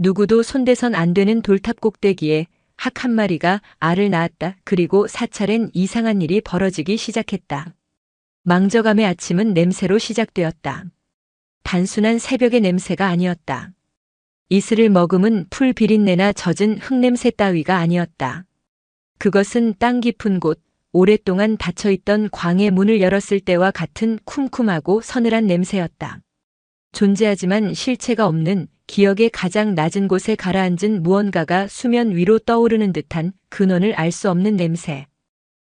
누구도 손대선 안 되는 돌탑 꼭대기에 학 한 마리가 알을 낳았다. 그리고 사찰엔 이상한 일이 벌어지기 시작했다. 망저감의 아침은 냄새로 시작되었다. 단순한 새벽의 냄새가 아니었다. 이슬을 머금은 풀 비린내나 젖은 흙냄새 따위가 아니었다. 그것은 땅 깊은 곳, 오랫동안 닫혀있던 광의 문을 열었을 때와 같은 쿰쿰하고 서늘한 냄새였다. 존재하지만 실체가 없는 기억의 가장 낮은 곳에 가라앉은 무언가가 수면 위로 떠오르는 듯한 근원을 알 수 없는 냄새.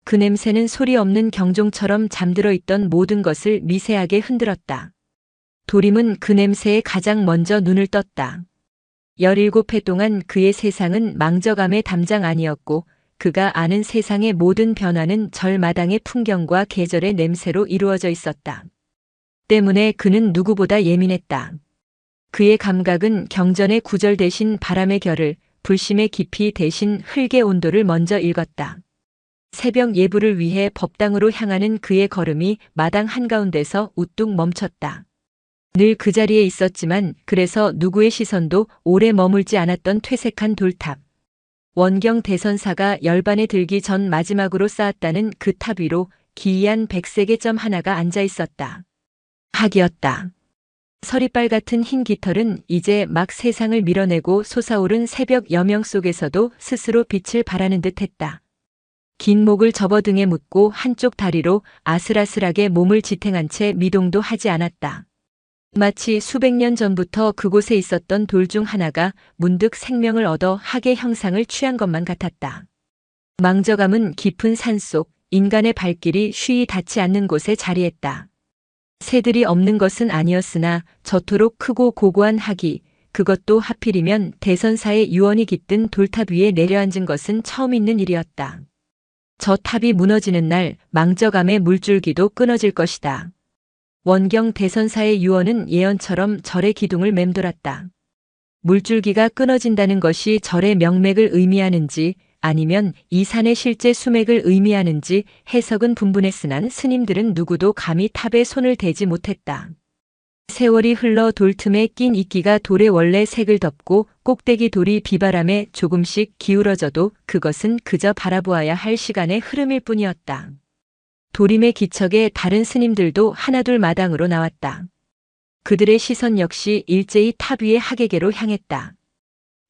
그 냄새는 소리 없는 경종처럼 잠들어 있던 모든 것을 미세하게 흔들었다. 도림은 그 냄새에 가장 먼저 눈을 떴다. 17해 동안 그의 세상은 망저감의 담장 아니었고 그가 아는 세상의 모든 변화는 절마당의 풍경과 계절의 냄새로 이루어져 있었다. 때문에 그는 누구보다 예민했다. 그의 감각은 경전의 구절 대신 바람의 결을, 불심의 깊이 대신 흙의 온도를 먼저 읽었다. 새벽 예불을 위해 법당으로 향하는 그의 걸음이 마당 한가운데서 우뚝 멈췄다. 늘 그 자리에 있었지만 그래서 누구의 시선도 오래 머물지 않았던 퇴색한 돌탑. 원경 대선사가 열반에 들기 전 마지막으로 쌓았다는 그 탑 위로 기이한 백색의 점 하나가 앉아 있었다. 학이었다. 서리빨 같은 흰 깃털은 이제 막 세상을 밀어내고 솟아오른 새벽 여명 속에서도 스스로 빛을 발하는 듯했다. 긴 목을 접어 등에 묻고 한쪽 다리로 아슬아슬하게 몸을 지탱한 채 미동도 하지 않았다. 마치 수백 년 전부터 그곳에 있었던 돌 중 하나가 문득 생명을 얻어 학의 형상을 취한 것만 같았다. 망저감은 깊은 산속, 인간의 발길이 쉬이 닿지 않는 곳에 자리했다. 새들이 없는 것은 아니었으나 저토록 크고 고고한 학이, 그것도 하필이면 대선사의 유언이 깃든 돌탑 위에 내려앉은 것은 처음 있는 일이었다. 저 탑이 무너지는 날 망저감의 물줄기도 끊어질 것이다. 원경 대선사의 유언은 예언처럼 절의 기둥을 맴돌았다. 물줄기가 끊어진다는 것이 절의 명맥을 의미하는지 아니면 이 산의 실제 수맥을 의미하는지 해석은 분분했으나 스님들은 누구도 감히 탑에 손을 대지 못했다. 세월이 흘러 돌 틈에 낀 이끼가 돌의 원래 색을 덮고 꼭대기 돌이 비바람에 조금씩 기울어져도 그것은 그저 바라보아야 할 시간의 흐름일 뿐이었다. 도림의 기척에 다른 스님들도 하나둘 마당으로 나왔다. 그들의 시선 역시 일제히 탑 위의 학에게로 향했다.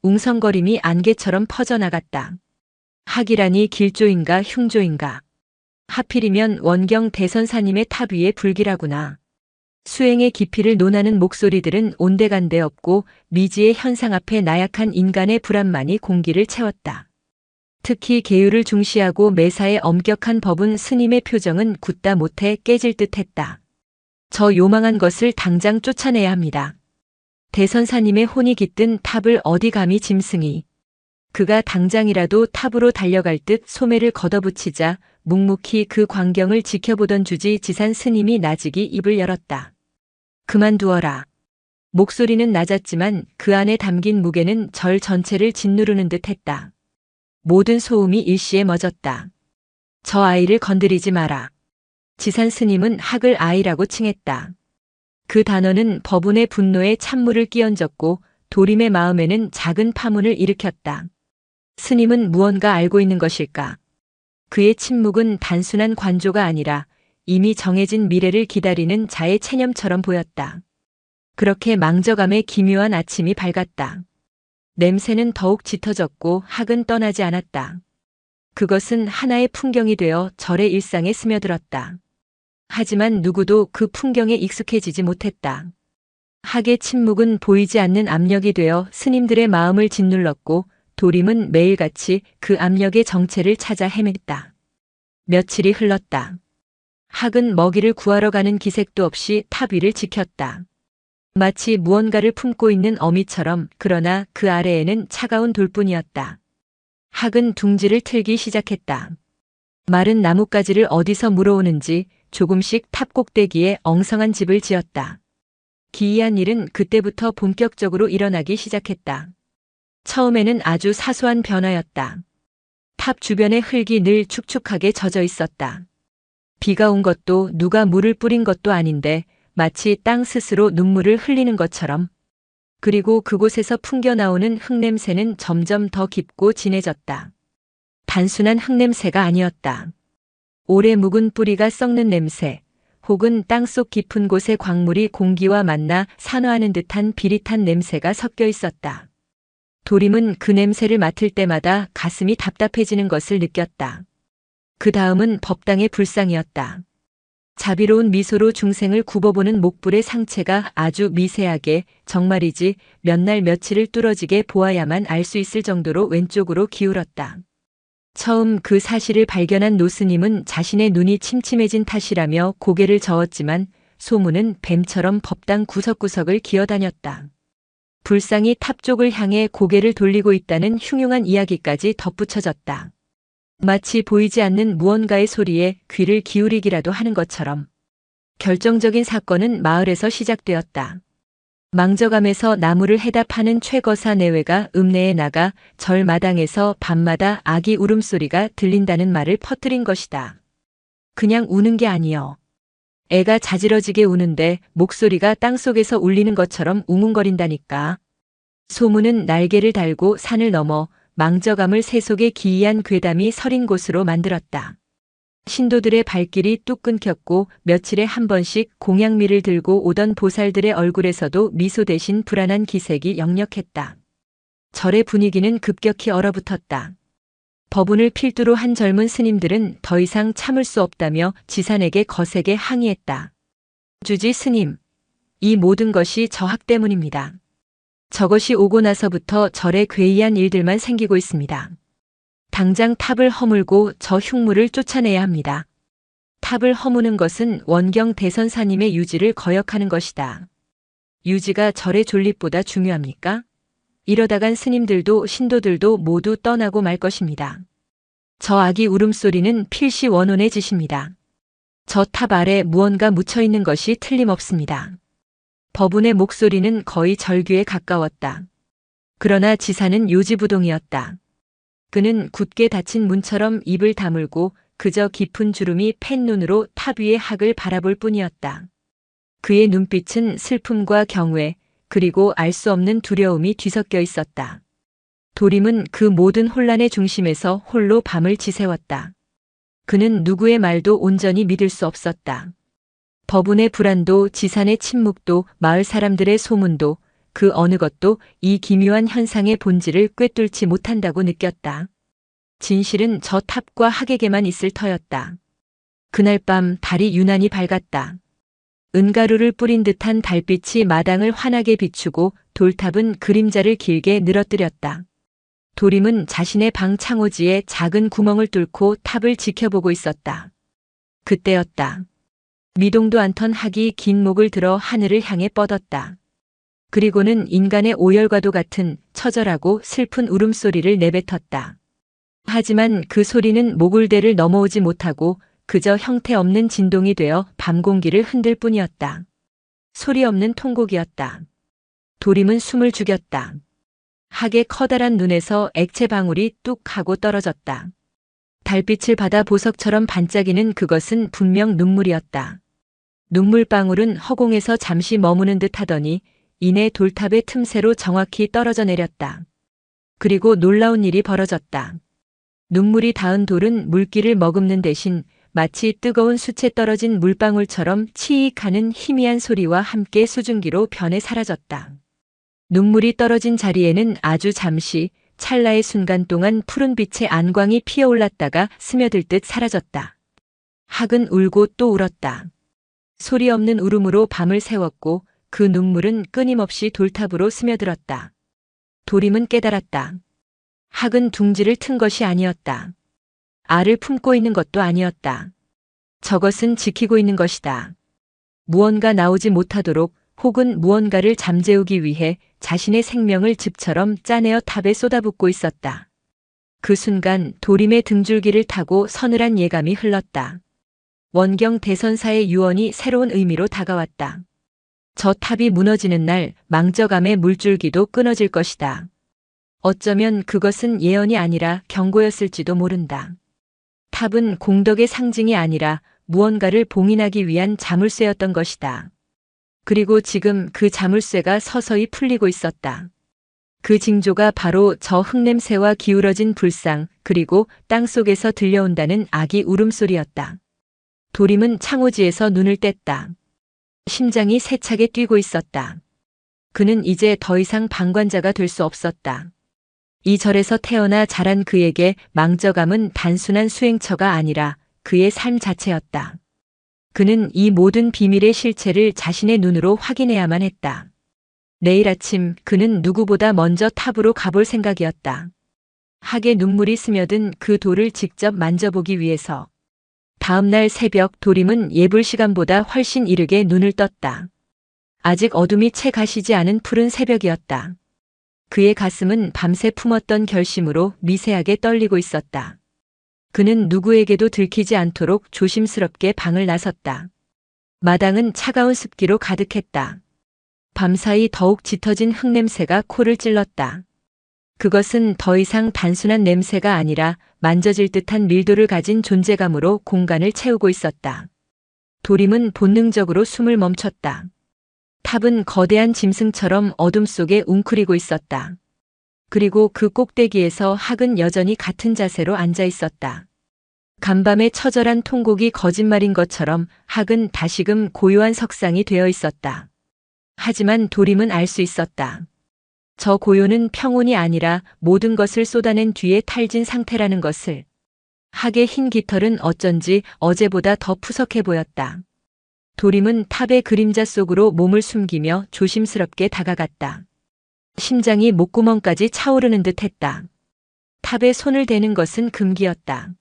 웅성거림이 안개처럼 퍼져나갔다. 학이라니 길조인가 흉조인가. 하필이면 원경 대선사님의 탑 위의 불길하구나. 수행의 깊이를 논하는 목소리들은 온데간데 없고 미지의 현상 앞에 나약한 인간의 불안만이 공기를 채웠다. 특히 계율을 중시하고 매사에 엄격한 법은 스님의 표정은 굳다 못해 깨질 듯했다. 저 요망한 것을 당장 쫓아내야 합니다. 대선사님의 혼이 깃든 탑을 어디 감히 짐승이. 그가 당장이라도 탑으로 달려갈 듯 소매를 걷어붙이자 묵묵히 그 광경을 지켜보던 주지 지산 스님이 나직이 입을 열었다. 그만두어라. 목소리는 낮았지만 그 안에 담긴 무게는 절 전체를 짓누르는 듯했다. 모든 소음이 일시에 멎었다. 저 아이를 건드리지 마라. 지산 스님은 학을 아이라고 칭했다. 그 단어는 법운의 분노에 찬물을 끼얹었고 도림의 마음에는 작은 파문을 일으켰다. 스님은 무언가 알고 있는 것일까? 그의 침묵은 단순한 관조가 아니라 이미 정해진 미래를 기다리는 자의 체념처럼 보였다. 그렇게 망저감의 기묘한 아침이 밝았다. 냄새는 더욱 짙어졌고 학은 떠나지 않았다. 그것은 하나의 풍경이 되어 절의 일상에 스며들었다. 하지만 누구도 그 풍경에 익숙해지지 못했다. 학의 침묵은 보이지 않는 압력이 되어 스님들의 마음을 짓눌렀고 도림은 매일같이 그 압력의 정체를 찾아 헤맸다. 며칠이 흘렀다. 학은 먹이를 구하러 가는 기색도 없이 탑 위를 지켰다. 마치 무언가를 품고 있는 어미처럼. 그러나 그 아래에는 차가운 돌뿐이었다. 학은 둥지를 틀기 시작했다. 마른 나뭇가지를 어디서 물어오는지 조금씩 탑 꼭대기에 엉성한 집을 지었다. 기이한 일은 그때부터 본격적으로 일어나기 시작했다. 처음에는 아주 사소한 변화였다. 탑 주변의 흙이 늘 축축하게 젖어 있었다. 비가 온 것도 누가 물을 뿌린 것도 아닌데 마치 땅 스스로 눈물을 흘리는 것처럼. 그리고 그곳에서 풍겨나오는 흙냄새는 점점 더 깊고 진해졌다. 단순한 흙냄새가 아니었다. 오래 묵은 뿌리가 썩는 냄새, 혹은 땅속 깊은 곳의 광물이 공기와 만나 산화하는 듯한 비릿한 냄새가 섞여 있었다. 도림은 그 냄새를 맡을 때마다 가슴이 답답해지는 것을 느꼈다. 그 다음은 법당의 불상이었다. 자비로운 미소로 중생을 굽어보는 목불의 상체가 아주 미세하게, 정말이지 몇 날 며칠을 뚫어지게 보아야만 알 수 있을 정도로 왼쪽으로 기울었다. 처음 그 사실을 발견한 노스님은 자신의 눈이 침침해진 탓이라며 고개를 저었지만 소문은 뱀처럼 법당 구석구석을 기어다녔다. 불상이 탑 쪽을 향해 고개를 돌리고 있다는 흉흉한 이야기까지 덧붙여졌다. 마치 보이지 않는 무언가의 소리에 귀를 기울이기라도 하는 것처럼. 결정적인 사건은 마을에서 시작되었다. 망저감에서 나무를 해다 파는 최거사 내외가 읍내에 나가 절 마당에서 밤마다 아기 울음소리가 들린다는 말을 퍼뜨린 것이다. 그냥 우는 게 아니여. 애가 자지러지게 우는데 목소리가 땅속에서 울리는 것처럼 웅웅거린다니까. 소문은 날개를 달고 산을 넘어 망저감을 세속의 기이한 괴담이 서린 곳으로 만들었다. 신도들의 발길이 뚝 끊겼고 며칠에 한 번씩 공양미를 들고 오던 보살들의 얼굴에서도 미소 대신 불안한 기색이 역력했다. 절의 분위기는 급격히 얼어붙었다. 법운을 필두로 한 젊은 스님들은 더 이상 참을 수 없다며 지산에게 거세게 항의했다. 주지 스님, 이 모든 것이 저 학 때문입니다. 저것이 오고 나서부터 절에 괴이한 일들만 생기고 있습니다. 당장 탑을 허물고 저 흉물을 쫓아내야 합니다. 탑을 허무는 것은 원경 대선사님의 유지를 거역하는 것이다. 유지가 절의 존립보다 중요합니까? 이러다간 스님들도 신도들도 모두 떠나고 말 것입니다. 저 아기 울음소리는 필시 원혼의 짓입니다. 저 탑 아래 무언가 묻혀있는 것이 틀림없습니다. 법운의 목소리는 거의 절규에 가까웠다. 그러나 지사는 요지부동이었다. 그는 굳게 닫힌 문처럼 입을 다물고 그저 깊은 주름이 팬 눈으로 탑 위의 학을 바라볼 뿐이었다. 그의 눈빛은 슬픔과 경외, 그리고 알 수 없는 두려움이 뒤섞여 있었다. 도림은 그 모든 혼란의 중심에서 홀로 밤을 지새웠다. 그는 누구의 말도 온전히 믿을 수 없었다. 법운의 불안도 지산의 침묵도 마을 사람들의 소문도 그 어느 것도 이 기묘한 현상의 본질을 꿰뚫지 못한다고 느꼈다. 진실은 저 탑과 학에게만 있을 터였다. 그날 밤 달이 유난히 밝았다. 은가루를 뿌린 듯한 달빛이 마당을 환하게 비추고 돌탑은 그림자를 길게 늘어뜨렸다. 도림은 자신의 방 창호지에 작은 구멍을 뚫고 탑을 지켜보고 있었다. 그때였다. 미동도 않던 학이 긴 목을 들어 하늘을 향해 뻗었다. 그리고는 인간의 오열과도 같은 처절하고 슬픈 울음소리를 내뱉었다. 하지만 그 소리는 모굴대를 넘어오지 못하고 그저 형태없는 진동이 되어 밤 공기를 흔들 뿐이었다. 소리 없는 통곡이었다. 도림은 숨을 죽였다. 학의 커다란 눈에서 액체 방울이 뚝 하고 떨어졌다. 달빛을 받아 보석처럼 반짝이는 그것은 분명 눈물이었다. 눈물방울은 허공에서 잠시 머무는 듯 하더니 이내 돌탑의 틈새로 정확히 떨어져 내렸다. 그리고 놀라운 일이 벌어졌다. 눈물이 닿은 돌은 물기를 머금는 대신 마치 뜨거운 숯에 떨어진 물방울처럼 치익 하는 희미한 소리와 함께 수증기로 변해 사라졌다. 눈물이 떨어진 자리에는 아주 잠시 찰나의 순간 동안 푸른 빛의 안광이 피어올랐다가 스며들 듯 사라졌다. 학은 울고 또 울었다. 소리 없는 울음으로 밤을 새웠고 그 눈물은 끊임없이 돌탑으로 스며들었다. 도림은 깨달았다. 학은 둥지를 튼 것이 아니었다. 알을 품고 있는 것도 아니었다. 저것은 지키고 있는 것이다. 무언가 나오지 못하도록 혹은 무언가를 잠재우기 위해 자신의 생명을 즙처럼 짜내어 탑에 쏟아붓고 있었다. 그 순간 도림의 등줄기를 타고 서늘한 예감이 흘렀다. 원경 대선사의 유언이 새로운 의미로 다가왔다. 저 탑이 무너지는 날 망저감의 물줄기도 끊어질 것이다. 어쩌면 그것은 예언이 아니라 경고였을지도 모른다. 탑은 공덕의 상징이 아니라 무언가를 봉인하기 위한 자물쇠였던 것이다. 그리고 지금 그 자물쇠가 서서히 풀리고 있었다. 그 징조가 바로 저 흙냄새와 기울어진 불상, 그리고 땅속에서 들려온다는 아기 울음소리였다. 도림은 창호지에서 눈을 뗐다. 심장이 세차게 뛰고 있었다. 그는 이제 더 이상 방관자가 될 수 없었다. 이 절에서 태어나 자란 그에게 망저감은 단순한 수행처가 아니라 그의 삶 자체였다. 그는 이 모든 비밀의 실체를 자신의 눈으로 확인해야만 했다. 내일 아침 그는 누구보다 먼저 탑으로 가볼 생각이었다. 학의 눈물이 스며든 그 돌을 직접 만져보기 위해서. 다음 날 새벽 도림은 예불 시간보다 훨씬 이르게 눈을 떴다. 아직 어둠이 채 가시지 않은 푸른 새벽이었다. 그의 가슴은 밤새 품었던 결심으로 미세하게 떨리고 있었다. 그는 누구에게도 들키지 않도록 조심스럽게 방을 나섰다. 마당은 차가운 습기로 가득했다. 밤사이 더욱 짙어진 흙냄새가 코를 찔렀다. 그것은 더 이상 단순한 냄새가 아니라 만져질 듯한 밀도를 가진 존재감으로 공간을 채우고 있었다. 도림은 본능적으로 숨을 멈췄다. 탑은 거대한 짐승처럼 어둠 속에 웅크리고 있었다. 그리고 그 꼭대기에서 학은 여전히 같은 자세로 앉아 있었다. 간밤의 처절한 통곡이 거짓말인 것처럼 학은 다시금 고요한 석상이 되어 있었다. 하지만 도림은 알 수 있었다. 저 고요는 평온이 아니라 모든 것을 쏟아낸 뒤에 탈진 상태라는 것을. 학의 흰 깃털은 어쩐지 어제보다 더 푸석해 보였다. 도림은 탑의 그림자 속으로 몸을 숨기며 조심스럽게 다가갔다. 심장이 목구멍까지 차오르는 듯 했다. 탑에 손을 대는 것은 금기였다.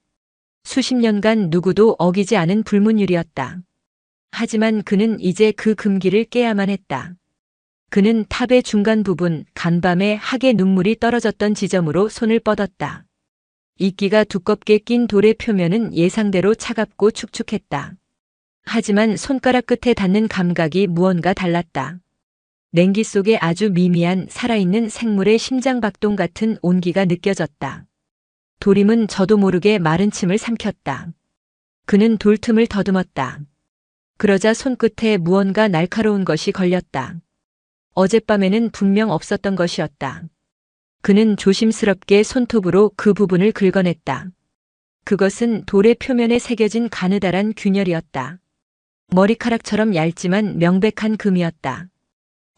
수십 년간 누구도 어기지 않은 불문율이었다. 하지만 그는 이제 그 금기를 깨야만 했다. 그는 탑의 중간 부분, 간밤에 학의 눈물이 떨어졌던 지점으로 손을 뻗었다. 이끼가 두껍게 낀 돌의 표면은 예상대로 차갑고 축축했다. 하지만 손가락 끝에 닿는 감각이 무언가 달랐다. 냉기 속에 아주 미미한 살아있는 생물의 심장박동 같은 온기가 느껴졌다. 도림은 저도 모르게 마른 침을 삼켰다. 그는 돌틈을 더듬었다. 그러자 손끝에 무언가 날카로운 것이 걸렸다. 어젯밤에는 분명 없었던 것이었다. 그는 조심스럽게 손톱으로 그 부분을 긁어냈다. 그것은 돌의 표면에 새겨진 가느다란 균열이었다. 머리카락처럼 얇지만 명백한 금이었다.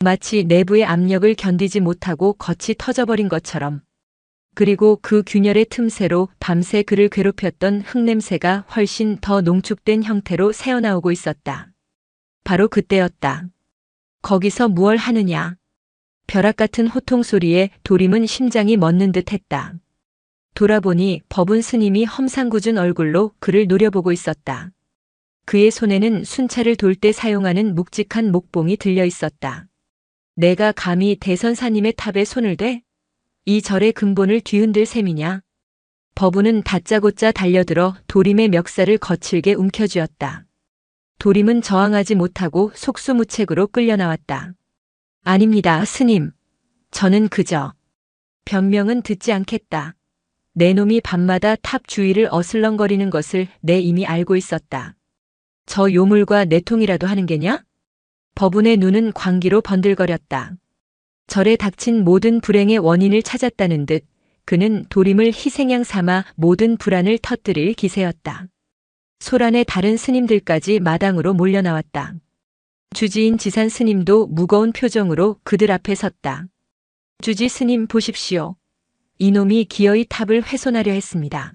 마치 내부의 압력을 견디지 못하고 겉이 터져버린 것처럼. 그리고 그 균열의 틈새로 밤새 그를 괴롭혔던 흙냄새가 훨씬 더 농축된 형태로 새어나오고 있었다. 바로 그때였다. 거기서 무얼 하느냐. 벼락 같은 호통 소리에 도림은 심장이 멎는 듯 했다. 돌아보니 법운 스님이 험상궂은 얼굴로 그를 노려보고 있었다. 그의 손에는 순찰을 돌 때 사용하는 묵직한 목봉이 들려 있었다. 내가 감히 대선사님의 탑에 손을 대? 이 절의 근본을 뒤흔들 셈이냐? 법운은 다짜고짜 달려들어 도림의 멱살을 거칠게 움켜쥐었다. 도림은 저항하지 못하고 속수무책으로 끌려나왔다. 아닙니다, 스님. 저는 그저. 변명은 듣지 않겠다. 내 놈이 밤마다 탑 주위를 어슬렁거리는 것을 내 이미 알고 있었다. 저 요물과 내통이라도 하는 게냐? 법운의 눈은 광기로 번들거렸다. 절에 닥친 모든 불행의 원인을 찾았다는 듯 그는 도림을 희생양 삼아 모든 불안을 터뜨릴 기세였다. 소란의 다른 스님들까지 마당으로 몰려나왔다. 주지인 지산 스님도 무거운 표정으로 그들 앞에 섰다. 주지 스님 보십시오. 이놈이 기어이 탑을 훼손하려 했습니다.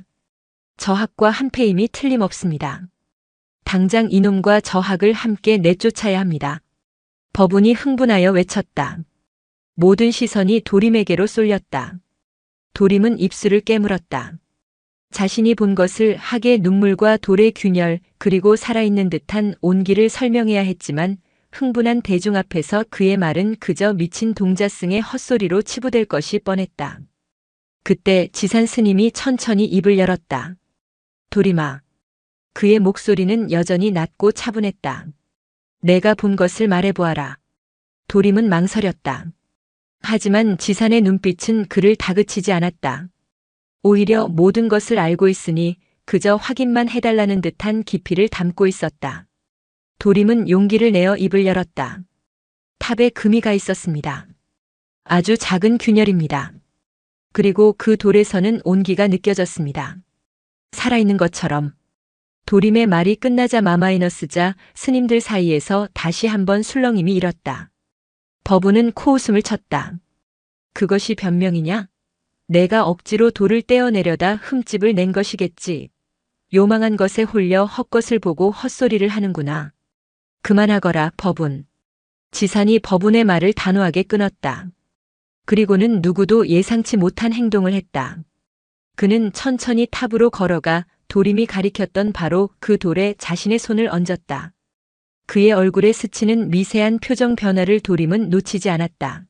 저학과 한패임이 틀림없습니다. 당장 이놈과 저학을 함께 내쫓아야 합니다. 법운이 흥분하여 외쳤다. 모든 시선이 도림에게로 쏠렸다. 도림은 입술을 깨물었다. 자신이 본 것을 학의 눈물과 돌의 균열 그리고 살아있는 듯한 온기를 설명해야 했지만 흥분한 대중 앞에서 그의 말은 그저 미친 동자승의 헛소리로 치부될 것이 뻔했다. 그때 지산 스님이 천천히 입을 열었다. 도림아. 그의 목소리는 여전히 낮고 차분했다. 내가 본 것을 말해보아라. 도림은 망설였다. 하지만 지산의 눈빛은 그를 다그치지 않았다. 오히려 모든 것을 알고 있으니 그저 확인만 해달라는 듯한 깊이를 담고 있었다. 도림은 용기를 내어 입을 열었다. 탑에 금이 가 있었습니다. 아주 작은 균열입니다. 그리고 그 돌에서는 온기가 느껴졌습니다. 살아있는 것처럼. 도림의 말이 끝나자 마마이너스자 스님들 사이에서 다시 한번 술렁임이 일었다. 버분은 코웃음을 쳤다. 그것이 변명이냐? 내가 억지로 돌을 떼어내려다 흠집을 낸 것이겠지. 요망한 것에 홀려 헛것을 보고 헛소리를 하는구나. 그만하거라, 버분. 지산이 버분의 말을 단호하게 끊었다. 그리고는 누구도 예상치 못한 행동을 했다. 그는 천천히 탑으로 걸어가 도림이 가리켰던 바로 그 돌에 자신의 손을 얹었다. 그의 얼굴에 스치는 미세한 표정 변화를 도림은 놓치지 않았다.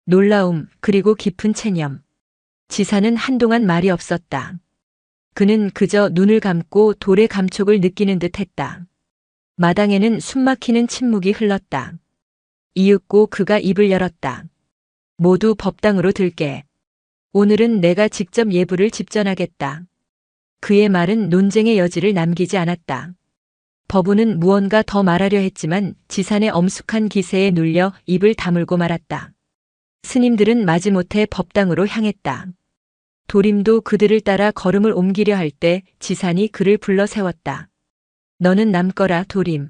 놀라움, 그리고 깊은 체념. 지사는 한동안 말이 없었다. 그는 그저 눈을 감고 돌의 감촉을 느끼는 듯 했다. 마당에는 숨막히는 침묵이 흘렀다. 이윽고 그가 입을 열었다. 모두 법당으로 들게. 오늘은 내가 직접 예불을 집전하겠다. 그의 말은 논쟁의 여지를 남기지 않았다. 법우는 무언가 더 말하려 했지만 지산의 엄숙한 기세에 눌려 입을 다물고 말았다. 스님들은 마지못해 법당으로 향했다. 도림도 그들을 따라 걸음을 옮기려 할 때 지산이 그를 불러 세웠다. 너는 남거라, 도림.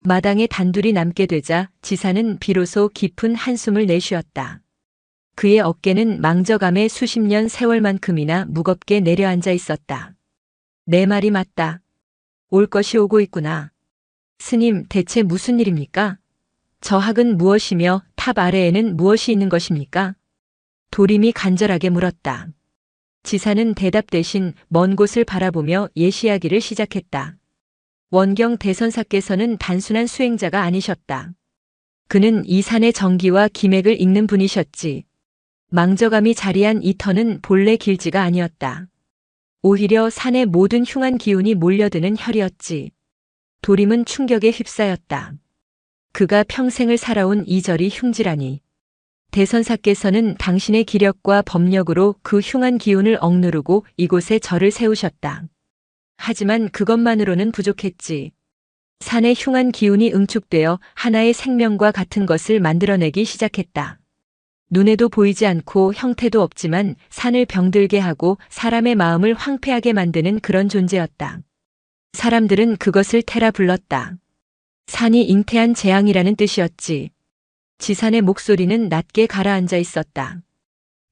마당에 단둘이 남게 되자 지산은 비로소 깊은 한숨을 내쉬었다. 그의 어깨는 망저감의 수십 년 세월만큼이나 무겁게 내려앉아 있었다. 내 말이 맞다. 올 것이 오고 있구나. 스님, 대체 무슨 일입니까? 저 학은 무엇이며 탑 아래에는 무엇이 있는 것입니까? 도림이 간절하게 물었다. 지사는 대답 대신 먼 곳을 바라보며 예시하기를 시작했다. 원경 대선사께서는 단순한 수행자가 아니셨다. 그는 이 산의 정기와 기맥을 읽는 분이셨지. 망저감이 자리한 이 터는 본래 길지가 아니었다. 오히려 산의 모든 흉한 기운이 몰려드는 혈이었지. 도림은 충격에 휩싸였다. 그가 평생을 살아온 이 절이 흉지라니. 대선사께서는 당신의 기력과 법력으로 그 흉한 기운을 억누르고 이곳에 절을 세우셨다. 하지만 그것만으로는 부족했지. 산의 흉한 기운이 응축되어 하나의 생명과 같은 것을 만들어내기 시작했다. 눈에도 보이지 않고 형태도 없지만 산을 병들게 하고 사람의 마음을 황폐하게 만드는 그런 존재였다. 사람들은 그것을 테라 불렀다. 산이 잉태한 재앙이라는 뜻이었지. 지산의 목소리는 낮게 가라앉아 있었다.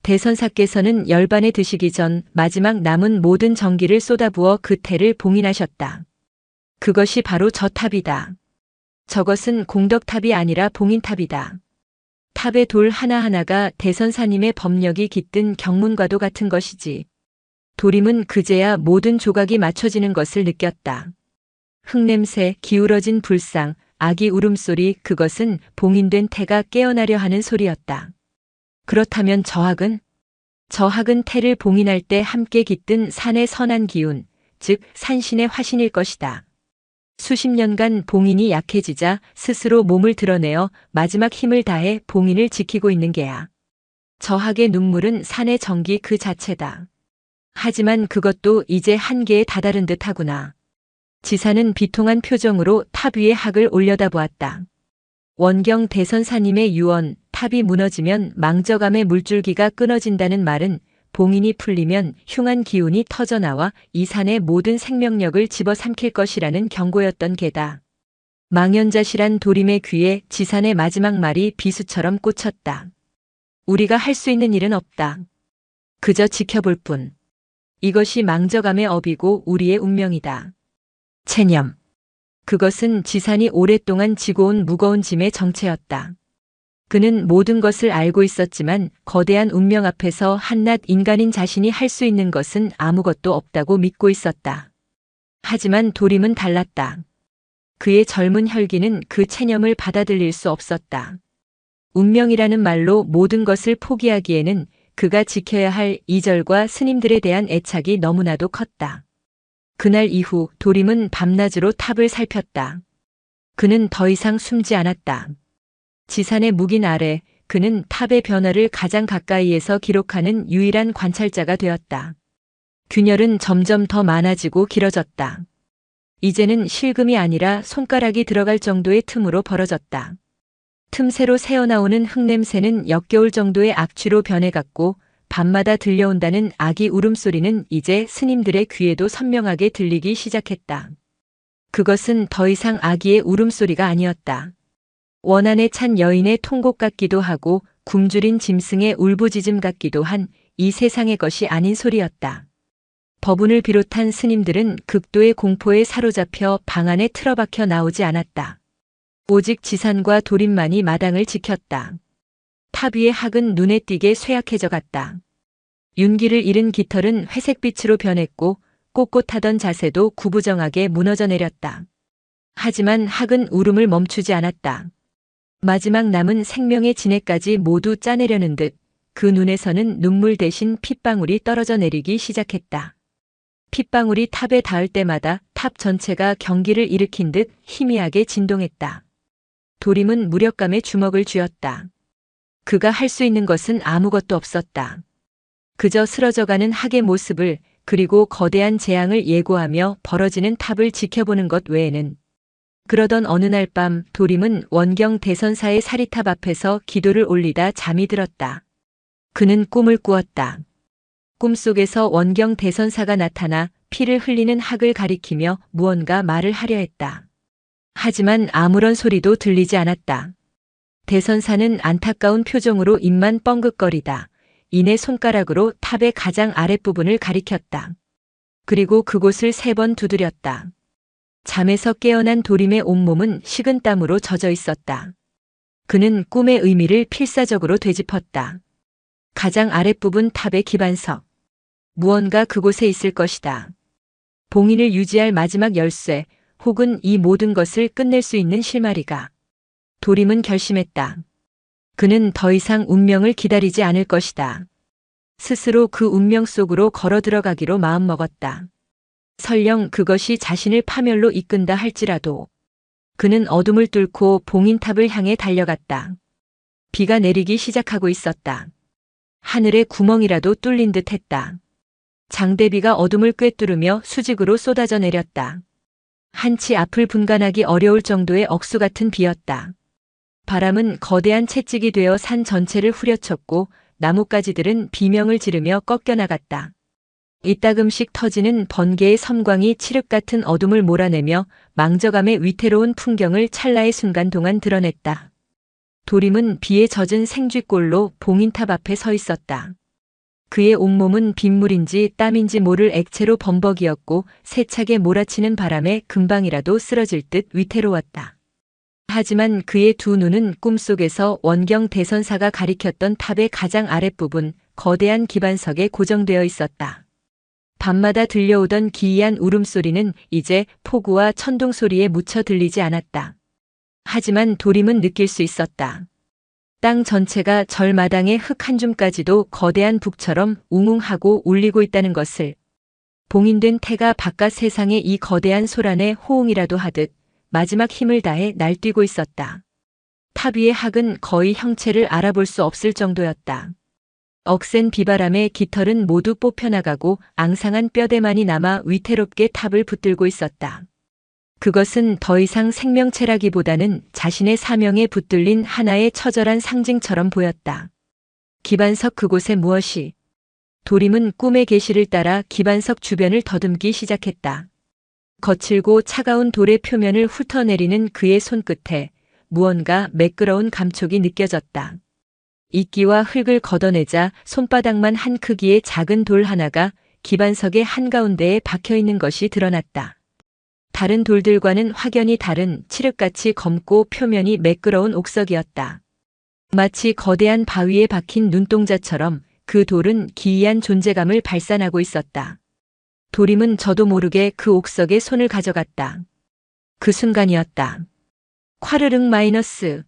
대선사께서는 열반에 드시기 전 마지막 남은 모든 정기를 쏟아부어 그 태를 봉인하셨다. 그것이 바로 저 탑이다. 저것은 공덕탑이 아니라 봉인탑이다. 탑의 돌 하나하나가 대선사님의 법력이 깃든 경문과도 같은 것이지. 도림은 그제야 모든 조각이 맞춰지는 것을 느꼈다. 흙냄새, 기울어진 불상, 아기 울음소리, 그것은 봉인된 태가 깨어나려 하는 소리였다. 그렇다면 저 학은 태를 봉인할 때 함께 깃든 산의 선한 기운, 즉 산신의 화신일 것이다. 수십 년간 봉인이 약해지자 스스로 몸을 드러내어 마지막 힘을 다해 봉인을 지키고 있는 게야. 저 학의 눈물은 산의 정기 그 자체다. 하지만 그것도 이제 한계에 다다른 듯 하구나. 지사는 비통한 표정으로 탑 위에 학을 올려다보았다. 원경 대선사님의 유언, 탑이 무너지면 망저감의 물줄기가 끊어진다는 말은 봉인이 풀리면 흉한 기운이 터져나와 이 산의 모든 생명력을 집어삼킬 것이라는 경고였던 게다. 망연자실한 도림의 귀에 지산의 마지막 말이 비수처럼 꽂혔다. 우리가 할 수 있는 일은 없다. 그저 지켜볼 뿐. 이것이 망저감의 업이고 우리의 운명이다. 체념. 그것은 지산이 오랫동안 지고 온 무거운 짐의 정체였다. 그는 모든 것을 알고 있었지만 거대한 운명 앞에서 한낱 인간인 자신이 할 수 있는 것은 아무것도 없다고 믿고 있었다. 하지만 도림은 달랐다. 그의 젊은 혈기는 그 체념을 받아들일 수 없었다. 운명이라는 말로 모든 것을 포기하기에는 그가 지켜야 할 이절과 스님들에 대한 애착이 너무나도 컸다. 그날 이후 도림은 밤낮으로 탑을 살폈다. 그는 더 이상 숨지 않았다. 지산의 묵인 아래 그는 탑의 변화를 가장 가까이에서 기록하는 유일한 관찰자가 되었다. 균열은 점점 더 많아지고 길어졌다. 이제는 실금이 아니라 손가락이 들어갈 정도의 틈으로 벌어졌다. 틈새로 새어나오는 흙냄새는 역겨울 정도의 악취로 변해갔고 밤마다 들려온다는 아기 울음소리는 이제 스님들의 귀에도 선명하게 들리기 시작했다. 그것은 더 이상 아기의 울음소리가 아니었다. 원한에 찬 여인의 통곡 같기도 하고 굶주린 짐승의 울부짖음 같기도 한 이 세상의 것이 아닌 소리였다. 법운을 비롯한 스님들은 극도의 공포에 사로잡혀 방 안에 틀어박혀 나오지 않았다. 오직 지산과 도림만이 마당을 지켰다. 탑 위의 학은 눈에 띄게 쇠약해져 갔다. 윤기를 잃은 깃털은 회색빛으로 변했고 꼿꼿하던 자세도 구부정하게 무너져 내렸다. 하지만 학은 울음을 멈추지 않았다. 마지막 남은 생명의 진해까지 모두 짜내려는 듯 그 눈에서는 눈물 대신 핏방울이 떨어져 내리기 시작했다. 핏방울이 탑에 닿을 때마다 탑 전체가 경기를 일으킨 듯 희미하게 진동했다. 도림은 무력감에 주먹을 쥐었다. 그가 할 수 있는 것은 아무것도 없었다. 그저 쓰러져가는 학의 모습을 그리고 거대한 재앙을 예고하며 벌어지는 탑을 지켜보는 것 외에는. 그러던 어느 날 밤 도림은 원경 대선사의 사리탑 앞에서 기도를 올리다 잠이 들었다. 그는 꿈을 꾸었다. 꿈속에서 원경 대선사가 나타나 피를 흘리는 학을 가리키며 무언가 말을 하려 했다. 하지만 아무런 소리도 들리지 않았다. 대선사는 안타까운 표정으로 입만 뻥긋거리다 이내 손가락으로 탑의 가장 아랫부분을 가리켰다. 그리고 그곳을 3번 두드렸다. 잠에서 깨어난 도림의 온몸은 식은 땀으로 젖어 있었다. 그는 꿈의 의미를 필사적으로 되짚었다. 가장 아랫부분 탑의 기반석. 무언가 그곳에 있을 것이다. 봉인을 유지할 마지막 열쇠 혹은 이 모든 것을 끝낼 수 있는 실마리가. 도림은 결심했다. 그는 더 이상 운명을 기다리지 않을 것이다. 스스로 그 운명 속으로 걸어 들어가기로 마음먹었다. 설령 그것이 자신을 파멸로 이끈다 할지라도. 그는 어둠을 뚫고 봉인탑을 향해 달려갔다. 비가 내리기 시작하고 있었다. 하늘에 구멍이라도 뚫린 듯 했다. 장대비가 어둠을 꿰뚫으며 수직으로 쏟아져 내렸다. 한치 앞을 분간하기 어려울 정도의 억수 같은 비였다. 바람은 거대한 채찍이 되어 산 전체를 후려쳤고 나뭇가지들은 비명을 지르며 꺾여나갔다. 이따금씩 터지는 번개의 섬광이 칠흑 같은 어둠을 몰아내며 망저감의 위태로운 풍경을 찰나의 순간 동안 드러냈다. 도림은 비에 젖은 생쥐꼴로 봉인탑 앞에 서 있었다. 그의 온몸은 빗물인지 땀인지 모를 액체로 범벅이었고 세차게 몰아치는 바람에 금방이라도 쓰러질 듯 위태로웠다. 하지만 그의 두 눈은 꿈속에서 원경 대선사가 가리켰던 탑의 가장 아랫부분 거대한 기반석에 고정되어 있었다. 밤마다 들려오던 기이한 울음소리는 이제 폭우와 천둥 소리에 묻혀 들리지 않았다. 하지만 도림은 느낄 수 있었다. 땅 전체가 절마당의 흙 한 줌까지도 거대한 북처럼 웅웅하고 울리고 있다는 것을. 봉인된 태가 바깥 세상의 이 거대한 소란에 호응이라도 하듯 마지막 힘을 다해 날뛰고 있었다. 탑 위의 학은 거의 형체를 알아볼 수 없을 정도였다. 억센 비바람에 깃털은 모두 뽑혀나가고 앙상한 뼈대만이 남아 위태롭게 탑을 붙들고 있었다. 그것은 더 이상 생명체라기보다는 자신의 사명에 붙들린 하나의 처절한 상징처럼 보였다. 기반석 그곳에 무엇이? 도림은 꿈의 계시를 따라 기반석 주변을 더듬기 시작했다. 거칠고 차가운 돌의 표면을 훑어내리는 그의 손끝에 무언가 매끄러운 감촉이 느껴졌다. 이끼와 흙을 걷어내자 손바닥만 한 크기의 작은 돌 하나가 기반석의 한가운데에 박혀있는 것이 드러났다. 다른 돌들과는 확연히 다른 칠흑같이 검고 표면이 매끄러운 옥석이었다. 마치 거대한 바위에 박힌 눈동자처럼 그 돌은 기이한 존재감을 발산하고 있었다. 도림은 저도 모르게 그 옥석에 손을 가져갔다. 그 순간이었다. 콰르릉 마이너스.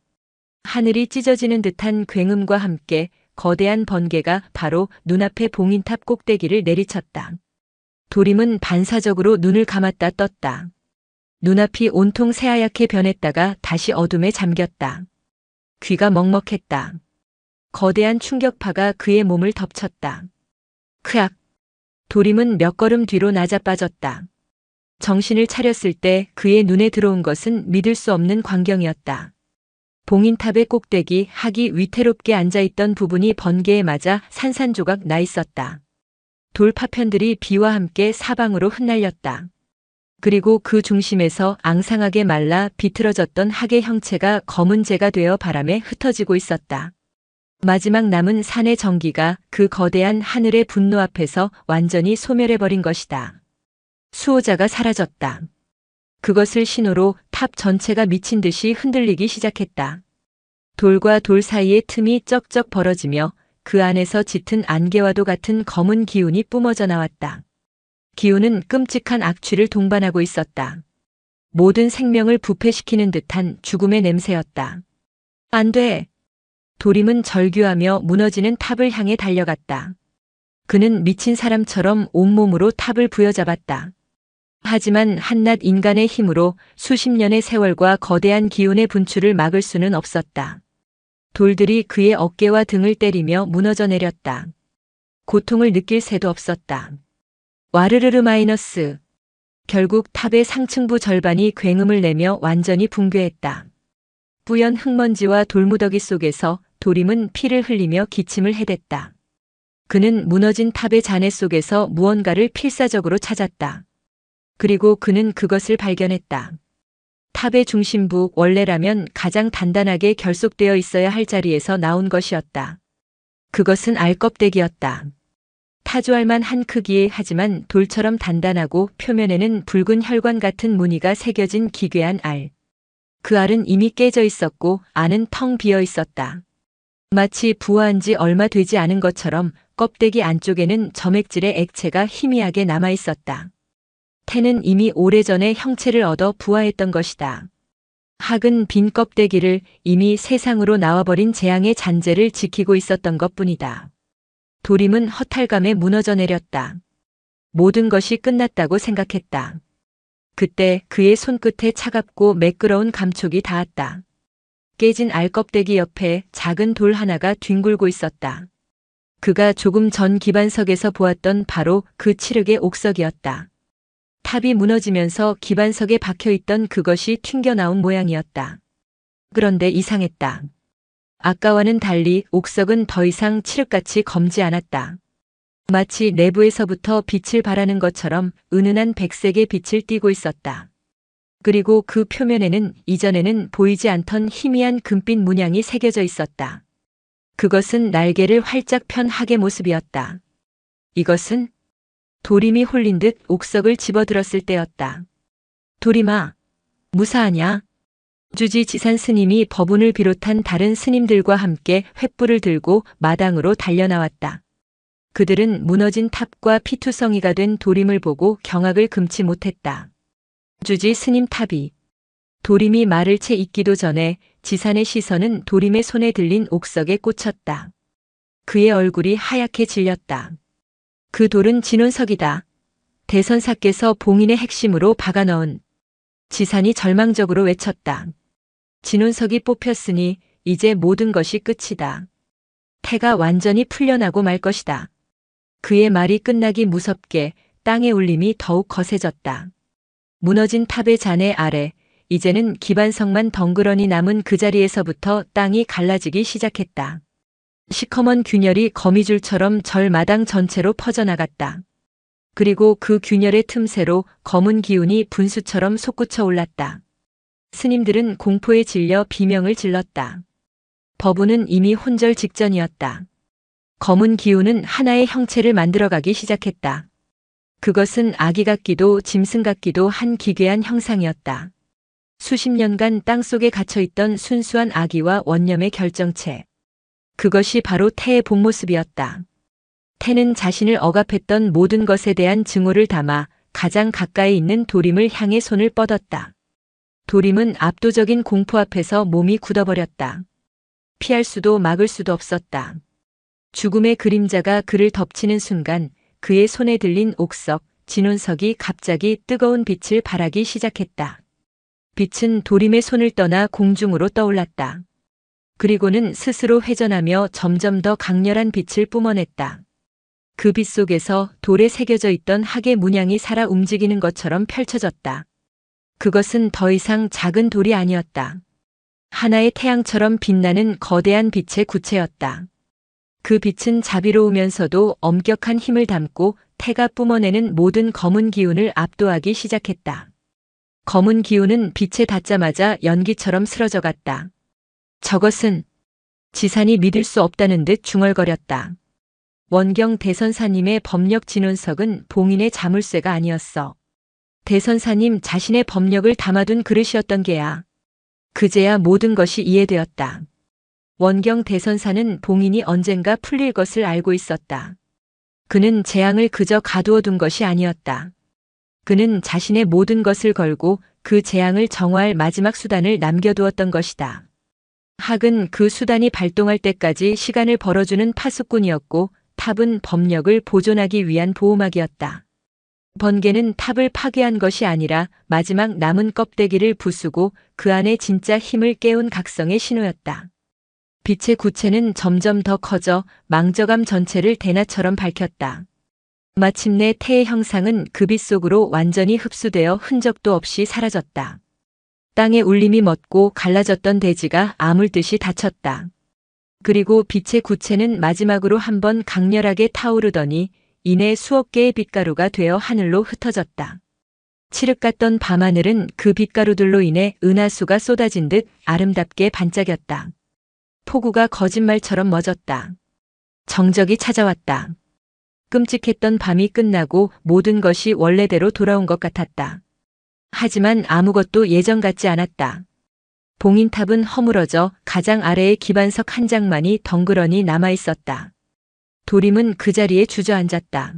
하늘이 찢어지는 듯한 굉음과 함께 거대한 번개가 바로 눈앞의 봉인탑 꼭대기를 내리쳤다. 도림은 반사적으로 눈을 감았다 떴다. 눈앞이 온통 새하얗게 변했다가 다시 어둠에 잠겼다. 귀가 먹먹했다. 거대한 충격파가 그의 몸을 덮쳤다. 크악! 도림은 몇 걸음 뒤로 나자빠졌다. 정신을 차렸을 때 그의 눈에 들어온 것은 믿을 수 없는 광경이었다. 봉인탑의 꼭대기 학이 위태롭게 앉아있던 부분이 번개에 맞아 산산조각 나 있었다. 돌 파편들이 비와 함께 사방으로 흩날렸다. 그리고 그 중심에서 앙상하게 말라 비틀어졌던 학의 형체가 검은 재가 되어 바람에 흩어지고 있었다. 마지막 남은 산의 전기가 그 거대한 하늘의 분노 앞에서 완전히 소멸해버린 것이다. 수호자가 사라졌다. 그것을 신호로 탑 전체가 미친 듯이 흔들리기 시작했다. 돌과 돌 사이의 틈이 쩍쩍 벌어지며 그 안에서 짙은 안개와도 같은 검은 기운이 뿜어져 나왔다. 기운은 끔찍한 악취를 동반하고 있었다. 모든 생명을 부패시키는 듯한 죽음의 냄새였다. 안 돼! 도림은 절규하며 무너지는 탑을 향해 달려갔다. 그는 미친 사람처럼 온몸으로 탑을 부여잡았다. 하지만 한낱 인간의 힘으로 수십 년의 세월과 거대한 기운의 분출을 막을 수는 없었다. 돌들이 그의 어깨와 등을 때리며 무너져 내렸다. 고통을 느낄 새도 없었다. 와르르르 마이너스. 결국 탑의 상층부 절반이 굉음을 내며 완전히 붕괴했다. 뿌연 흙먼지와 돌무더기 속에서 도림은 피를 흘리며 기침을 해댔다. 그는 무너진 탑의 잔해 속에서 무언가를 필사적으로 찾았다. 그리고 그는 그것을 발견했다. 탑의 중심부, 원래라면 가장 단단하게 결속되어 있어야 할 자리에서 나온 것이었다. 그것은 알껍데기였다. 타조알만 한 크기에 하지만 돌처럼 단단하고 표면에는 붉은 혈관 같은 무늬가 새겨진 기괴한 알. 그 알은 이미 깨져 있었고 안은 텅 비어 있었다. 마치 부화한 지 얼마 되지 않은 것처럼 껍데기 안쪽에는 점액질의 액체가 희미하게 남아 있었다. 태는 이미 오래전에 형체를 얻어 부화했던 것이다. 학은 빈 껍데기를 이미 세상으로 나와버린 재앙의 잔재를 지키고 있었던 것뿐이다. 도림은 허탈감에 무너져 내렸다. 모든 것이 끝났다고 생각했다. 그때 그의 손끝에 차갑고 매끄러운 감촉이 닿았다. 깨진 알껍데기 옆에 작은 돌 하나가 뒹굴고 있었다. 그가 조금 전 기반석에서 보았던 바로 그 칠흑의 옥석이었다. 탑이 무너지면서 기반석에 박혀있던 그것이 튕겨나온 모양이었다. 그런데 이상했다. 아까와는 달리 옥석은 더 이상 칠흑같이 검지 않았다. 마치 내부에서부터 빛을 발하는 것처럼 은은한 백색의 빛을 띠고 있었다. 그리고 그 표면에는 이전에는 보이지 않던 희미한 금빛 문양이 새겨져 있었다. 그것은 날개를 활짝 편 학의 모습이었다. 이것은 도림이 홀린 듯 옥석을 집어들었을 때였다. 도림아, 무사하냐? 주지 지산 스님이 법운을 비롯한 다른 스님들과 함께 횃불을 들고 마당으로 달려나왔다. 그들은 무너진 탑과 피투성이가 된 도림을 보고 경악을 금치 못했다. 주지 스님 탑이. 도림이 말을 채 잇기도 전에 지산의 시선은 도림의 손에 들린 옥석에 꽂혔다. 그의 얼굴이 하얗게 질렸다. 그 돌은 진원석이다. 대선사께서 봉인의 핵심으로 박아넣은. 지산이 절망적으로 외쳤다. 진원석이 뽑혔으니 이제 모든 것이 끝이다. 태가 완전히 풀려나고 말 것이다. 그의 말이 끝나기 무섭게 땅의 울림이 더욱 거세졌다. 무너진 탑의 잔해 아래 이제는 기반석만 덩그러니 남은 그 자리에서부터 땅이 갈라지기 시작했다. 시커먼 균열이 거미줄처럼 절마당 전체로 퍼져나갔다. 그리고 그 균열의 틈새로 검은 기운이 분수처럼 솟구쳐 올랐다. 스님들은 공포에 질려 비명을 질렀다. 법운은 이미 혼절 직전이었다. 검은 기운은 하나의 형체를 만들어가기 시작했다. 그것은 아기 같기도 짐승 같기도 한 기괴한 형상이었다. 수십 년간 땅속에 갇혀있던 순수한 아기와 원념의 결정체. 그것이 바로 태의 본 모습이었다. 태는 자신을 억압했던 모든 것에 대한 증오를 담아 가장 가까이 있는 도림을 향해 손을 뻗었다. 도림은 압도적인 공포 앞에서 몸이 굳어버렸다. 피할 수도 막을 수도 없었다. 죽음의 그림자가 그를 덮치는 순간 그의 손에 들린 옥석, 진원석이 갑자기 뜨거운 빛을 발하기 시작했다. 빛은 도림의 손을 떠나 공중으로 떠올랐다. 그리고는 스스로 회전하며 점점 더 강렬한 빛을 뿜어냈다. 그 빛 속에서 돌에 새겨져 있던 학의 문양이 살아 움직이는 것처럼 펼쳐졌다. 그것은 더 이상 작은 돌이 아니었다. 하나의 태양처럼 빛나는 거대한 빛의 구체였다. 그 빛은 자비로우면서도 엄격한 힘을 담고 태가 뿜어내는 모든 검은 기운을 압도하기 시작했다. 검은 기운은 빛에 닿자마자 연기처럼 쓰러져 갔다. 저것은 지산이 믿을 수 없다는 듯 중얼거렸다. 원경 대선사님의 법력 진원석은 봉인의 자물쇠가 아니었어. 대선사님 자신의 법력을 담아둔 그릇이었던 게야. 그제야 모든 것이 이해되었다. 원경 대선사는 봉인이 언젠가 풀릴 것을 알고 있었다. 그는 재앙을 그저 가두어 둔 것이 아니었다. 그는 자신의 모든 것을 걸고 그 재앙을 정화할 마지막 수단을 남겨두었던 것이다. 학은 그 수단이 발동할 때까지 시간을 벌어주는 파수꾼이었고 탑은 법력을 보존하기 위한 보호막이었다. 번개는 탑을 파괴한 것이 아니라 마지막 남은 껍데기를 부수고 그 안에 진짜 힘을 깨운 각성의 신호였다. 빛의 구체는 점점 더 커져 망저감 전체를 대낮처럼 밝혔다. 마침내 태의 형상은 그 빛 속으로 완전히 흡수되어 흔적도 없이 사라졌다. 땅의 울림이 멎고 갈라졌던 대지가 아물듯이 닫혔다. 그리고 빛의 구체는 마지막으로 한번 강렬하게 타오르더니 이내 수억 개의 빛가루가 되어 하늘로 흩어졌다. 칠흑 같던 밤하늘은 그 빛가루들로 인해 은하수가 쏟아진 듯 아름답게 반짝였다. 폭우가 거짓말처럼 멎었다. 정적이 찾아왔다. 끔찍했던 밤이 끝나고 모든 것이 원래대로 돌아온 것 같았다. 하지만 아무것도 예전 같지 않았다. 봉인탑은 허물어져 가장 아래의 기반석 한 장만이 덩그러니 남아있었다. 도림은 그 자리에 주저앉았다.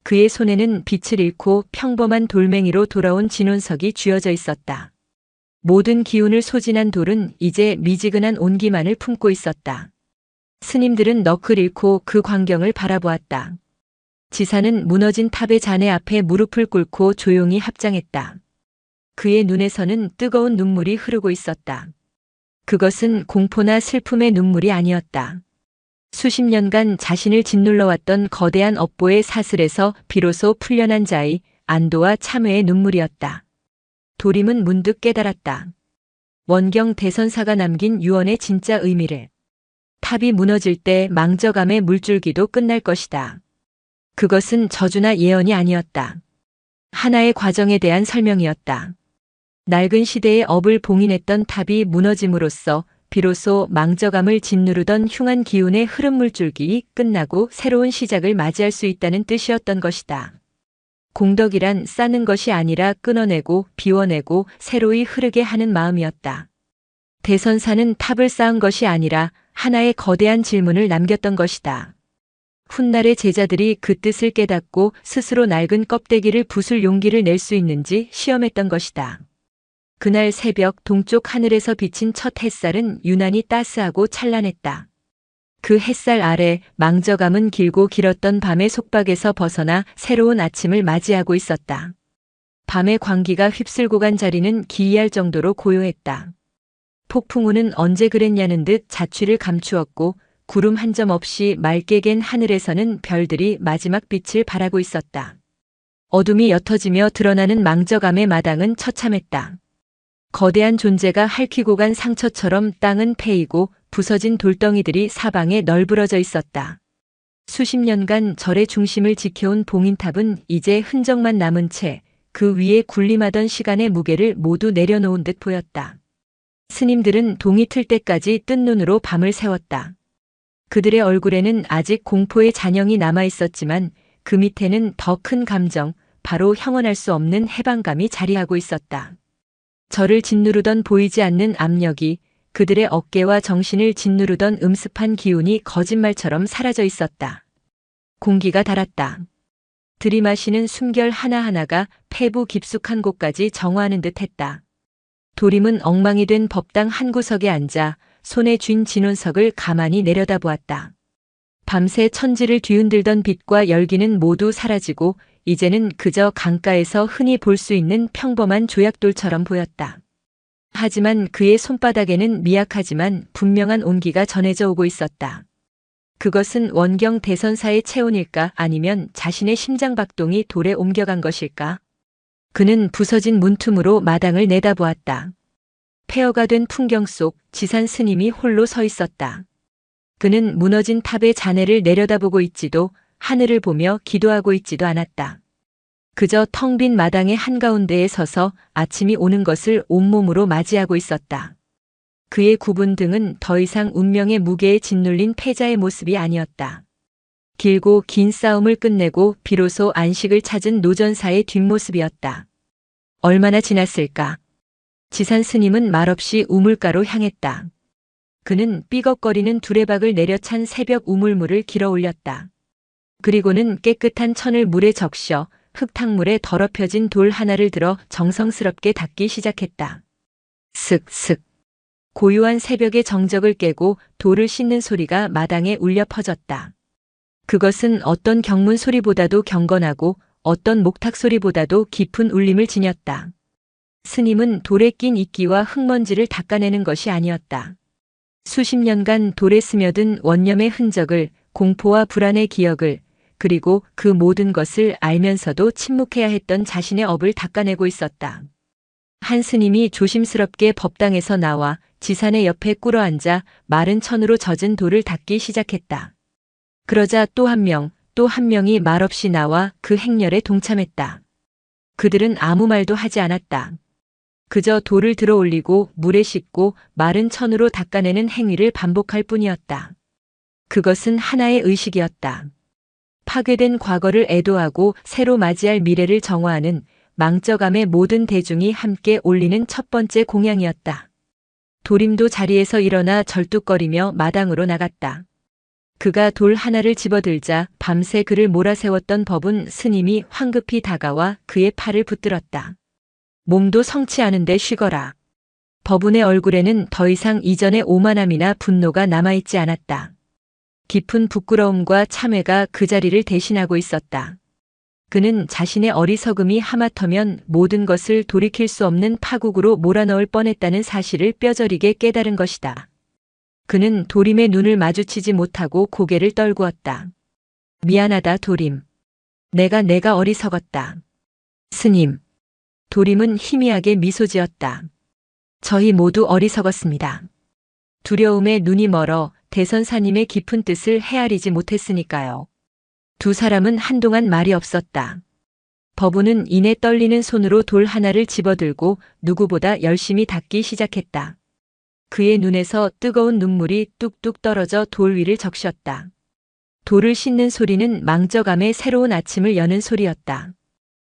그의 손에는 빛을 잃고 평범한 돌멩이로 돌아온 진원석이 쥐어져 있었다. 모든 기운을 소진한 돌은 이제 미지근한 온기만을 품고 있었다. 스님들은 넋을 잃고 그 광경을 바라보았다. 지사는 무너진 탑의 잔해 앞에 무릎을 꿇고 조용히 합장했다. 그의 눈에서는 뜨거운 눈물이 흐르고 있었다. 그것은 공포나 슬픔의 눈물이 아니었다. 수십 년간 자신을 짓눌러왔던 거대한 업보의 사슬에서 비로소 풀려난 자의 안도와 참회의 눈물이었다. 도림은 문득 깨달았다. 원경 대선사가 남긴 유언의 진짜 의미를. 탑이 무너질 때 망저감의 물줄기도 끝날 것이다. 그것은 저주나 예언이 아니었다. 하나의 과정에 대한 설명이었다. 낡은 시대의 업을 봉인했던 탑이 무너짐으로써 비로소 망저감을 짓누르던 흉한 기운의 흐름 물줄기 끝나고 새로운 시작을 맞이할 수 있다는 뜻이었던 것이다. 공덕이란 쌓는 것이 아니라 끊어내고 비워내고 새로이 흐르게 하는 마음이었다. 대선사는 탑을 쌓은 것이 아니라 하나의 거대한 질문을 남겼던 것이다. 훗날의 제자들이 그 뜻을 깨닫고 스스로 낡은 껍데기를 부술 용기를 낼 수 있는지 시험했던 것이다. 그날 새벽 동쪽 하늘에서 비친 첫 햇살은 유난히 따스하고 찬란했다. 그 햇살 아래 망저감은 길고 길었던 밤의 속박에서 벗어나 새로운 아침을 맞이하고 있었다. 밤의 광기가 휩쓸고 간 자리는 기이할 정도로 고요했다. 폭풍우는 언제 그랬냐는 듯 자취를 감추었고 구름 한 점 없이 맑게 갠 하늘에서는 별들이 마지막 빛을 발하고 있었다. 어둠이 옅어지며 드러나는 망저감의 마당은 처참했다. 거대한 존재가 핥히고 간 상처처럼 땅은 패이고 부서진 돌덩이들이 사방에 널브러져 있었다. 수십 년간 절의 중심을 지켜온 봉인탑은 이제 흔적만 남은 채 그 위에 군림하던 시간의 무게를 모두 내려놓은 듯 보였다. 스님들은 동이 틀 때까지 뜬 눈으로 밤을 새웠다. 그들의 얼굴에는 아직 공포의 잔영이 남아있었지만 그 밑에는 더 큰 감정, 바로 형언할 수 없는 해방감이 자리하고 있었다. 저를 짓누르던 보이지 않는 압력이 그들의 어깨와 정신을 짓누르던 음습한 기운이 거짓말처럼 사라져 있었다. 공기가 달았다. 들이마시는 숨결 하나하나가 폐부 깊숙한 곳까지 정화하는 듯 했다. 도림은 엉망이 된 법당 한 구석에 앉아 손에 쥔 진원석을 가만히 내려다보았다. 밤새 천지를 뒤흔들던 빛과 열기는 모두 사라지고 이제는 그저 강가에서 흔히 볼 수 있는 평범한 조약돌처럼 보였다. 하지만 그의 손바닥에는 미약하지만 분명한 온기가 전해져 오고 있었다. 그것은 원경 대선사의 체온일까 아니면 자신의 심장박동이 돌에 옮겨간 것일까? 그는 부서진 문틈으로 마당을 내다보았다. 폐허가 된 풍경 속 지산 스님이 홀로 서 있었다. 그는 무너진 탑의 잔해를 내려다보고 있지도 하늘을 보며 기도하고 있지도 않았다. 그저 텅 빈 마당의 한가운데에 서서 아침이 오는 것을 온몸으로 맞이하고 있었다. 그의 굽은 등은 더 이상 운명의 무게에 짓눌린 패자의 모습이 아니었다. 길고 긴 싸움을 끝내고 비로소 안식을 찾은 노전사의 뒷모습이었다. 얼마나 지났을까? 지산 스님은 말없이 우물가로 향했다. 그는 삐걱거리는 두레박을 내려찬 새벽 우물물을 길어 올렸다. 그리고는 깨끗한 천을 물에 적셔 흙탕물에 더럽혀진 돌 하나를 들어 정성스럽게 닦기 시작했다. 슥슥. 고요한 새벽의 정적을 깨고 돌을 씻는 소리가 마당에 울려 퍼졌다. 그것은 어떤 경문 소리보다도 경건하고 어떤 목탁 소리보다도 깊은 울림을 지녔다. 스님은 돌에 낀 이끼와 흙먼지를 닦아내는 것이 아니었다. 수십 년간 돌에 스며든 원념의 흔적을, 공포와 불안의 기억을, 그리고 그 모든 것을 알면서도 침묵해야 했던 자신의 업을 닦아내고 있었다. 한 스님이 조심스럽게 법당에서 나와 지산의 옆에 꿇어앉아 마른 천으로 젖은 돌을 닦기 시작했다. 그러자 또 한 명이 말없이 나와 그 행렬에 동참했다. 그들은 아무 말도 하지 않았다. 그저 돌을 들어 올리고 물에 씻고 마른 천으로 닦아내는 행위를 반복할 뿐이었다. 그것은 하나의 의식이었다. 파괴된 과거를 애도하고 새로 맞이할 미래를 정화하는 망적함의 모든 대중이 함께 올리는 첫 번째 공양이었다. 도림도 자리에서 일어나 절뚝거리며 마당으로 나갔다. 그가 돌 하나를 집어들자 밤새 그를 몰아세웠던 법운 스님이 황급히 다가와 그의 팔을 붙들었다. 몸도 성치 않은데 쉬거라. 법운의 얼굴에는 더 이상 이전의 오만함이나 분노가 남아있지 않았다. 깊은 부끄러움과 참회가 그 자리를 대신하고 있었다. 그는 자신의 어리석음이 하마터면 모든 것을 돌이킬 수 없는 파국으로 몰아넣을 뻔했다는 사실을 뼈저리게 깨달은 것이다. 그는 도림의 눈을 마주치지 못하고 고개를 떨구었다. 미안하다 도림. 내가 어리석었다. 스님. 도림은 희미하게 미소 지었다. 저희 모두 어리석었습니다. 두려움에 눈이 멀어 대선사님의 깊은 뜻을 헤아리지 못했으니까요. 두 사람은 한동안 말이 없었다. 법운은 이내 떨리는 손으로 돌 하나를 집어들고 누구보다 열심히 닦기 시작했다. 그의 눈에서 뜨거운 눈물이 뚝뚝 떨어져 돌 위를 적셨다. 돌을 씻는 소리는 망적함의 새로운 아침을 여는 소리였다.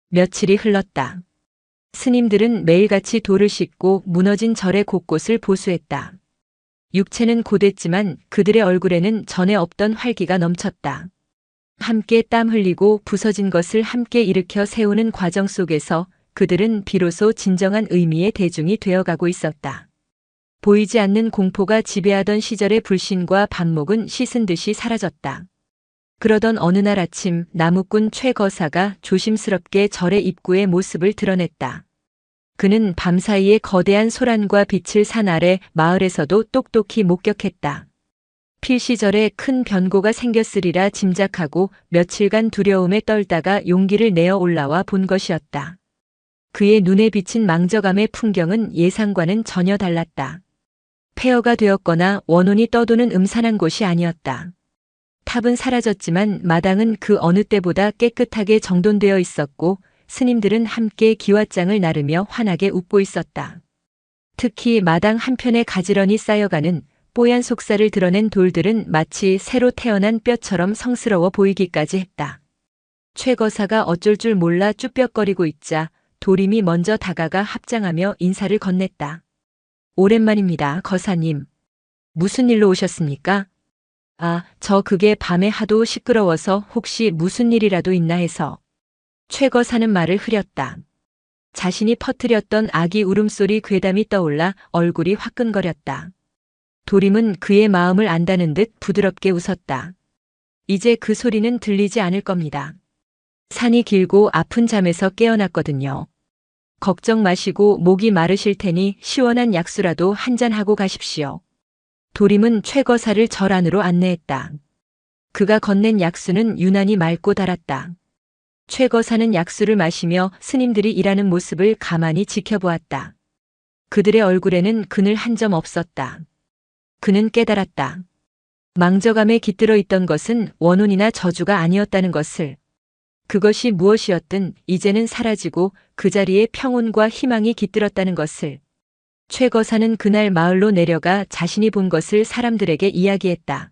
며칠이 흘렀다. 스님들은 매일같이 돌을 씻고 무너진 절의 곳곳을 보수했다. 육체는 고됐지만 그들의 얼굴에는 전에 없던 활기가 넘쳤다. 함께 땀 흘리고 부서진 것을 함께 일으켜 세우는 과정 속에서 그들은 비로소 진정한 의미의 대중이 되어가고 있었다. 보이지 않는 공포가 지배하던 시절의 불신과 반목은 씻은 듯이 사라졌다. 그러던 어느 날 아침 나무꾼 최거사가 조심스럽게 절의 입구의 모습을 드러냈다. 그는 밤사이에 거대한 소란과 빛을 산 아래 마을에서도 똑똑히 목격했다. 필시절에 큰 변고가 생겼으리라 짐작하고 며칠간 두려움에 떨다가 용기를 내어 올라와 본 것이었다. 그의 눈에 비친 망적함의 풍경은 예상과는 전혀 달랐다. 폐허가 되었거나 원혼이 떠도는 음산한 곳이 아니었다. 탑은 사라졌지만 마당은 그 어느 때보다 깨끗하게 정돈되어 있었고 스님들은 함께 기왓장을 나르며 환하게 웃고 있었다. 특히 마당 한편에 가지런히 쌓여가는 뽀얀 속살을 드러낸 돌들은 마치 새로 태어난 뼈처럼 성스러워 보이기까지 했다. 최거사가 어쩔 줄 몰라 쭈뼛거리고 있자 도림이 먼저 다가가 합장하며 인사를 건넸다. 오랜만입니다, 거사님. 무슨 일로 오셨습니까? 그게 밤에 하도 시끄러워서 혹시 무슨 일이라도 있나 해서. 최거사는 말을 흐렸다. 자신이 퍼뜨렸던 아기 울음소리 괴담이 떠올라 얼굴이 화끈거렸다. 도림은 그의 마음을 안다는 듯 부드럽게 웃었다. 이제 그 소리는 들리지 않을 겁니다. 산이 길고 아픈 잠에서 깨어났거든요. 걱정 마시고 목이 마르실 테니 시원한 약수라도 한잔하고 가십시오. 도림은 최거사를 절 안으로 안내했다. 그가 건넨 약수는 유난히 맑고 달았다. 최거사는 약수를 마시며 스님들이 일하는 모습을 가만히 지켜보았다. 그들의 얼굴에는 그늘 한 점 없었다. 그는 깨달았다. 망저감에 깃들어 있던 것은 원혼이나 저주가 아니었다는 것을. 그것이 무엇이었든 이제는 사라지고 그 자리에 평온과 희망이 깃들었다는 것을. 최거사는 그날 마을로 내려가 자신이 본 것을 사람들에게 이야기했다.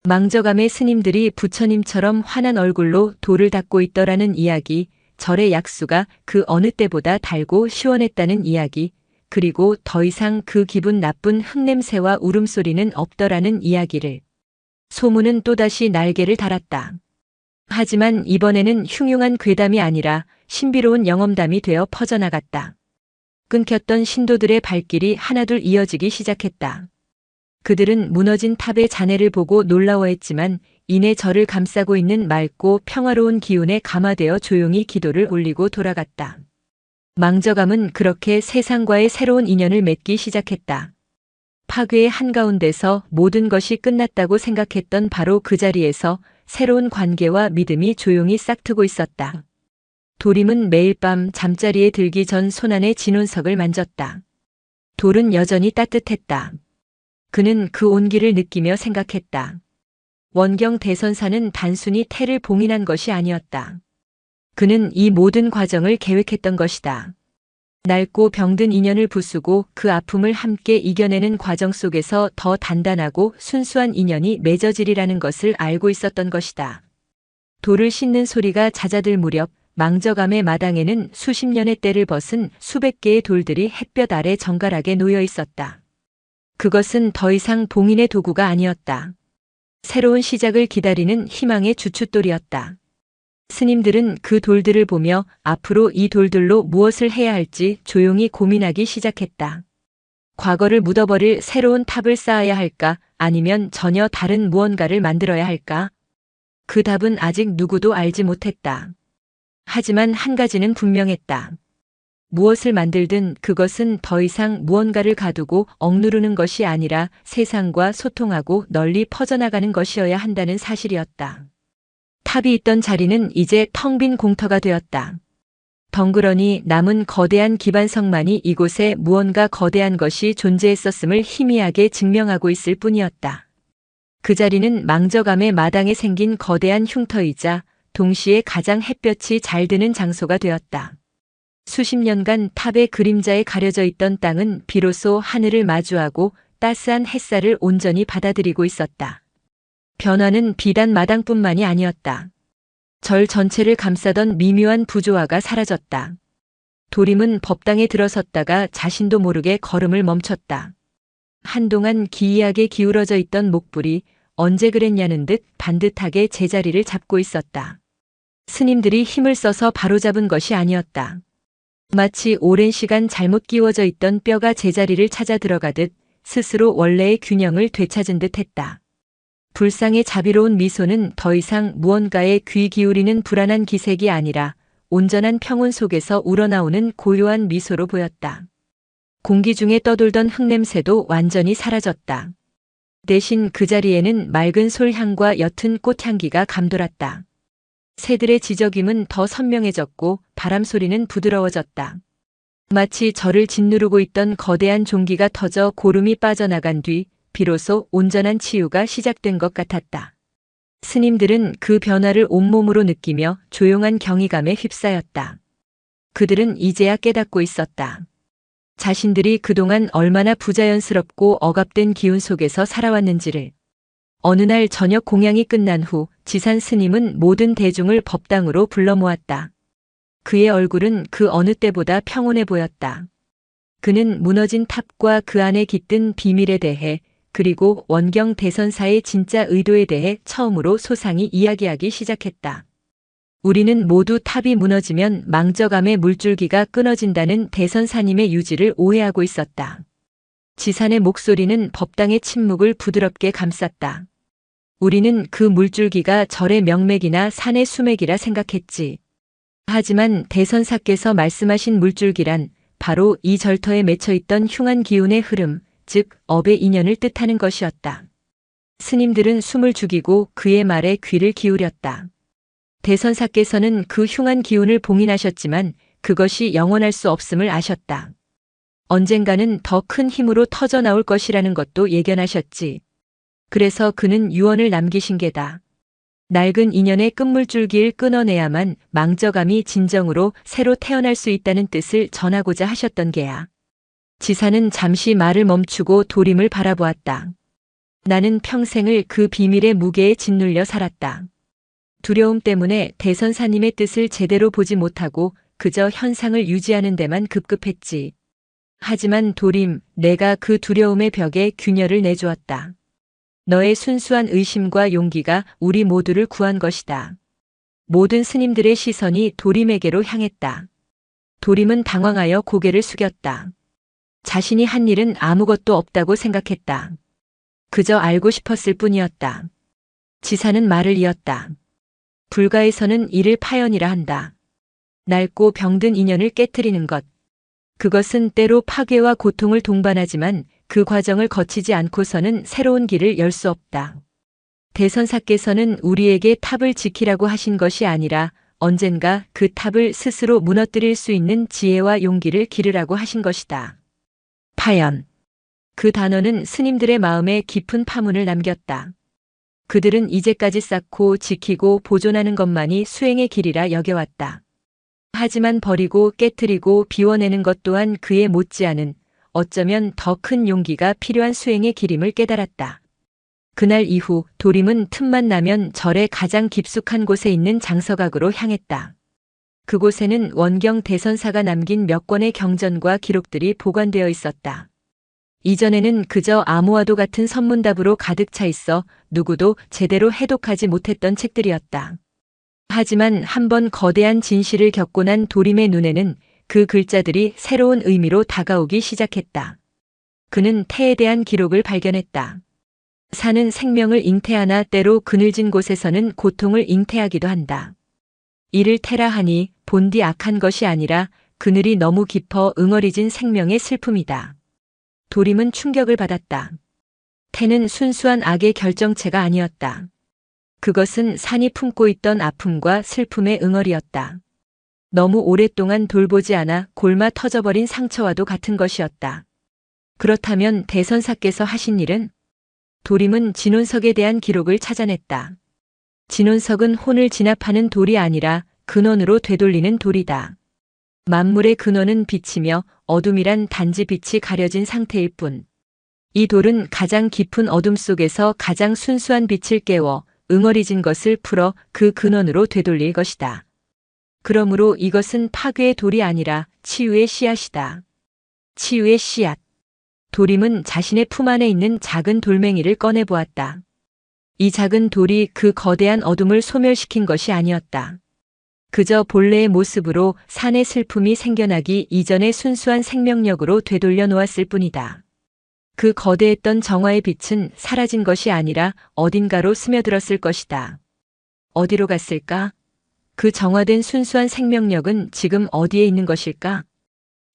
망저감의 스님들이 부처님처럼 환한 얼굴로 돌을 닦고 있더라는 이야기, 절의 약수가 그 어느 때보다 달고 시원했다는 이야기, 그리고 더 이상 그 기분 나쁜 흙냄새와 울음소리는 없더라는 이야기를. 소문은 또다시 날개를 달았다. 하지만 이번에는 흉흉한 괴담이 아니라 신비로운 영험담이 되어 퍼져나갔다. 끊겼던 신도들의 발길이 하나둘 이어지기 시작했다. 그들은 무너진 탑의 잔해를 보고 놀라워했지만 이내 절을 감싸고 있는 맑고 평화로운 기운에 감화되어 조용히 기도를 올리고 돌아갔다. 망저감은 그렇게 세상과의 새로운 인연을 맺기 시작했다. 파괴의 한가운데서 모든 것이 끝났다고 생각했던 바로 그 자리에서 새로운 관계와 믿음이 조용히 싹트고 있었다. 도림은 매일 밤 잠자리에 들기 전 손안의 진운석을 만졌다. 돌은 여전히 따뜻했다. 그는 그 온기를 느끼며 생각했다. 원경 대선사는 단순히 태를 봉인한 것이 아니었다. 그는 이 모든 과정을 계획했던 것이다. 낡고 병든 인연을 부수고 그 아픔을 함께 이겨내는 과정 속에서 더 단단하고 순수한 인연이 맺어지리라는 것을 알고 있었던 것이다. 돌을 씻는 소리가 잦아들 무렵 망저감의 마당에는 수십 년의 때를 벗은 수백 개의 돌들이 햇볕 아래 정갈하게 놓여 있었다. 그것은 더 이상 봉인의 도구가 아니었다. 새로운 시작을 기다리는 희망의 주춧돌이었다. 스님들은 그 돌들을 보며 앞으로 이 돌들로 무엇을 해야 할지 조용히 고민하기 시작했다. 과거를 묻어버릴 새로운 탑을 쌓아야 할까, 아니면 전혀 다른 무언가를 만들어야 할까? 그 답은 아직 누구도 알지 못했다. 하지만 한 가지는 분명했다. 무엇을 만들든 그것은 더 이상 무언가를 가두고 억누르는 것이 아니라 세상과 소통하고 널리 퍼져나가는 것이어야 한다는 사실이었다. 탑이 있던 자리는 이제 텅 빈 공터가 되었다. 덩그러니 남은 거대한 기반석만이 이곳에 무언가 거대한 것이 존재했었음을 희미하게 증명하고 있을 뿐이었다. 그 자리는 망저감의 마당에 생긴 거대한 흉터이자 동시에 가장 햇볕이 잘 드는 장소가 되었다. 수십 년간 탑의 그림자에 가려져 있던 땅은 비로소 하늘을 마주하고 따스한 햇살을 온전히 받아들이고 있었다. 변화는 비단 마당뿐만이 아니었다. 절 전체를 감싸던 미묘한 부조화가 사라졌다. 도림은 법당에 들어섰다가 자신도 모르게 걸음을 멈췄다. 한동안 기이하게 기울어져 있던 목불이 언제 그랬냐는 듯 반듯하게 제자리를 잡고 있었다. 스님들이 힘을 써서 바로잡은 것이 아니었다. 마치 오랜 시간 잘못 끼워져 있던 뼈가 제자리를 찾아 들어가듯 스스로 원래의 균형을 되찾은 듯 했다. 불상의 자비로운 미소는 더 이상 무언가에 귀 기울이는 불안한 기색이 아니라 온전한 평온 속에서 우러나오는 고요한 미소로 보였다. 공기 중에 떠돌던 흙냄새도 완전히 사라졌다. 대신 그 자리에는 맑은 솔향과 옅은 꽃향기가 감돌았다. 새들의 지저귐은 더 선명해졌고 바람 소리는 부드러워졌다. 마치 절을 짓누르고 있던 거대한 종기가 터져 고름이 빠져나간 뒤 비로소 온전한 치유가 시작된 것 같았다. 스님들은 그 변화를 온몸으로 느끼며 조용한 경이감에 휩싸였다. 그들은 이제야 깨닫고 있었다. 자신들이 그동안 얼마나 부자연스럽고 억압된 기운 속에서 살아왔는지를. 어느 날 저녁 공양이 끝난 후 지산 스님은 모든 대중을 법당으로 불러 모았다. 그의 얼굴은 그 어느 때보다 평온해 보였다. 그는 무너진 탑과 그 안에 깃든 비밀에 대해 그리고 원경 대선사의 진짜 의도에 대해 처음으로 소상히 이야기하기 시작했다. 우리는 모두 탑이 무너지면 망저감의 물줄기가 끊어진다는 대선사님의 유지를 오해하고 있었다. 지산의 목소리는 법당의 침묵을 부드럽게 감쌌다. 우리는 그 물줄기가 절의 명맥이나 산의 수맥이라 생각했지. 하지만 대선사께서 말씀하신 물줄기란 바로 이 절터에 맺혀있던 흉한 기운의 흐름, 즉 업의 인연을 뜻하는 것이었다. 스님들은 숨을 죽이고 그의 말에 귀를 기울였다. 대선사께서는 그 흉한 기운을 봉인하셨지만 그것이 영원할 수 없음을 아셨다. 언젠가는 더 큰 힘으로 터져 나올 것이라는 것도 예견하셨지. 그래서 그는 유언을 남기신 게다. 낡은 인연의 끝물줄기를 끊어내야만 망저감이 진정으로 새로 태어날 수 있다는 뜻을 전하고자 하셨던 게야. 지사는 잠시 말을 멈추고 도림을 바라보았다. 나는 평생을 그 비밀의 무게에 짓눌려 살았다. 두려움 때문에 대선사님의 뜻을 제대로 보지 못하고 그저 현상을 유지하는 데만 급급했지. 하지만 도림, 내가 그 두려움의 벽에 균열을 내주었다. 너의 순수한 의심과 용기가 우리 모두를 구한 것이다. 모든 스님들의 시선이 도림에게로 향했다. 도림은 당황하여 고개를 숙였다. 자신이 한 일은 아무것도 없다고 생각했다. 그저 알고 싶었을 뿐이었다. 지사는 말을 이었다. 불가에서는 이를 파연이라 한다. 낡고 병든 인연을 깨트리는 것. 그것은 때로 파괴와 고통을 동반하지만 그 과정을 거치지 않고서는 새로운 길을 열 수 없다. 대선사께서는 우리에게 탑을 지키라고 하신 것이 아니라 언젠가 그 탑을 스스로 무너뜨릴 수 있는 지혜와 용기를 기르라고 하신 것이다. 파연. 그 단어는 스님들의 마음에 깊은 파문을 남겼다. 그들은 이제까지 쌓고 지키고 보존하는 것만이 수행의 길이라 여겨왔다. 하지만 버리고 깨트리고 비워내는 것 또한 그에 못지않은 어쩌면 더 큰 용기가 필요한 수행의 길임을 깨달았다. 그날 이후 도림은 틈만 나면 절의 가장 깊숙한 곳에 있는 장서각으로 향했다. 그곳에는 원경 대선사가 남긴 몇 권의 경전과 기록들이 보관되어 있었다. 이전에는 그저 암호와도 같은 선문답으로 가득 차 있어 누구도 제대로 해독하지 못했던 책들이었다. 하지만 한번 거대한 진실을 겪고 난 도림의 눈에는 그 글자들이 새로운 의미로 다가오기 시작했다. 그는 태에 대한 기록을 발견했다. 사는 생명을 잉태하나 때로 그늘진 곳에서는 고통을 잉태하기도 한다. 이를 태라 하니 본디 악한 것이 아니라 그늘이 너무 깊어 응어리진 생명의 슬픔이다. 도림은 충격을 받았다. 태는 순수한 악의 결정체가 아니었다. 그것은 산이 품고 있던 아픔과 슬픔의 응어리였다. 너무 오랫동안 돌보지 않아 골마 터져버린 상처와도 같은 것이었다. 그렇다면 대선사께서 하신 일은? 도림은 진혼석에 대한 기록을 찾아냈다. 진혼석은 혼을 진압하는 돌이 아니라 근원으로 되돌리는 돌이다. 만물의 근원은 빛이며 어둠이란 단지 빛이 가려진 상태일 뿐. 이 돌은 가장 깊은 어둠 속에서 가장 순수한 빛을 깨워 응어리진 것을 풀어 그 근원으로 되돌릴 것이다. 그러므로 이것은 파괴의 돌이 아니라 치유의 씨앗이다. 치유의 씨앗. 도림은 자신의 품 안에 있는 작은 돌멩이를 꺼내보았다. 이 작은 돌이 그 거대한 어둠을 소멸시킨 것이 아니었다. 그저 본래의 모습으로 산의 슬픔이 생겨나기 이전의 순수한 생명력으로 되돌려 놓았을 뿐이다. 그 거대했던 정화의 빛은 사라진 것이 아니라 어딘가로 스며들었을 것이다. 어디로 갔을까? 그 정화된 순수한 생명력은 지금 어디에 있는 것일까?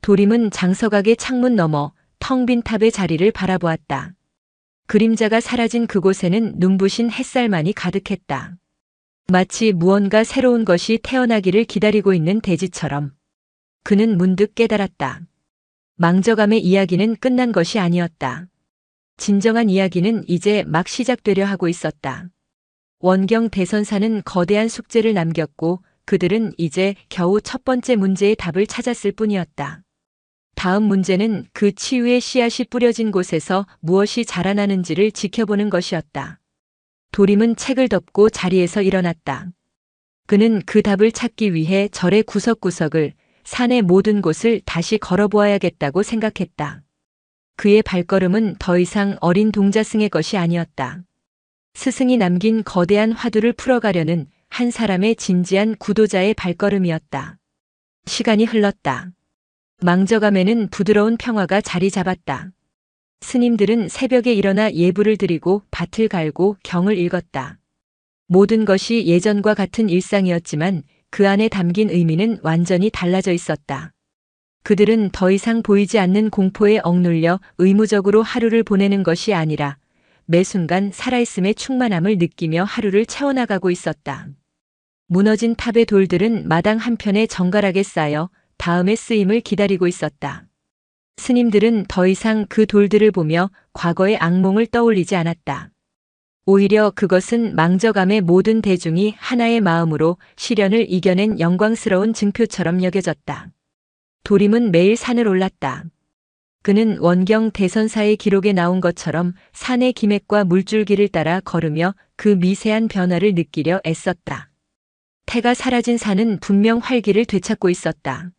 도림은 장서각의 창문 너머 텅 빈 탑의 자리를 바라보았다. 그림자가 사라진 그곳에는 눈부신 햇살만이 가득했다. 마치 무언가 새로운 것이 태어나기를 기다리고 있는 대지처럼. 그는 문득 깨달았다. 망저감의 이야기는 끝난 것이 아니었다. 진정한 이야기는 이제 막 시작되려 하고 있었다. 원경 대선사는 거대한 숙제를 남겼고 그들은 이제 겨우 첫 번째 문제의 답을 찾았을 뿐이었다. 다음 문제는 그 치유의 씨앗이 뿌려진 곳에서 무엇이 자라나는지를 지켜보는 것이었다. 도림은 책을 덮고 자리에서 일어났다. 그는 그 답을 찾기 위해 절의 구석구석을 산의 모든 곳을 다시 걸어보아야겠다고 생각했다. 그의 발걸음은 더 이상 어린 동자승의 것이 아니었다. 스승이 남긴 거대한 화두를 풀어가려는 한 사람의 진지한 구도자의 발걸음이었다. 시간이 흘렀다. 망저감에는 부드러운 평화가 자리 잡았다. 스님들은 새벽에 일어나 예불을 드리고 밭을 갈고 경을 읽었다. 모든 것이 예전과 같은 일상이었지만 그 안에 담긴 의미는 완전히 달라져 있었다. 그들은 더 이상 보이지 않는 공포에 억눌려 의무적으로 하루를 보내는 것이 아니라 매 순간 살아있음의 충만함을 느끼며 하루를 채워나가고 있었다. 무너진 탑의 돌들은 마당 한편에 정갈하게 쌓여 다음의 쓰임을 기다리고 있었다. 스님들은 더 이상 그 돌들을 보며 과거의 악몽을 떠올리지 않았다. 오히려 그것은 망저감의 모든 대중이 하나의 마음으로 시련을 이겨낸 영광스러운 증표처럼 여겨졌다. 도림은 매일 산을 올랐다. 그는 원경 대선사의 기록에 나온 것처럼 산의 기맥과 물줄기를 따라 걸으며 그 미세한 변화를 느끼려 애썼다. 태가 사라진 산은 분명 활기를 되찾고 있었다.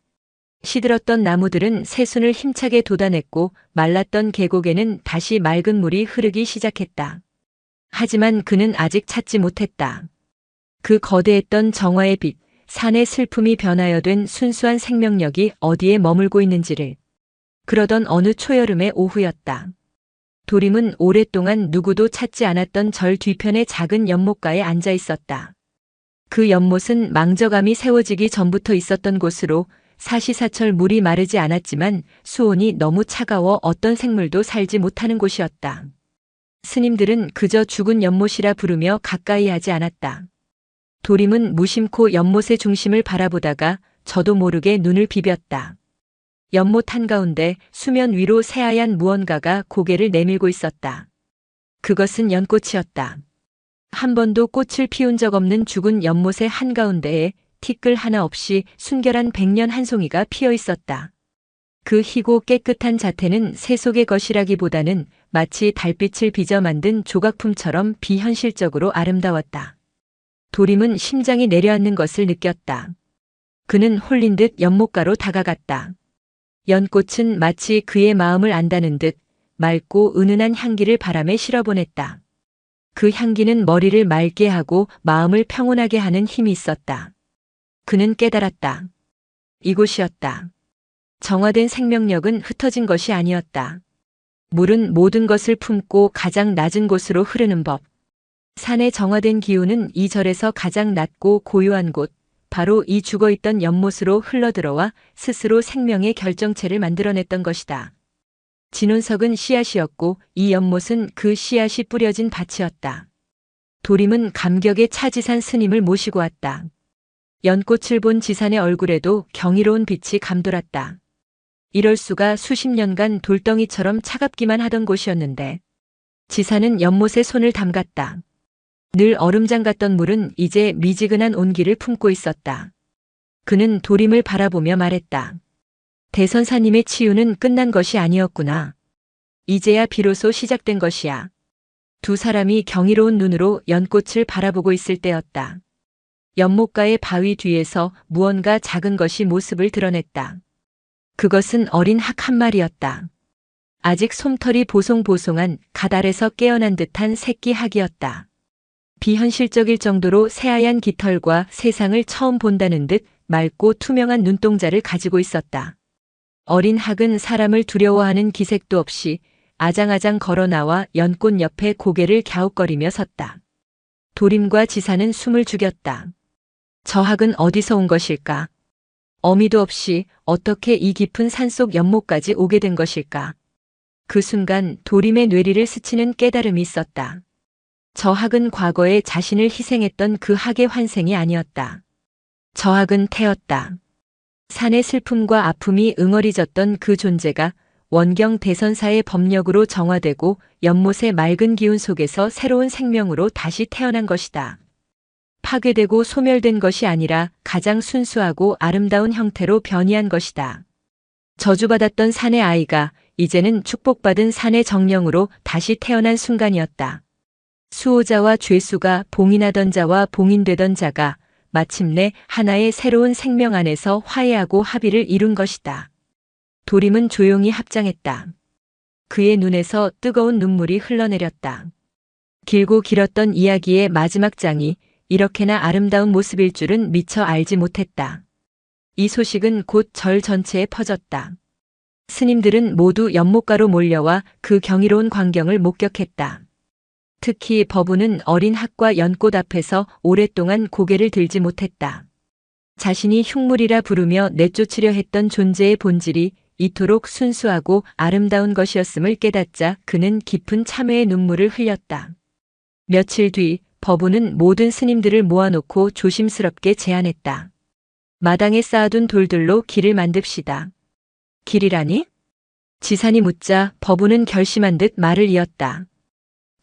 시들었던 나무들은 새순을 힘차게 돋아냈고 말랐던 계곡에는 다시 맑은 물이 흐르기 시작했다. 하지만 그는 아직 찾지 못했다. 그 거대했던 정화의 빛, 산의 슬픔이 변하여 된 순수한 생명력이 어디에 머물고 있는지를. 그러던 어느 초여름의 오후였다. 도림은 오랫동안 누구도 찾지 않았던 절 뒤편의 작은 연못가에 앉아 있었다. 그 연못은 망저감이 세워지기 전부터 있었던 곳으로 사시사철 물이 마르지 않았지만 수온이 너무 차가워 어떤 생물도 살지 못하는 곳이었다. 스님들은 그저 죽은 연못이라 부르며 가까이 하지 않았다. 도림은 무심코 연못의 중심을 바라보다가 저도 모르게 눈을 비볐다. 연못 한가운데 수면 위로 새하얀 무언가가 고개를 내밀고 있었다. 그것은 연꽃이었다. 한 번도 꽃을 피운 적 없는 죽은 연못의 한가운데에 티끌 하나 없이 순결한 백년 한 송이가 피어 있었다. 그 희고 깨끗한 자태는 세속의 것이라기보다는 마치 달빛을 빚어 만든 조각품처럼 비현실적으로 아름다웠다. 도림은 심장이 내려앉는 것을 느꼈다. 그는 홀린 듯 연못가로 다가갔다. 연꽃은 마치 그의 마음을 안다는 듯 맑고 은은한 향기를 바람에 실어보냈다. 그 향기는 머리를 맑게 하고 마음을 평온하게 하는 힘이 있었다. 그는 깨달았다. 이곳이었다. 정화된 생명력은 흩어진 것이 아니었다. 물은 모든 것을 품고 가장 낮은 곳으로 흐르는 법. 산의 정화된 기운은 이 절에서 가장 낮고 고요한 곳, 바로 이 죽어있던 연못으로 흘러들어와 스스로 생명의 결정체를 만들어냈던 것이다. 진혼석은 씨앗이었고 이 연못은 그 씨앗이 뿌려진 밭이었다. 도림은 감격에 차 지산 스님을 모시고 왔다. 연꽃을 본 지산의 얼굴에도 경이로운 빛이 감돌았다. 이럴 수가 수십 년간 돌덩이처럼 차갑기만 하던 곳이었는데 지산은 연못에 손을 담갔다. 늘 얼음장 같던 물은 이제 미지근한 온기를 품고 있었다. 그는 도림을 바라보며 말했다. 대선사님의 치유는 끝난 것이 아니었구나. 이제야 비로소 시작된 것이야. 두 사람이 경이로운 눈으로 연꽃을 바라보고 있을 때였다. 연못가의 바위 뒤에서 무언가 작은 것이 모습을 드러냈다. 그것은 어린 학 한 마리였다. 아직 솜털이 보송보송한 가달에서 깨어난 듯한 새끼 학이었다. 비현실적일 정도로 새하얀 깃털과 세상을 처음 본다는 듯 맑고 투명한 눈동자를 가지고 있었다. 어린 학은 사람을 두려워하는 기색도 없이 아장아장 걸어 나와 연꽃 옆에 고개를 갸웃거리며 섰다. 도림과 지사는 숨을 죽였다. 저 학은 어디서 온 것일까? 어미도 없이 어떻게 이 깊은 산속 연못까지 오게 된 것일까? 그 순간 도림의 뇌리를 스치는 깨달음이 있었다. 저 학은 과거에 자신을 희생했던 그 학의 환생이 아니었다. 저 학은 태였다. 산의 슬픔과 아픔이 응어리졌던 그 존재가 원경 대선사의 법력으로 정화되고 연못의 맑은 기운 속에서 새로운 생명으로 다시 태어난 것이다. 파괴되고 소멸된 것이 아니라 가장 순수하고 아름다운 형태로 변이한 것이다. 저주받았던 산의 아이가 이제는 축복받은 산의 정령으로 다시 태어난 순간이었다. 수호자와 죄수가 봉인하던 자와 봉인되던 자가 마침내 하나의 새로운 생명 안에서 화해하고 합의를 이룬 것이다. 도림은 조용히 합장했다. 그의 눈에서 뜨거운 눈물이 흘러내렸다. 길고 길었던 이야기의 마지막 장이 이렇게나 아름다운 모습일 줄은 미처 알지 못했다. 이 소식은 곧 절 전체에 퍼졌다. 스님들은 모두 연못가로 몰려와 그 경이로운 광경을 목격했다. 특히 법우는 어린 학과 연꽃 앞에서 오랫동안 고개를 들지 못했다. 자신이 흉물이라 부르며 내쫓으려 했던 존재의 본질이 이토록 순수하고 아름다운 것이었음을 깨닫자 그는 깊은 참회의 눈물을 흘렸다. 며칠 뒤 법우는 모든 스님들을 모아놓고 조심스럽게 제안했다. 마당에 쌓아둔 돌들로 길을 만듭시다. 길이라니? 지산이 묻자 버부는 결심한 듯 말을 이었다.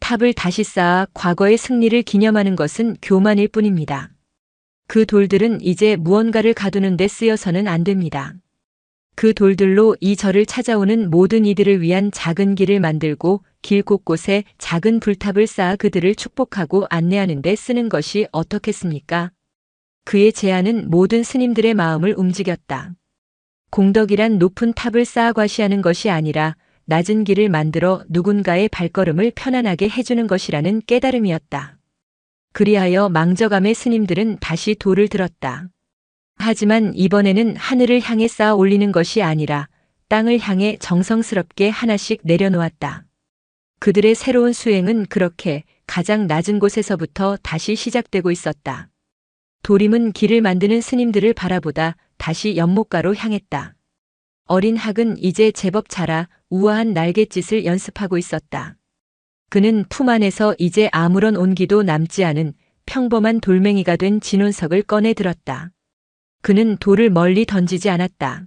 탑을 다시 쌓아 과거의 승리를 기념하는 것은 교만일 뿐입니다. 그 돌들은 이제 무언가를 가두는 데 쓰여서는 안 됩니다. 그 돌들로 이 절을 찾아오는 모든 이들을 위한 작은 길을 만들고 길 곳곳에 작은 불탑을 쌓아 그들을 축복하고 안내하는 데 쓰는 것이 어떻겠습니까? 그의 제안은 모든 스님들의 마음을 움직였다. 공덕이란 높은 탑을 쌓아 과시하는 것이 아니라 낮은 길을 만들어 누군가의 발걸음을 편안하게 해주는 것이라는 깨달음이었다. 그리하여 망저감의 스님들은 다시 돌을 들었다. 하지만 이번에는 하늘을 향해 쌓아 올리는 것이 아니라 땅을 향해 정성스럽게 하나씩 내려놓았다. 그들의 새로운 수행은 그렇게 가장 낮은 곳에서부터 다시 시작되고 있었다. 도림은 길을 만드는 스님들을 바라보다 다시 연못가로 향했다. 어린 학은 이제 제법 자라 우아한 날갯짓을 연습하고 있었다. 그는 품 안에서 이제 아무런 온기도 남지 않은 평범한 돌멩이가 된 진원석을 꺼내 들었다. 그는 돌을 멀리 던지지 않았다.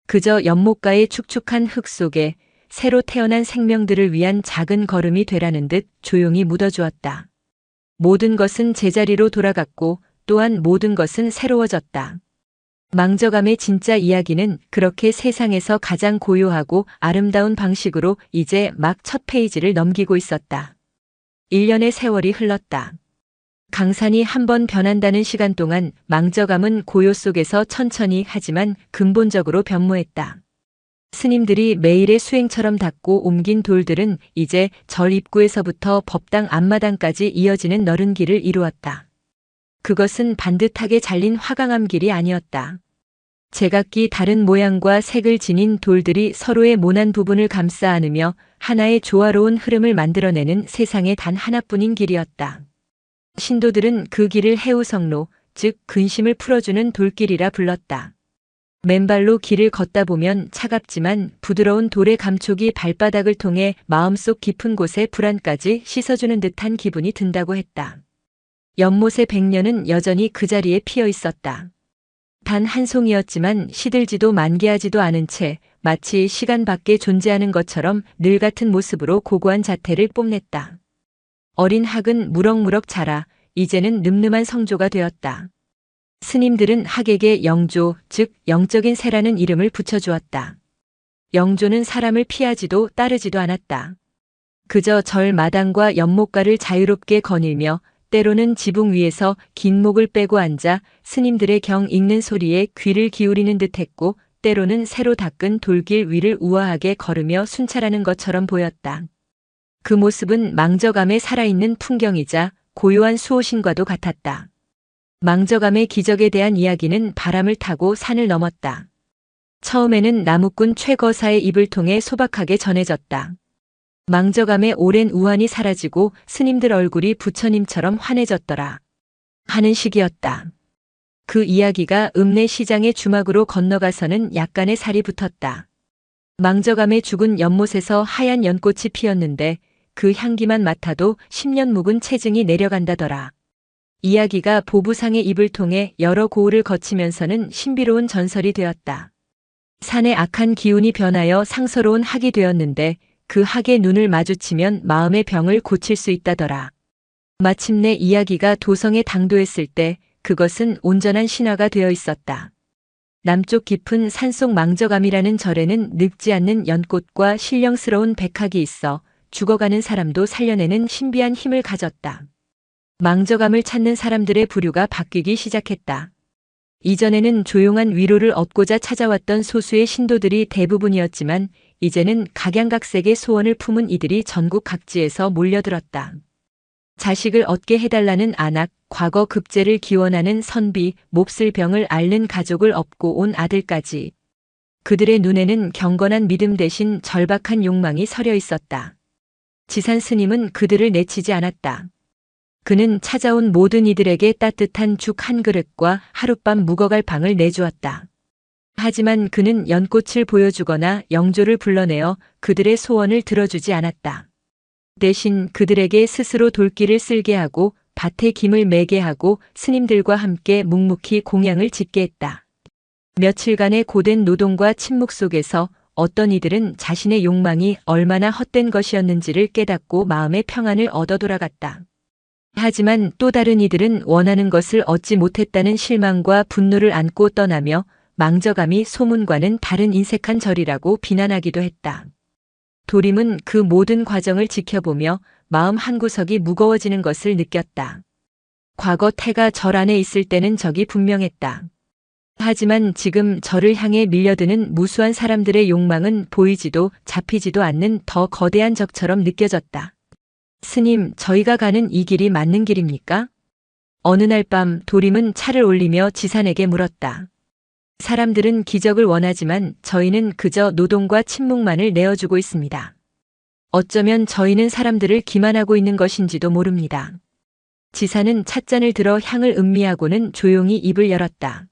그저 연못가의 축축한 흙 속에 새로 태어난 생명들을 위한 작은 걸음이 되라는 듯 조용히 묻어주었다. 모든 것은 제자리로 돌아갔고 또한 모든 것은 새로워졌다. 망저감의 진짜 이야기는 그렇게 세상에서 가장 고요하고 아름다운 방식으로 이제 막 첫 페이지를 넘기고 있었다. 1년의 세월이 흘렀다. 강산이 한 번 변한다는 시간 동안 망저감은 고요 속에서 천천히 하지만 근본적으로 변모했다. 스님들이 매일의 수행처럼 닦고 옮긴 돌들은 이제 절 입구에서부터 법당 앞마당까지 이어지는 너른 길을 이루었다. 그것은 반듯하게 잘린 화강암 길이 아니었다. 제각기 다른 모양과 색을 지닌 돌들이 서로의 모난 부분을 감싸 안으며 하나의 조화로운 흐름을 만들어내는 세상에 단 하나뿐인 길이었다. 신도들은 그 길을 해우성로, 즉 근심을 풀어주는 돌길이라 불렀다. 맨발로 길을 걷다 보면 차갑지만 부드러운 돌의 감촉이 발바닥을 통해 마음속 깊은 곳의 불안까지 씻어주는 듯한 기분이 든다고 했다. 연못의 백년은 여전히 그 자리에 피어 있었다. 단 한 송이였지만 시들지도 만개하지도 않은 채 마치 시간 밖에 존재하는 것처럼 늘 같은 모습으로 고고한 자태를 뽐냈다. 어린 학은 무럭무럭 자라 이제는 늠름한 성조가 되었다. 스님들은 학에게 영조, 즉 영적인 새라는 이름을 붙여주었다. 영조는 사람을 피하지도 따르지도 않았다. 그저 절 마당과 연못가를 자유롭게 거닐며 때로는 지붕 위에서 긴 목을 빼고 앉아 스님들의 경 읽는 소리에 귀를 기울이는 듯했고 때로는 새로 닦은 돌길 위를 우아하게 걸으며 순찰하는 것처럼 보였다. 그 모습은 망저감의 살아있는 풍경이자 고요한 수호신과도 같았다. 망저감의 기적에 대한 이야기는 바람을 타고 산을 넘었다. 처음에는 나무꾼 최거사의 입을 통해 소박하게 전해졌다. 망저감의 오랜 우환이 사라지고 스님들 얼굴이 부처님처럼 환해졌더라 하는 식이었다. 그 이야기가 읍내 시장의 주막으로 건너가서는 약간의 살이 붙었다. 망저감의 죽은 연못에서 하얀 연꽃이 피었는데 그 향기만 맡아도 10년 묵은 체증이 내려간다더라. 이야기가 보부상의 입을 통해 여러 고을을 거치면서는 신비로운 전설이 되었다. 산의 악한 기운이 변하여 상서로운 학이 되었는데 그 학의 눈을 마주치면 마음의 병을 고칠 수 있다더라. 마침내 이야기가 도성에 당도했을 때 그것은 온전한 신화가 되어 있었다. 남쪽 깊은 산속 망저감이라는 절에는 늙지 않는 연꽃과 신령스러운 백학이 있어 죽어가는 사람도 살려내는 신비한 힘을 가졌다. 망저감을 찾는 사람들의 부류가 바뀌기 시작했다. 이전에는 조용한 위로를 얻고자 찾아왔던 소수의 신도들이 대부분이었지만 이제는 각양각색의 소원을 품은 이들이 전국 각지에서 몰려들었다. 자식을 얻게 해달라는 안악, 과거 급제를 기원하는 선비, 몹쓸 병을 앓는 가족을 업고 온 아들까지. 그들의 눈에는 경건한 믿음 대신 절박한 욕망이 서려 있었다. 지산 스님은 그들을 내치지 않았다. 그는 찾아온 모든 이들에게 따뜻한 죽 한 그릇과 하룻밤 묵어갈 방을 내주었다. 하지만 그는 연꽃을 보여주거나 영조를 불러내어 그들의 소원을 들어주지 않았다. 대신 그들에게 스스로 돌길을 쓸게 하고 밭에 김을 매게 하고 스님들과 함께 묵묵히 공양을 짓게 했다. 며칠간의 고된 노동과 침묵 속에서 어떤 이들은 자신의 욕망이 얼마나 헛된 것이었는지를 깨닫고 마음의 평안을 얻어 돌아갔다. 하지만 또 다른 이들은 원하는 것을 얻지 못했다는 실망과 분노를 안고 떠나며 망저감이 소문과는 다른 인색한 절이라고 비난하기도 했다. 도림은 그 모든 과정을 지켜보며 마음 한구석이 무거워지는 것을 느꼈다. 과거 태가 절 안에 있을 때는 적이 분명했다. 하지만 지금 저를 향해 밀려드는 무수한 사람들의 욕망은 보이지도 잡히지도 않는 더 거대한 적처럼 느껴졌다. 스님, 저희가 가는 이 길이 맞는 길입니까? 어느 날 밤 도림은 차를 올리며 지산에게 물었다. 사람들은 기적을 원하지만 저희는 그저 노동과 침묵만을 내어주고 있습니다. 어쩌면 저희는 사람들을 기만하고 있는 것인지도 모릅니다. 지산은 찻잔을 들어 향을 음미하고는 조용히 입을 열었다.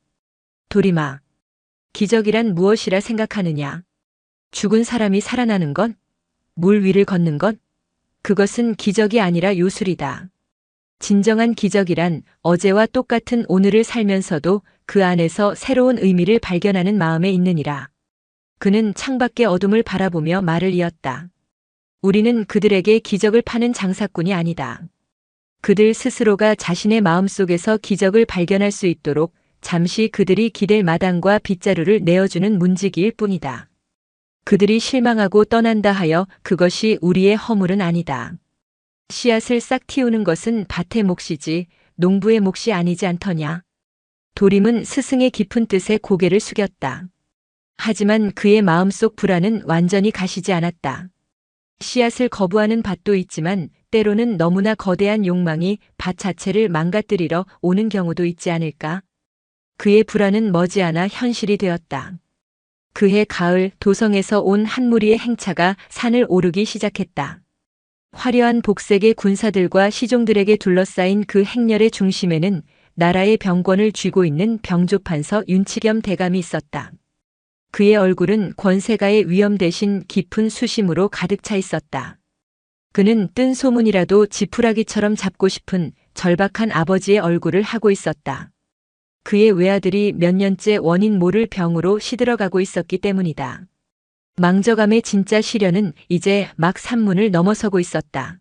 도림아, 기적이란 무엇이라 생각하느냐? 죽은 사람이 살아나는 것? 물 위를 걷는 것? 그것은 기적이 아니라 요술이다. 진정한 기적이란 어제와 똑같은 오늘을 살면서도 그 안에서 새로운 의미를 발견하는 마음에 있느니라. 그는 창밖의 어둠을 바라보며 말을 이었다. 우리는 그들에게 기적을 파는 장사꾼이 아니다. 그들 스스로가 자신의 마음속에서 기적을 발견할 수 있도록 잠시 그들이 기댈 마당과 빗자루를 내어주는 문지기일 뿐이다. 그들이 실망하고 떠난다 하여 그것이 우리의 허물은 아니다. 씨앗을 싹 틔우는 것은 밭의 몫이지 농부의 몫이 아니지 않더냐. 도림은 스승의 깊은 뜻에 고개를 숙였다. 하지만 그의 마음속 불안은 완전히 가시지 않았다. 씨앗을 거부하는 밭도 있지만 때로는 너무나 거대한 욕망이 밭 자체를 망가뜨리러 오는 경우도 있지 않을까? 그의 불안은 머지않아 현실이 되었다. 그해 가을 도성에서 온 한 무리의 행차가 산을 오르기 시작했다. 화려한 복색의 군사들과 시종들에게 둘러싸인 그 행렬의 중심에는 나라의 병권을 쥐고 있는 병조판서 윤치겸 대감이 있었다. 그의 얼굴은 권세가의 위엄 대신 깊은 수심으로 가득 차 있었다. 그는 뜬 소문이라도 지푸라기처럼 잡고 싶은 절박한 아버지의 얼굴을 하고 있었다. 그의 외아들이 몇 년째 원인 모를 병으로 시들어가고 있었기 때문이다. 망저감의 진짜 시련은 이제 막 산문을 넘어서고 있었다.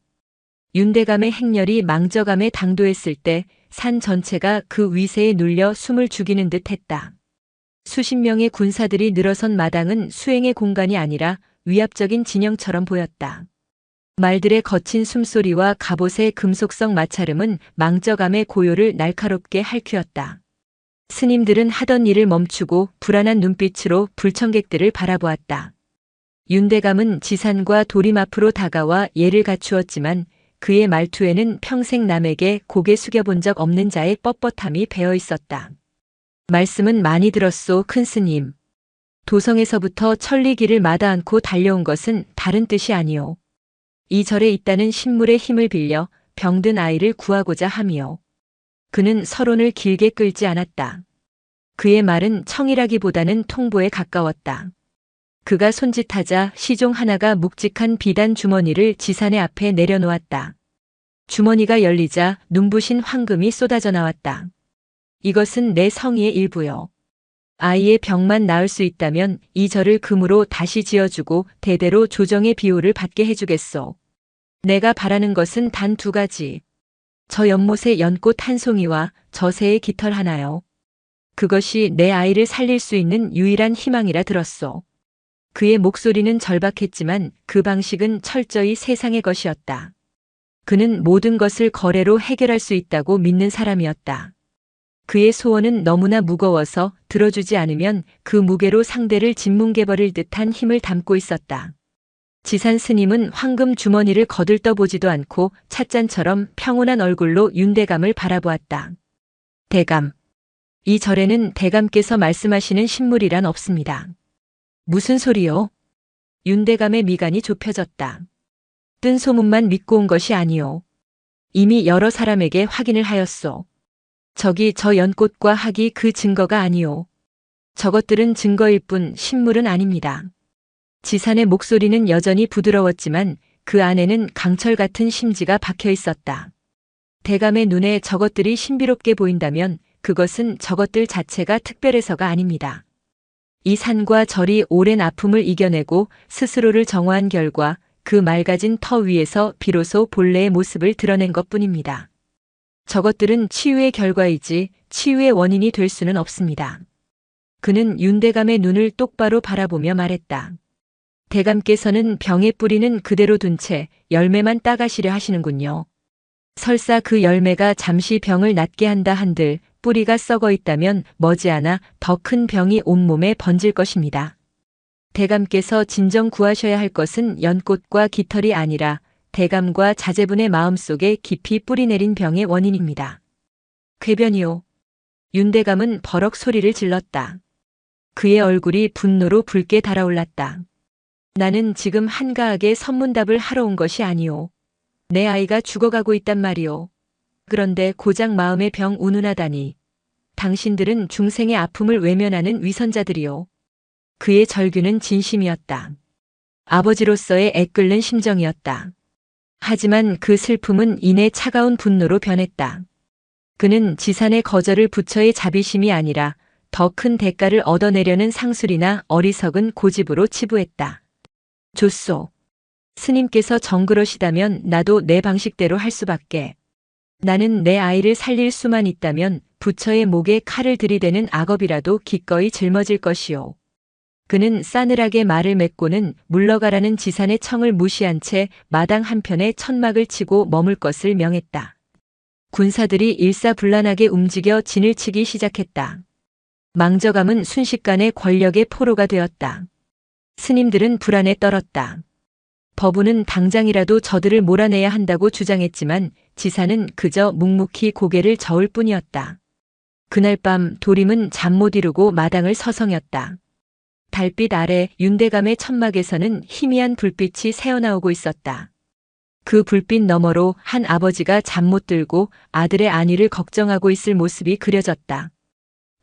윤대감의 행렬이 망저감에 당도했을 때 산 전체가 그 위세에 눌려 숨을 죽이는 듯 했다. 수십 명의 군사들이 늘어선 마당은 수행의 공간이 아니라 위압적인 진영처럼 보였다. 말들의 거친 숨소리와 갑옷의 금속성 마찰음은 망저감의 고요를 날카롭게 핥히었다. 스님들은 하던 일을 멈추고 불안한 눈빛으로 불청객들을 바라보았다. 윤대감은 지산과 도림 앞으로 다가와 예를 갖추었지만 그의 말투에는 평생 남에게 고개 숙여본 적 없는 자의 뻣뻣함이 배어 있었다. 말씀은 많이 들었소, 큰 스님. 도성에서부터 천리길을 마다 않고 달려온 것은 다른 뜻이 아니오. 이 절에 있다는 신물의 힘을 빌려 병든 아이를 구하고자 함이오. 그는 서론을 길게 끌지 않았다. 그의 말은 청이라기보다는 통보에 가까웠다. 그가 손짓하자 시종 하나가 묵직한 비단 주머니를 지산의 앞에 내려놓았다. 주머니가 열리자 눈부신 황금이 쏟아져 나왔다. 이것은 내 성의의 일부요. 아이의 병만 나을 수 있다면 이 절을 금으로 다시 지어주고 대대로 조정의 비호를 받게 해주겠소. 내가 바라는 것은 단 두 가지. 저 연못의 연꽃 한 송이와 저 새의 깃털 하나요. 그것이 내 아이를 살릴 수 있는 유일한 희망이라 들었소. 그의 목소리는 절박했지만 그 방식은 철저히 세상의 것이었다. 그는 모든 것을 거래로 해결할 수 있다고 믿는 사람이었다. 그의 소원은 너무나 무거워서 들어주지 않으면 그 무게로 상대를 짓뭉개버릴 듯한 힘을 담고 있었다. 지산 스님은 황금 주머니를 거들떠보지도 않고 찻잔처럼 평온한 얼굴로 윤대감을 바라보았다. 대감. 이 절에는 대감께서 말씀하시는 신물이란 없습니다. 무슨 소리요? 윤대감의 미간이 좁혀졌다. 뜬 소문만 믿고 온 것이 아니오. 이미 여러 사람에게 확인을 하였소. 저기 저 연꽃과 학이 그 증거가 아니오. 저것들은 증거일 뿐 신물은 아닙니다. 지산의 목소리는 여전히 부드러웠지만 그 안에는 강철 같은 심지가 박혀 있었다. 대감의 눈에 저것들이 신비롭게 보인다면 그것은 저것들 자체가 특별해서가 아닙니다. 이 산과 절이 오랜 아픔을 이겨내고 스스로를 정화한 결과 그 맑아진 터 위에서 비로소 본래의 모습을 드러낸 것뿐입니다. 저것들은 치유의 결과이지 치유의 원인이 될 수는 없습니다. 그는 윤대감의 눈을 똑바로 바라보며 말했다. 대감께서는 병의 뿌리는 그대로 둔 채 열매만 따가시려 하시는군요. 설사 그 열매가 잠시 병을 낫게 한다 한들 뿌리가 썩어 있다면 머지않아 더 큰 병이 온몸에 번질 것입니다. 대감께서 진정 구하셔야 할 것은 연꽃과 깃털이 아니라 대감과 자제분의 마음속에 깊이 뿌리내린 병의 원인입니다. 궤변이요. 윤대감은 버럭 소리를 질렀다. 그의 얼굴이 분노로 붉게 달아올랐다. 나는 지금 한가하게 선문답을 하러 온 것이 아니오. 내 아이가 죽어가고 있단 말이오. 그런데 고작 마음의 병 운운하다니. 당신들은 중생의 아픔을 외면하는 위선자들이오. 그의 절규는 진심이었다. 아버지로서의 애끓는 심정이었다. 하지만 그 슬픔은 이내 차가운 분노로 변했다. 그는 지산의 거절을 부처의 자비심이 아니라 더 큰 대가를 얻어내려는 상술이나 어리석은 고집으로 치부했다. 좋소. 스님께서 정그러시다면 나도 내 방식대로 할 수밖에. 나는 내 아이를 살릴 수만 있다면 부처의 목에 칼을 들이대는 악업이라도 기꺼이 짊어질 것이오. 그는 싸늘하게 말을 맺고는 물러가라는 지산의 청을 무시한 채 마당 한편에 천막을 치고 머물 것을 명했다. 군사들이 일사불란하게 움직여 진을 치기 시작했다. 망저감은 순식간에 권력의 포로가 되었다. 스님들은 불안에 떨었다. 법운은 당장이라도 저들을 몰아내야 한다고 주장했지만 지사는 그저 묵묵히 고개를 저을 뿐이었다. 그날 밤 도림은 잠 못 이루고 마당을 서성였다. 달빛 아래 윤대감의 천막에서는 희미한 불빛이 새어나오고 있었다. 그 불빛 너머로 한 아버지가 잠 못 들고 아들의 안위를 걱정하고 있을 모습이 그려졌다.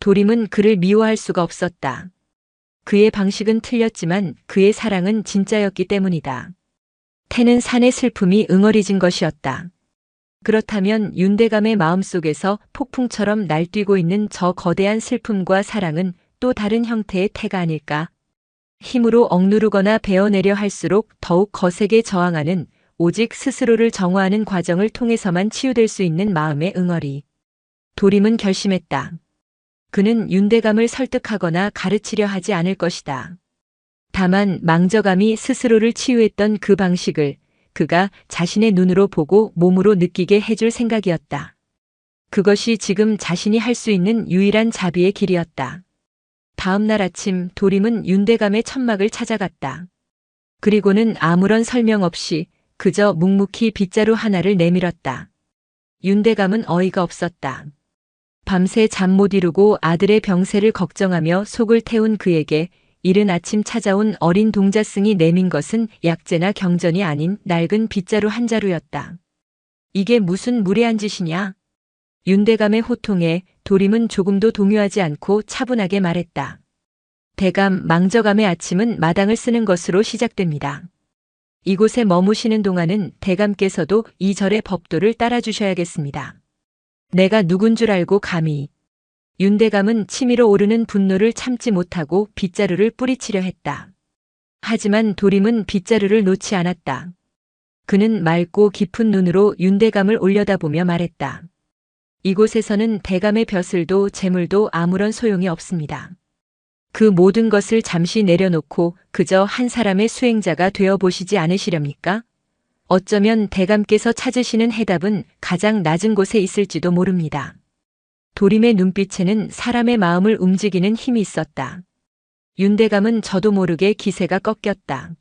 도림은 그를 미워할 수가 없었다. 그의 방식은 틀렸지만 그의 사랑은 진짜였기 때문이다. 태는 산의 슬픔이 응어리진 것이었다. 그렇다면 윤대감의 마음속에서 폭풍처럼 날뛰고 있는 저 거대한 슬픔과 사랑은 또 다른 형태의 태가 아닐까? 힘으로 억누르거나 베어내려 할수록 더욱 거세게 저항하는 오직 스스로를 정화하는 과정을 통해서만 치유될 수 있는 마음의 응어리. 도림은 결심했다. 그는 윤대감을 설득하거나 가르치려 하지 않을 것이다. 다만 망저감이 스스로를 치유했던 그 방식을 그가 자신의 눈으로 보고 몸으로 느끼게 해줄 생각이었다. 그것이 지금 자신이 할 수 있는 유일한 자비의 길이었다. 다음 날 아침 도림은 윤대감의 천막을 찾아갔다. 그리고는 아무런 설명 없이 그저 묵묵히 빗자루 하나를 내밀었다. 윤대감은 어이가 없었다. 밤새 잠 못 이루고 아들의 병세를 걱정하며 속을 태운 그에게 이른 아침 찾아온 어린 동자승이 내민 것은 약재나 경전이 아닌 낡은 빗자루 한 자루였다. 이게 무슨 무례한 짓이냐? 윤대감의 호통에 도림은 조금도 동요하지 않고 차분하게 말했다. 대감, 망저감의 아침은 마당을 쓰는 것으로 시작됩니다. 이곳에 머무시는 동안은 대감께서도 이 절의 법도를 따라주셔야겠습니다. 내가 누군 줄 알고 감히. 윤대감은 치밀어 오르는 분노를 참지 못하고 빗자루를 뿌리치려 했다. 하지만 도림은 빗자루를 놓지 않았다. 그는 맑고 깊은 눈으로 윤대감을 올려다보며 말했다. 이곳에서는 대감의 벼슬도 재물도 아무런 소용이 없습니다. 그 모든 것을 잠시 내려놓고 그저 한 사람의 수행자가 되어 보시지 않으시렵니까? 어쩌면 대감께서 찾으시는 해답은 가장 낮은 곳에 있을지도 모릅니다. 도림의 눈빛에는 사람의 마음을 움직이는 힘이 있었다. 윤대감은 저도 모르게 기세가 꺾였다.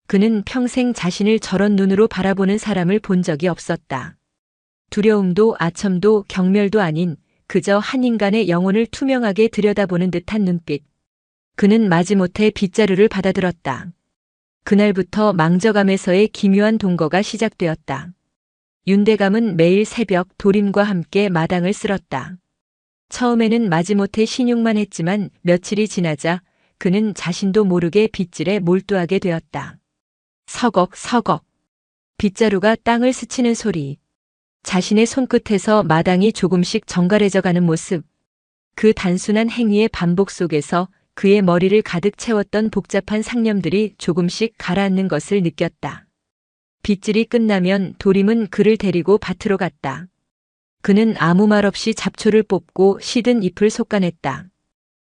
그는 평생 자신을 저런 눈으로 바라보는 사람을 본 적이 없었다. 두려움도 아첨도 경멸도 아닌 그저 한 인간의 영혼을 투명하게 들여다보는 듯한 눈빛. 그는 마지못해 빗자루를 받아들었다. 그날부터 망저감에서의 기묘한 동거가 시작되었다. 윤대감은 매일 새벽 도림과 함께 마당을 쓸었다. 처음에는 마지못해 신용만 했지만 며칠이 지나자 그는 자신도 모르게 빗질에 몰두하게 되었다. 서걱서걱. 빗자루가 땅을 스치는 소리. 자신의 손끝에서 마당이 조금씩 정갈해져 가는 모습. 그 단순한 행위의 반복 속에서 그의 머리를 가득 채웠던 복잡한 상념들이 조금씩 가라앉는 것을 느꼈다. 빗질이 끝나면 도림은 그를 데리고 밭으로 갔다. 그는 아무 말 없이 잡초를 뽑고 시든 잎을 솎아냈다.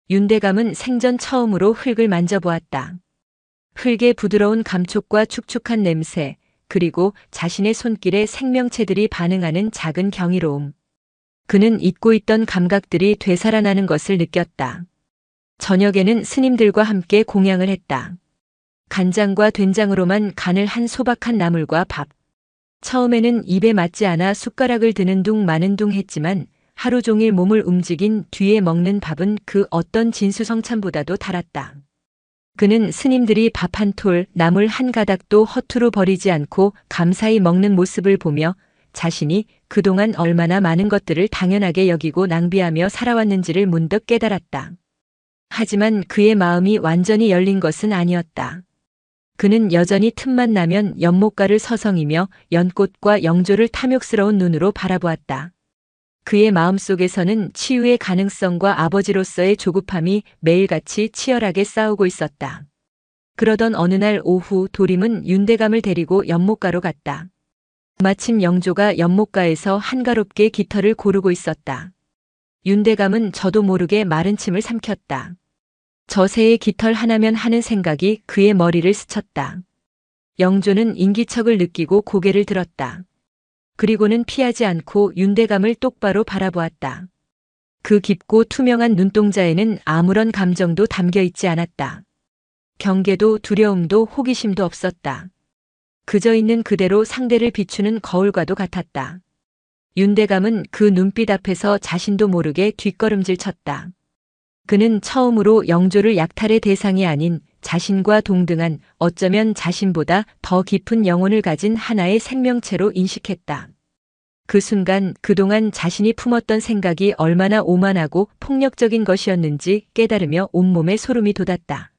윤대감은 생전 처음으로 흙을 만져보았다. 흙의 부드러운 감촉과 축축한 냄새, 그리고 자신의 손길에 생명체들이 반응하는 작은 경이로움. 그는 잊고 있던 감각들이 되살아나는 것을 느꼈다. 저녁에는 스님들과 함께 공양을 했다. 간장과 된장으로만 간을 한 소박한 나물과 밥. 처음에는 입에 맞지 않아 숟가락을 드는 둥 마는 둥 했지만 하루 종일 몸을 움직인 뒤에 먹는 밥은 그 어떤 진수성찬보다도 달았다. 그는 스님들이 밥 한 톨, 나물 한 가닥도 허투루 버리지 않고 감사히 먹는 모습을 보며 자신이 그동안 얼마나 많은 것들을 당연하게 여기고 낭비하며 살아왔는지를 문득 깨달았다. 하지만 그의 마음이 완전히 열린 것은 아니었다. 그는 여전히 틈만 나면 연못가를 서성이며 연꽃과 영조를 탐욕스러운 눈으로 바라보았다. 그의 마음속에서는 치유의 가능성과 아버지로서의 조급함이 매일같이 치열하게 싸우고 있었다. 그러던 어느 날 오후 도림은 윤대감을 데리고 연못가로 갔다. 마침 영조가 연못가에서 한가롭게 깃털을 고르고 있었다. 윤대감은 저도 모르게 마른 침을 삼켰다. 저 새의 깃털 하나면 하는 생각이 그의 머리를 스쳤다. 영조는 인기척을 느끼고 고개를 들었다. 그리고는 피하지 않고 윤대감을 똑바로 바라보았다. 그 깊고 투명한 눈동자에는 아무런 감정도 담겨 있지 않았다. 경계도 두려움도 호기심도 없었다. 그저 있는 그대로 상대를 비추는 거울과도 같았다. 윤대감은 그 눈빛 앞에서 자신도 모르게 뒷걸음질 쳤다. 그는 처음으로 영조를 약탈의 대상이 아닌 자신과 동등한 어쩌면 자신보다 더 깊은 영혼을 가진 하나의 생명체로 인식했다. 그 순간 그동안 자신이 품었던 생각이 얼마나 오만하고 폭력적인 것이었는지 깨달으며 온몸에 소름이 돋았다.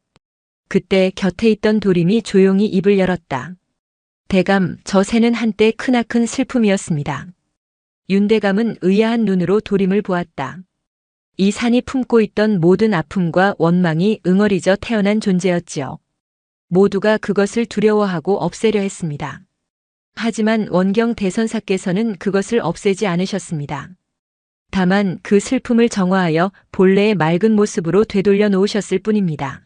그때 곁에 있던 도림이 조용히 입을 열었다. 대감, 저 새는 한때 크나큰 슬픔이었습니다. 윤대감은 의아한 눈으로 도림을 보았다. 이 산이 품고 있던 모든 아픔과 원망이 응어리져 태어난 존재였지요. 모두가 그것을 두려워하고 없애려 했습니다. 하지만 원경 대선사께서는 그것을 없애지 않으셨습니다. 다만 그 슬픔을 정화하여 본래의 맑은 모습으로 되돌려 놓으셨을 뿐입니다.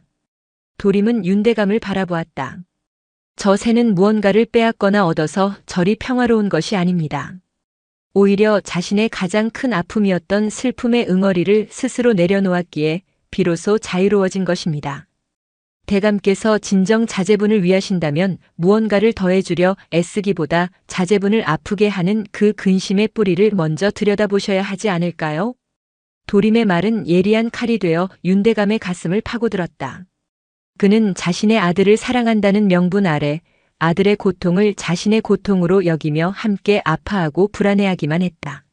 도림은 윤대감을 바라보았다. 저 새는 무언가를 빼앗거나 얻어서 저리 평화로운 것이 아닙니다. 오히려 자신의 가장 큰 아픔이었던 슬픔의 응어리를 스스로 내려놓았기에 비로소 자유로워진 것입니다. 대감께서 진정 자제분을 위하신다면 무언가를 더해주려 애쓰기보다 자제분을 아프게 하는 그 근심의 뿌리를 먼저 들여다보셔야 하지 않을까요? 도림의 말은 예리한 칼이 되어 윤대감의 가슴을 파고들었다. 그는 자신의 아들을 사랑한다는 명분 아래 아들의 고통을 자신의 고통으로 여기며 함께 아파하고 불안해하기만 했다.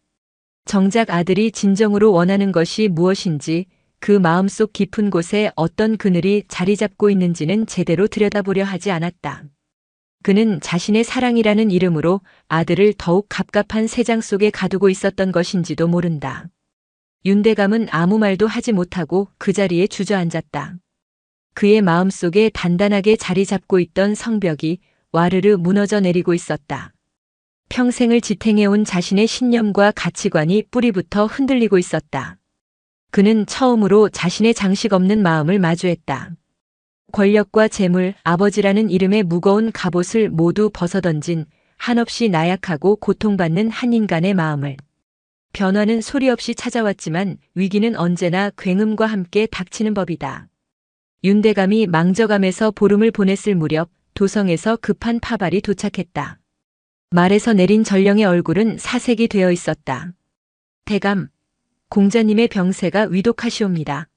정작 아들이 진정으로 원하는 것이 무엇인지 그 마음속 깊은 곳에 어떤 그늘이 자리 잡고 있는지는 제대로 들여다보려 하지 않았다. 그는 자신의 사랑이라는 이름으로 아들을 더욱 갑갑한 세장 속에 가두고 있었던 것인지도 모른다. 윤대감은 아무 말도 하지 못하고 그 자리에 주저앉았다. 그의 마음속에 단단하게 자리 잡고 있던 성벽이 와르르 무너져 내리고 있었다. 평생을 지탱해온 자신의 신념과 가치관이 뿌리부터 흔들리고 있었다. 그는 처음으로 자신의 장식 없는 마음을 마주했다. 권력과 재물, 아버지라는 이름의 무거운 갑옷을 모두 벗어던진 한없이 나약하고 고통받는 한 인간의 마음을. 변화는 소리 없이 찾아왔지만 위기는 언제나 굉음과 함께 닥치는 법이다. 윤대감이 망저감에서 보름을 보냈을 무렵 도성에서 급한 파발이 도착했다. 말에서 내린 전령의 얼굴은 사색이 되어 있었다. 대감, 공자님의 병세가 위독하시옵니다.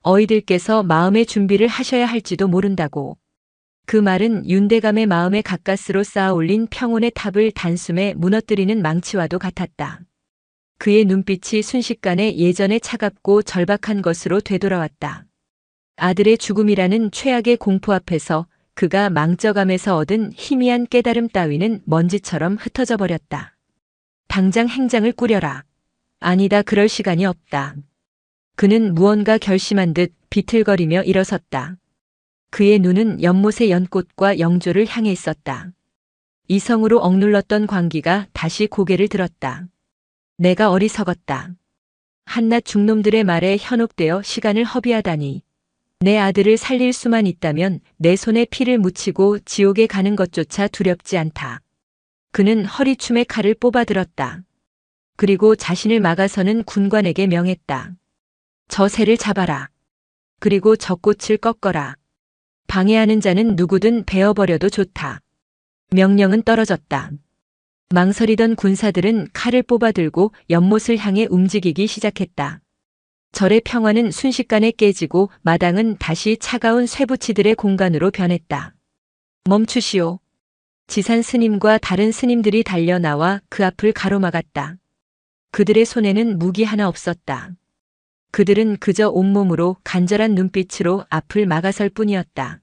어이들께서 마음의 준비를 하셔야 할지도 모른다고. 그 말은 윤대감의 마음에 가까스로 쌓아 올린 평온의 탑을 단숨에 무너뜨리는 망치와도 같았다. 그의 눈빛이 순식간에 예전에 차갑고 절박한 것으로 되돌아왔다. 아들의 죽음이라는 최악의 공포 앞에서 그가 망저감에서 얻은 희미한 깨달음 따위는 먼지처럼 흩어져 버렸다. 당장 행장을 꾸려라. 아니다, 그럴 시간이 없다. 그는 무언가 결심한 듯 비틀거리며 일어섰다. 그의 눈은 연못의 연꽃과 영조를 향해 있었다. 이성으로 억눌렀던 광기가 다시 고개를 들었다. 내가 어리석었다. 한낱 중놈들의 말에 현혹되어 시간을 허비하다니. 내 아들을 살릴 수만 있다면 내 손에 피를 묻히고 지옥에 가는 것조차 두렵지 않다. 그는 허리춤에 칼을 뽑아들었다. 그리고 자신을 막아서는 군관에게 명했다. 저 새를 잡아라. 그리고 저 꽃을 꺾어라. 방해하는 자는 누구든 베어버려도 좋다. 명령은 떨어졌다. 망설이던 군사들은 칼을 뽑아들고 연못을 향해 움직이기 시작했다. 절의 평화는 순식간에 깨지고 마당은 다시 차가운 쇠붙이들의 공간으로 변했다. 멈추시오. 지산 스님과 다른 스님들이 달려나와 그 앞을 가로막았다. 그들의 손에는 무기 하나 없었다. 그들은 그저 온몸으로 간절한 눈빛으로 앞을 막아설 뿐이었다.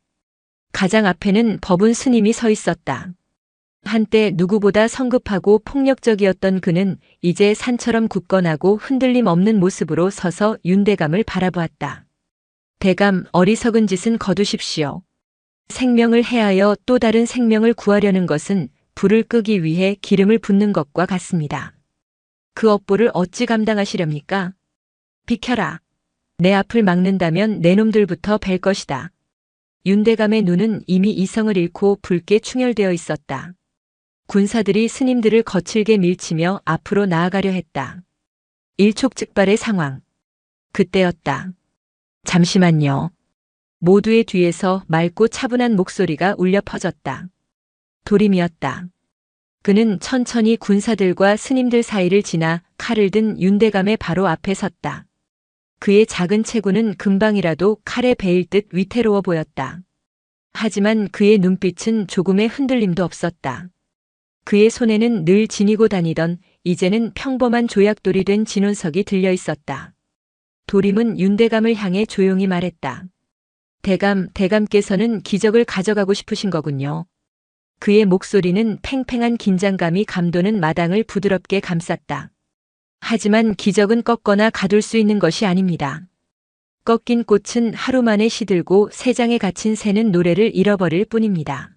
가장 앞에는 법운 스님이 서 있었다. 한때 누구보다 성급하고 폭력적이었던 그는 이제 산처럼 굳건하고 흔들림 없는 모습으로 서서 윤대감을 바라보았다. 대감, 어리석은 짓은 거두십시오. 생명을 해하여 또 다른 생명을 구하려는 것은 불을 끄기 위해 기름을 붓는 것과 같습니다. 그 업보를 어찌 감당하시렵니까? 비켜라. 내 앞을 막는다면 내 놈들부터 뵐 것이다. 윤대감의 눈은 이미 이성을 잃고 붉게 충혈되어 있었다. 군사들이 스님들을 거칠게 밀치며 앞으로 나아가려 했다. 일촉즉발의 상황. 그때였다. 잠시만요. 모두의 뒤에서 맑고 차분한 목소리가 울려 퍼졌다. 도림이었다. 그는 천천히 군사들과 스님들 사이를 지나 칼을 든 윤대감의 바로 앞에 섰다. 그의 작은 체구는 금방이라도 칼에 베일 듯 위태로워 보였다. 하지만 그의 눈빛은 조금의 흔들림도 없었다. 그의 손에는 늘 지니고 다니던 이제는 평범한 조약돌이 된 진원석이 들려 있었다. 도림은 윤대감을 향해 조용히 말했다. 대감께서는 기적을 가져가고 싶으신 거군요. 그의 목소리는 팽팽한 긴장감이 감도는 마당을 부드럽게 감쌌다. 하지만 기적은 꺾거나 가둘 수 있는 것이 아닙니다. 꺾인 꽃은 하루 만에 시들고 새장에 갇힌 새는 노래를 잃어버릴 뿐입니다.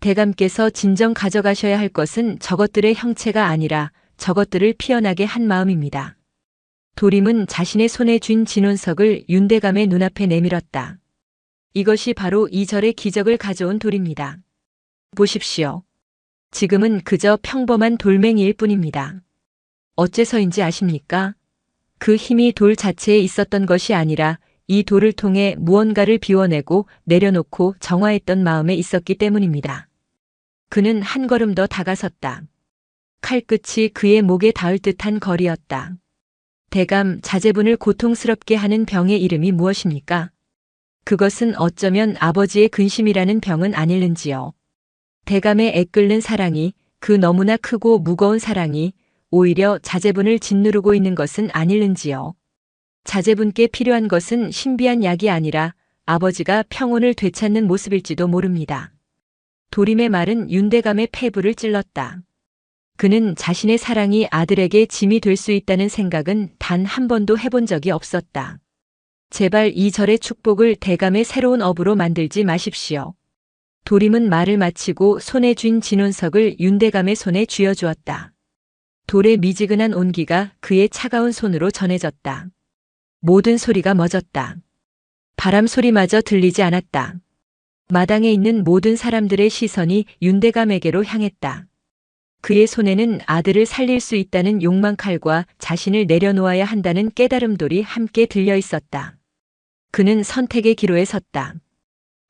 대감께서 진정 가져가셔야 할 것은 저것들의 형체가 아니라 저것들을 피어나게 한 마음입니다. 도림은 자신의 손에 쥔 진원석을 윤대감의 눈앞에 내밀었다. 이것이 바로 이 절의 기적을 가져온 돌입니다. 보십시오. 지금은 그저 평범한 돌멩이일 뿐입니다. 어째서인지 아십니까? 그 힘이 돌 자체에 있었던 것이 아니라 이 돌을 통해 무언가를 비워내고 내려놓고 정화했던 마음에 있었기 때문입니다. 그는 한 걸음 더 다가섰다. 칼끝이 그의 목에 닿을 듯한 거리였다. 대감, 자제분을 고통스럽게 하는 병의 이름이 무엇입니까? 그것은 어쩌면 아버지의 근심이라는 병은 아닐는지요. 대감의 애끓는 사랑이, 그 너무나 크고 무거운 사랑이 오히려 자제분을 짓누르고 있는 것은 아닐는지요. 자제분께 필요한 것은 신비한 약이 아니라 아버지가 평온을 되찾는 모습일지도 모릅니다. 도림의 말은 윤대감의 폐부를 찔렀다. 그는 자신의 사랑이 아들에게 짐이 될 수 있다는 생각은 단 한 번도 해본 적이 없었다. 제발 이 절의 축복을 대감의 새로운 업으로 만들지 마십시오. 도림은 말을 마치고 손에 쥔 진원석을 윤대감의 손에 쥐어주었다. 돌의 미지근한 온기가 그의 차가운 손으로 전해졌다. 모든 소리가 멎었다. 바람 소리마저 들리지 않았다. 마당에 있는 모든 사람들의 시선이 윤대감에게로 향했다. 그의 손에는 아들을 살릴 수 있다는 욕망 칼과 자신을 내려놓아야 한다는 깨달음돌이 함께 들려 있었다. 그는 선택의 기로에 섰다.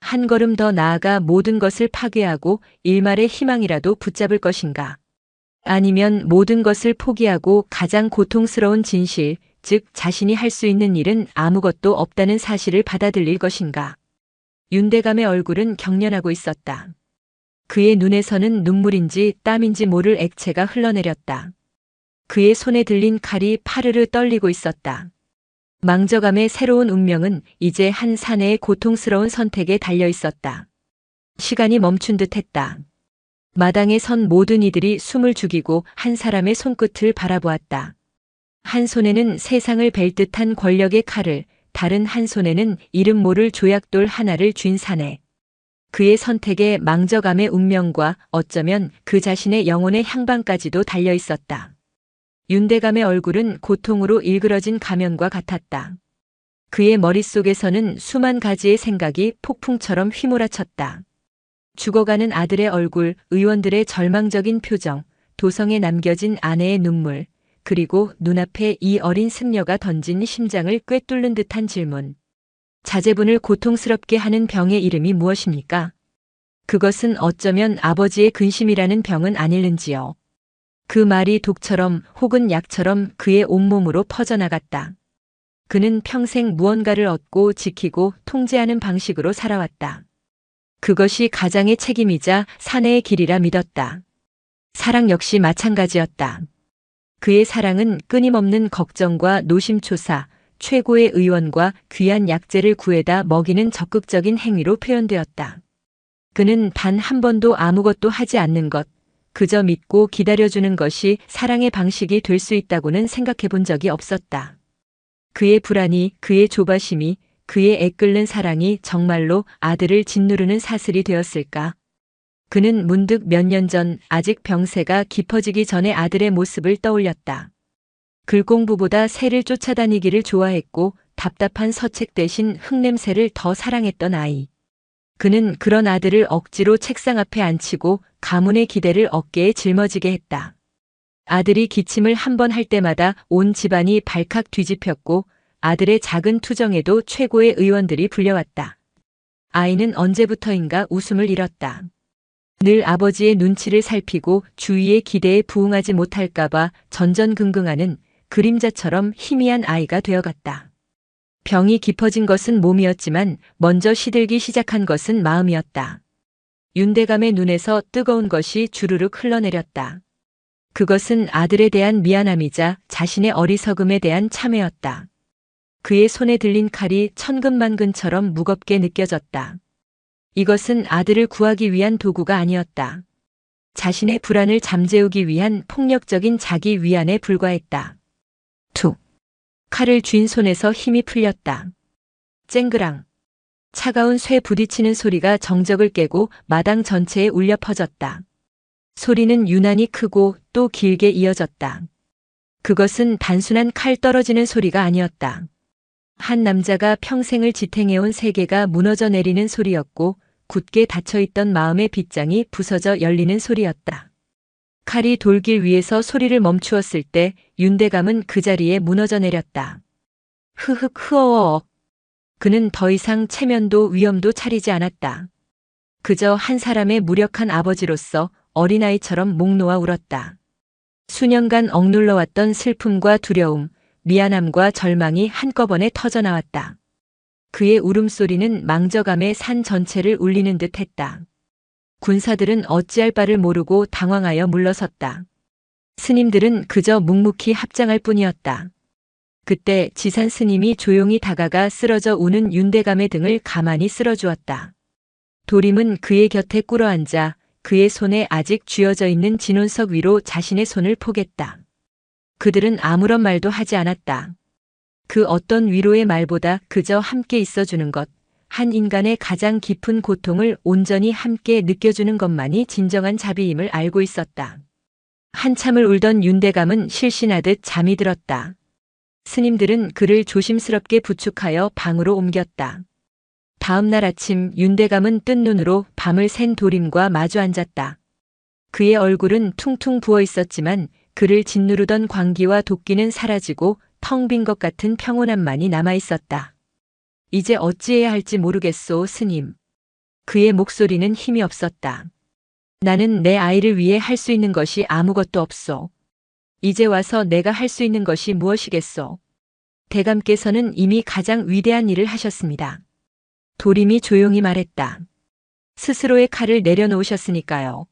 한 걸음 더 나아가 모든 것을 파괴하고 일말의 희망이라도 붙잡을 것인가? 아니면 모든 것을 포기하고 가장 고통스러운 진실, 즉 자신이 할 수 있는 일은 아무것도 없다는 사실을 받아들일 것인가? 윤대감의 얼굴은 경련하고 있었다. 그의 눈에서는 눈물인지 땀인지 모를 액체가 흘러내렸다. 그의 손에 들린 칼이 파르르 떨리고 있었다. 망저감의 새로운 운명은 이제 한 사내의 고통스러운 선택에 달려 있었다. 시간이 멈춘 듯 했다. 마당에 선 모든 이들이 숨을 죽이고 한 사람의 손끝을 바라보았다. 한 손에는 세상을 벨 듯한 권력의 칼을, 다른 한 손에는 이름 모를 조약돌 하나를 쥔 사내. 그의 선택에 망저감의 운명과 어쩌면 그 자신의 영혼의 향방까지도 달려 있었다. 윤대감의 얼굴은 고통으로 일그러진 가면과 같았다. 그의 머릿속에서는 수만 가지의 생각이 폭풍처럼 휘몰아쳤다. 죽어가는 아들의 얼굴, 의원들의 절망적인 표정, 도성에 남겨진 아내의 눈물, 그리고 눈앞에 이 어린 승려가 던진 심장을 꿰뚫는 듯한 질문. 자제분을 고통스럽게 하는 병의 이름이 무엇입니까? 그것은 어쩌면 아버지의 근심이라는 병은 아닐는지요. 그 말이 독처럼 혹은 약처럼 그의 온몸으로 퍼져나갔다. 그는 평생 무언가를 얻고 지키고 통제하는 방식으로 살아왔다. 그것이 가장의 책임이자 사내의 길이라 믿었다. 사랑 역시 마찬가지였다. 그의 사랑은 끊임없는 걱정과 노심초사, 최고의 의원과 귀한 약재를 구해다 먹이는 적극적인 행위로 표현되었다. 그는 단 한 번도 아무것도 하지 않는 것, 그저 믿고 기다려주는 것이 사랑의 방식이 될 수 있다고는 생각해 본 적이 없었다. 그의 불안이, 그의 조바심이, 그의 애끓는 사랑이 정말로 아들을 짓누르는 사슬이 되었을까? 그는 문득 몇 년 전 아직 병세가 깊어지기 전에 아들의 모습을 떠올렸다. 글공부보다 새를 쫓아다니기를 좋아했고 답답한 서책 대신 흙냄새를 더 사랑했던 아이. 그는 그런 아들을 억지로 책상 앞에 앉히고 가문의 기대를 어깨에 짊어지게 했다. 아들이 기침을 한 번 할 때마다 온 집안이 발칵 뒤집혔고 아들의 작은 투정에도 최고의 의원들이 불려왔다. 아이는 언제부터인가 웃음을 잃었다. 늘 아버지의 눈치를 살피고 주위의 기대에 부응하지 못할까봐 전전긍긍하는 그림자처럼 희미한 아이가 되어갔다. 병이 깊어진 것은 몸이었지만 먼저 시들기 시작한 것은 마음이었다. 윤대감의 눈에서 뜨거운 것이 주르륵 흘러내렸다. 그것은 아들에 대한 미안함이자 자신의 어리석음에 대한 참회였다. 그의 손에 들린 칼이 천근만근처럼 무겁게 느껴졌다. 이것은 아들을 구하기 위한 도구가 아니었다. 자신의 불안을 잠재우기 위한 폭력적인 자기 위안에 불과했다. 툭. 칼을 쥔 손에서 힘이 풀렸다. 쨍그랑. 차가운 쇠 부딪히는 소리가 정적을 깨고 마당 전체에 울려 퍼졌다. 소리는 유난히 크고 또 길게 이어졌다. 그것은 단순한 칼 떨어지는 소리가 아니었다. 한 남자가 평생을 지탱해온 세계가 무너져 내리는 소리였고 굳게 닫혀있던 마음의 빗장이 부서져 열리는 소리였다. 칼이 돌길 위에서 소리를 멈추었을 때 윤대감은 그 자리에 무너져 내렸다. 흐흑 흐어어. 그는 더 이상 체면도 위엄도 차리지 않았다. 그저 한 사람의 무력한 아버지로서 어린아이처럼 목 놓아 울었다. 수년간 억눌러왔던 슬픔과 두려움, 미안함과 절망이 한꺼번에 터져나왔다. 그의 울음소리는 망저감의 산 전체를 울리는 듯 했다. 군사들은 어찌할 바를 모르고 당황하여 물러섰다. 스님들은 그저 묵묵히 합장할 뿐이었다. 그때 지산 스님이 조용히 다가가 쓰러져 우는 윤대감의 등을 가만히 쓸어주었다. 도림은 그의 곁에 꿇어앉아 그의 손에 아직 쥐어져 있는 진원석 위로 자신의 손을 포겠다. 그들은 아무런 말도 하지 않았다. 그 어떤 위로의 말보다 그저 함께 있어주는 것, 한 인간의 가장 깊은 고통을 온전히 함께 느껴주는 것만이 진정한 자비임을 알고 있었다. 한참을 울던 윤대감은 실신하듯 잠이 들었다. 스님들은 그를 조심스럽게 부축하여 방으로 옮겼다. 다음 날 아침 윤대감은 뜬 눈으로 밤을 샌 도림과 마주 앉았다. 그의 얼굴은 퉁퉁 부어 있었지만 그를 짓누르던 광기와 도끼는 사라지고 텅 빈 것 같은 평온함만이 남아 있었다. 이제 어찌해야 할지 모르겠소, 스님. 그의 목소리는 힘이 없었다. 나는 내 아이를 위해 할 수 있는 것이 아무것도 없소. 이제 와서 내가 할 수 있는 것이 무엇이겠소? 대감께서는 이미 가장 위대한 일을 하셨습니다. 도림이 조용히 말했다. 스스로의 칼을 내려놓으셨으니까요.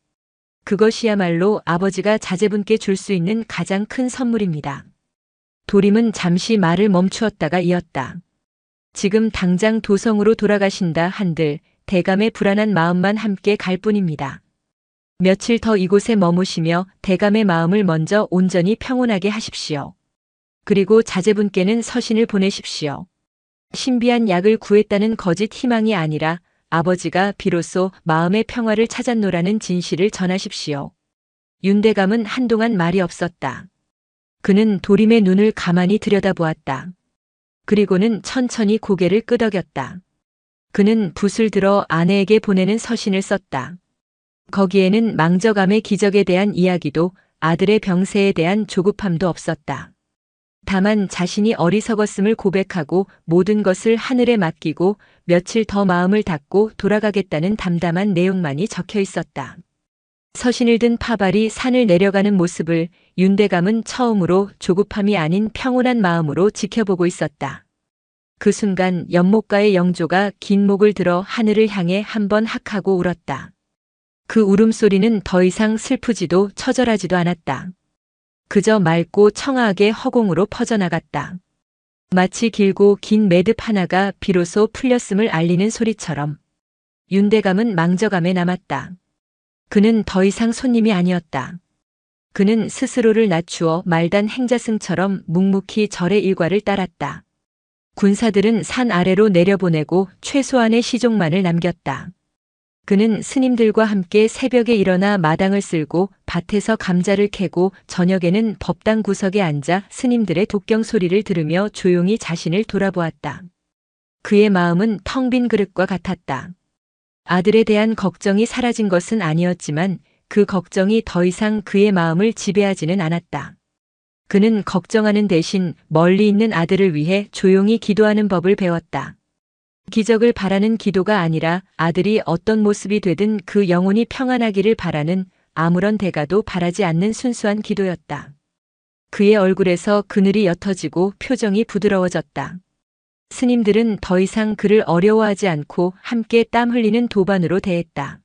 그것이야말로 아버지가 자제분께 줄 수 있는 가장 큰 선물입니다. 도림은 잠시 말을 멈추었다가 이었다. 지금 당장 도성으로 돌아가신다 한들 대감의 불안한 마음만 함께 갈 뿐입니다. 며칠 더 이곳에 머무시며 대감의 마음을 먼저 온전히 평온하게 하십시오. 그리고 자제분께는 서신을 보내십시오. 신비한 약을 구했다는 거짓 희망이 아니라 아버지가 비로소 마음의 평화를 찾았노라는 진실을 전하십시오. 윤대감은 한동안 말이 없었다. 그는 도림의 눈을 가만히 들여다보았다. 그리고는 천천히 고개를 끄덕였다. 그는 붓을 들어 아내에게 보내는 서신을 썼다. 거기에는 망저감의 기적에 대한 이야기도 아들의 병세에 대한 조급함도 없었다. 다만 자신이 어리석었음을 고백하고 모든 것을 하늘에 맡기고 며칠 더 마음을 닫고 돌아가겠다는 담담한 내용만이 적혀 있었다. 서신을 든 파발이 산을 내려가는 모습을 윤대감은 처음으로 조급함이 아닌 평온한 마음으로 지켜보고 있었다. 그 순간 연못가의 영조가 긴 목을 들어 하늘을 향해 한번 학 하고 울었다. 그 울음소리는 더 이상 슬프지도 처절하지도 않았다. 그저 맑고 청아하게 허공으로 퍼져나갔다. 마치 길고 긴 매듭 하나가 비로소 풀렸음을 알리는 소리처럼. 윤대감은 망저감에 남았다. 그는 더 이상 손님이 아니었다. 그는 스스로를 낮추어 말단 행자승처럼 묵묵히 절의 일과를 따랐다. 군사들은 산 아래로 내려보내고 최소한의 시종만을 남겼다. 그는 스님들과 함께 새벽에 일어나 마당을 쓸고 밭에서 감자를 캐고 저녁에는 법당 구석에 앉아 스님들의 독경 소리를 들으며 조용히 자신을 돌아보았다. 그의 마음은 텅 빈 그릇과 같았다. 아들에 대한 걱정이 사라진 것은 아니었지만 그 걱정이 더 이상 그의 마음을 지배하지는 않았다. 그는 걱정하는 대신 멀리 있는 아들을 위해 조용히 기도하는 법을 배웠다. 기적을 바라는 기도가 아니라 아들이 어떤 모습이 되든 그 영혼이 평안하기를 바라는 아무런 대가도 바라지 않는 순수한 기도였다. 그의 얼굴에서 그늘이 옅어지고 표정이 부드러워졌다. 스님들은 더 이상 그를 어려워하지 않고 함께 땀 흘리는 도반으로 대했다.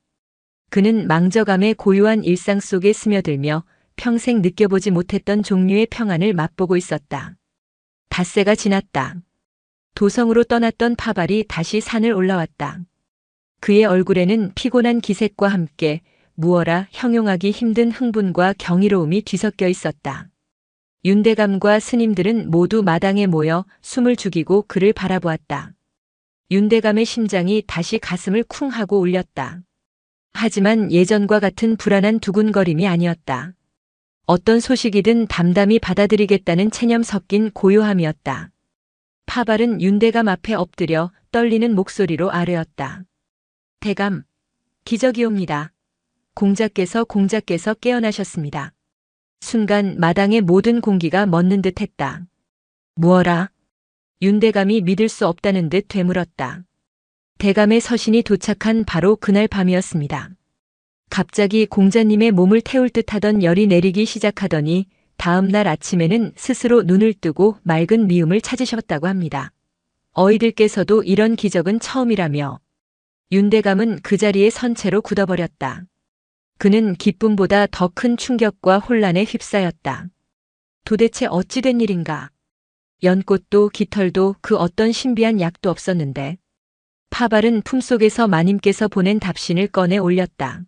그는 망저감의 고요한 일상 속에 스며들며 평생 느껴보지 못했던 종류의 평안을 맛보고 있었다. 닷새가 지났다. 도성으로 떠났던 파발이 다시 산을 올라왔다. 그의 얼굴에는 피곤한 기색과 함께 무어라 형용하기 힘든 흥분과 경이로움이 뒤섞여 있었다. 윤대감과 스님들은 모두 마당에 모여 숨을 죽이고 그를 바라보았다. 윤대감의 심장이 다시 가슴을 쿵 하고 울렸다. 하지만 예전과 같은 불안한 두근거림이 아니었다. 어떤 소식이든 담담히 받아들이겠다는 체념 섞인 고요함이었다. 파발은 윤대감 앞에 엎드려 떨리는 목소리로 아뢰었다. 대감, 기적이옵니다. 공자께서 깨어나셨습니다. 순간 마당의 모든 공기가 멎는 듯 했다. 무어라? 윤대감이 믿을 수 없다는 듯 되물었다. 대감의 서신이 도착한 바로 그날 밤이었습니다. 갑자기 공자님의 몸을 태울 듯 하던 열이 내리기 시작하더니 다음 날 아침에는 스스로 눈을 뜨고 맑은 미움을 찾으셨다고 합니다. 어이들께서도 이런 기적은 처음이라며 윤대감은 그 자리에 선 채로 굳어버렸다. 그는 기쁨보다 더 큰 충격과 혼란에 휩싸였다. 도대체 어찌 된 일인가? 연꽃도 깃털도 그 어떤 신비한 약도 없었는데 파발은 품속에서 마님께서 보낸 답신을 꺼내 올렸다.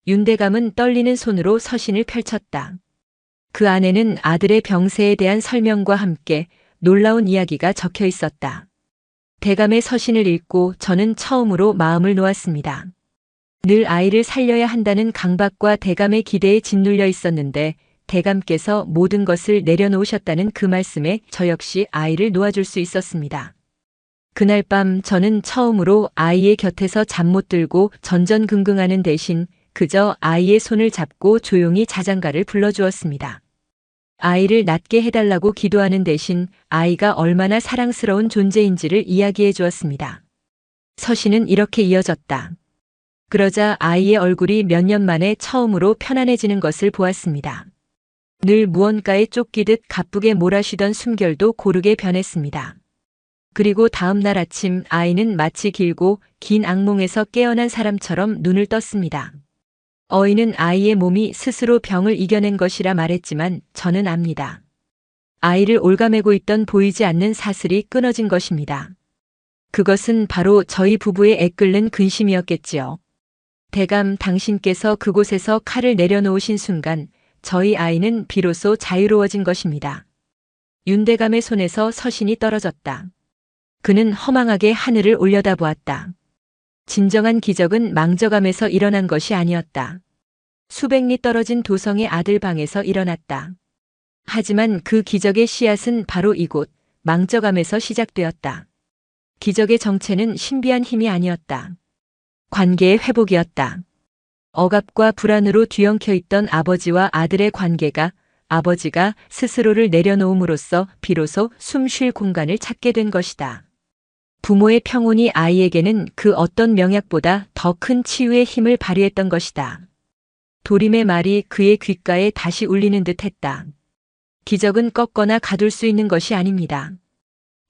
윤대감은 떨리는 손으로 서신을 펼쳤다. 그 안에는 아들의 병세에 대한 설명과 함께 놀라운 이야기가 적혀 있었다. 대감의 서신을 읽고 저는 처음으로 마음을 놓았습니다. 늘 아이를 살려야 한다는 강박과 대감의 기대에 짓눌려 있었는데 대감께서 모든 것을 내려놓으셨다는 그 말씀에 저 역시 아이를 놓아줄 수 있었습니다. 그날 밤 저는 처음으로 아이의 곁에서 잠 못 들고 전전긍긍하는 대신 그저 아이의 손을 잡고 조용히 자장가를 불러주었습니다. 아이를 낫게 해달라고 기도하는 대신 아이가 얼마나 사랑스러운 존재인지를 이야기해 주었습니다. 서신은 이렇게 이어졌다. 그러자 아이의 얼굴이 몇 년 만에 처음으로 편안해지는 것을 보았습니다. 늘 무언가에 쫓기듯 가쁘게 몰아쉬던 숨결도 고르게 변했습니다. 그리고 다음 날 아침 아이는 마치 길고 긴 악몽에서 깨어난 사람처럼 눈을 떴습니다. 어인은 아이의 몸이 스스로 병을 이겨낸 것이라 말했지만 저는 압니다. 아이를 올가매고 있던 보이지 않는 사슬이 끊어진 것입니다. 그것은 바로 저희 부부의 애끓는 근심이었겠지요. 대감 당신께서 그곳에서 칼을 내려놓으신 순간 저희 아이는 비로소 자유로워진 것입니다. 윤대감의 손에서 서신이 떨어졌다. 그는 허망하게 하늘을 올려다보았다. 진정한 기적은 망저감에서 일어난 것이 아니었다. 수백 리 떨어진 도성의 아들 방에서 일어났다. 하지만 그 기적의 씨앗은 바로 이곳 망저감에서 시작되었다. 기적의 정체는 신비한 힘이 아니었다. 관계의 회복이었다. 억압과 불안으로 뒤엉켜 있던 아버지와 아들의 관계가 아버지가 스스로를 내려놓음으로써 비로소 숨 쉴 공간을 찾게 된 것이다. 부모의 평온이 아이에게는 그 어떤 명약보다 더 큰 치유의 힘을 발휘했던 것이다. 도림의 말이 그의 귓가에 다시 울리는 듯 했다. 기적은 꺾거나 가둘 수 있는 것이 아닙니다.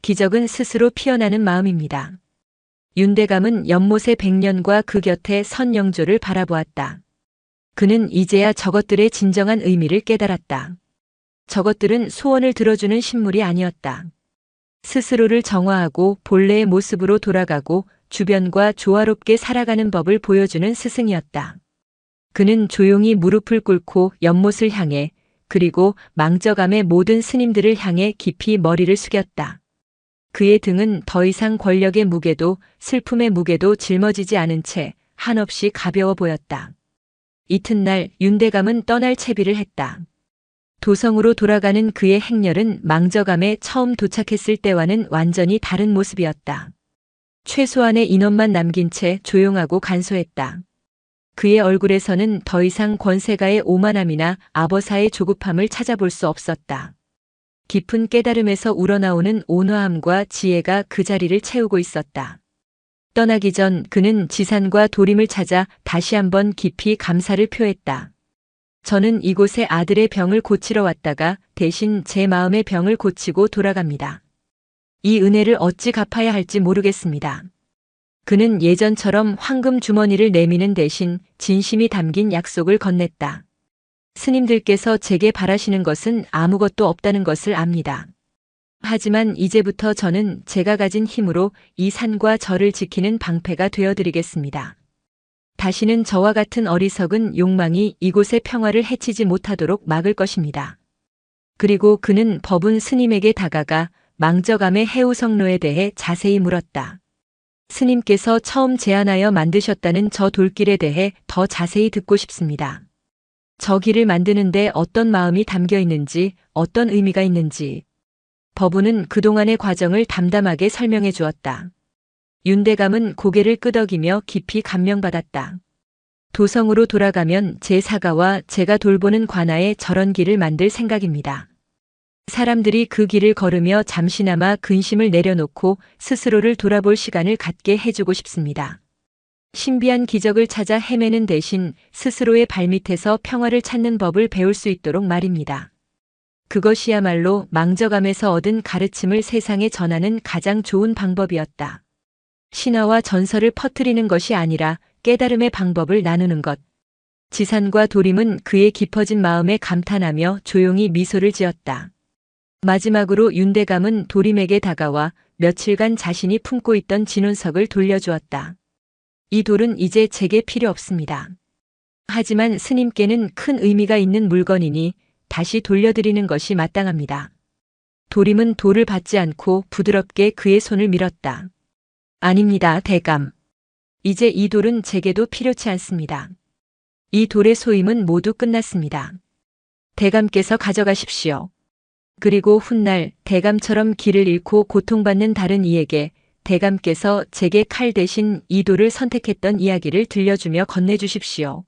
기적은 스스로 피어나는 마음입니다. 윤대감은 연못의 백년과 그 곁에 선 영조를 바라보았다. 그는 이제야 저것들의 진정한 의미를 깨달았다. 저것들은 소원을 들어주는 신물이 아니었다. 스스로를 정화하고 본래의 모습으로 돌아가고 주변과 조화롭게 살아가는 법을 보여주는 스승이었다. 그는 조용히 무릎을 꿇고 연못을 향해 그리고 망저감의 모든 스님들을 향해 깊이 머리를 숙였다. 그의 등은 더 이상 권력의 무게도 슬픔의 무게도 짊어지지 않은 채 한없이 가벼워 보였다. 이튿날 윤대감은 떠날 채비를 했다. 도성으로 돌아가는 그의 행렬은 망저감에 처음 도착했을 때와는 완전히 다른 모습이었다. 최소한의 인원만 남긴 채 조용하고 간소했다. 그의 얼굴에서는 더 이상 권세가의 오만함이나 아버사의 조급함을 찾아볼 수 없었다. 깊은 깨달음에서 우러나오는 온화함과 지혜가 그 자리를 채우고 있었다. 떠나기 전 그는 지산과 도림을 찾아 다시 한번 깊이 감사를 표했다. 저는 이곳에 아들의 병을 고치러 왔다가 대신 제 마음의 병을 고치고 돌아갑니다. 이 은혜를 어찌 갚아야 할지 모르겠습니다. 그는 예전처럼 황금 주머니를 내미는 대신 진심이 담긴 약속을 건넸다. 스님들께서 제게 바라시는 것은 아무것도 없다는 것을 압니다. 하지만 이제부터 저는 제가 가진 힘으로 이 산과 절을 지키는 방패가 되어드리겠습니다. 다시는 저와 같은 어리석은 욕망이 이곳의 평화를 해치지 못하도록 막을 것입니다. 그리고 그는 법운 스님에게 다가가 망저감의 해우성로에 대해 자세히 물었다. 스님께서 처음 제안하여 만드셨다는 저 돌길에 대해 더 자세히 듣고 싶습니다. 저 길을 만드는데 어떤 마음이 담겨 있는지, 어떤 의미가 있는지. 법운은 그동안의 과정을 담담하게 설명해 주었다. 윤대감은 고개를 끄덕이며 깊이 감명받았다. 도성으로 돌아가면 제 사가와 제가 돌보는 관아에 저런 길을 만들 생각입니다. 사람들이 그 길을 걸으며 잠시나마 근심을 내려놓고 스스로를 돌아볼 시간을 갖게 해주고 싶습니다. 신비한 기적을 찾아 헤매는 대신 스스로의 발밑에서 평화를 찾는 법을 배울 수 있도록 말입니다. 그것이야말로 망저감에서 얻은 가르침을 세상에 전하는 가장 좋은 방법이었다. 신화와 전설을 퍼뜨리는 것이 아니라 깨달음의 방법을 나누는 것. 지산과 도림은 그의 깊어진 마음에 감탄하며 조용히 미소를 지었다. 마지막으로 윤대감은 도림에게 다가와 며칠간 자신이 품고 있던 진운석을 돌려주었다. 이 돌은 이제 제게 필요 없습니다. 하지만 스님께는 큰 의미가 있는 물건이니 다시 돌려드리는 것이 마땅합니다. 도림은 돌을 받지 않고 부드럽게 그의 손을 밀었다. 아닙니다, 대감. 이제 이 돌은 제게도 필요치 않습니다. 이 돌의 소임은 모두 끝났습니다. 대감께서 가져가십시오. 그리고 훗날 대감처럼 길을 잃고 고통받는 다른 이에게 대감께서 제게 칼 대신 이 돌을 선택했던 이야기를 들려주며 건네주십시오.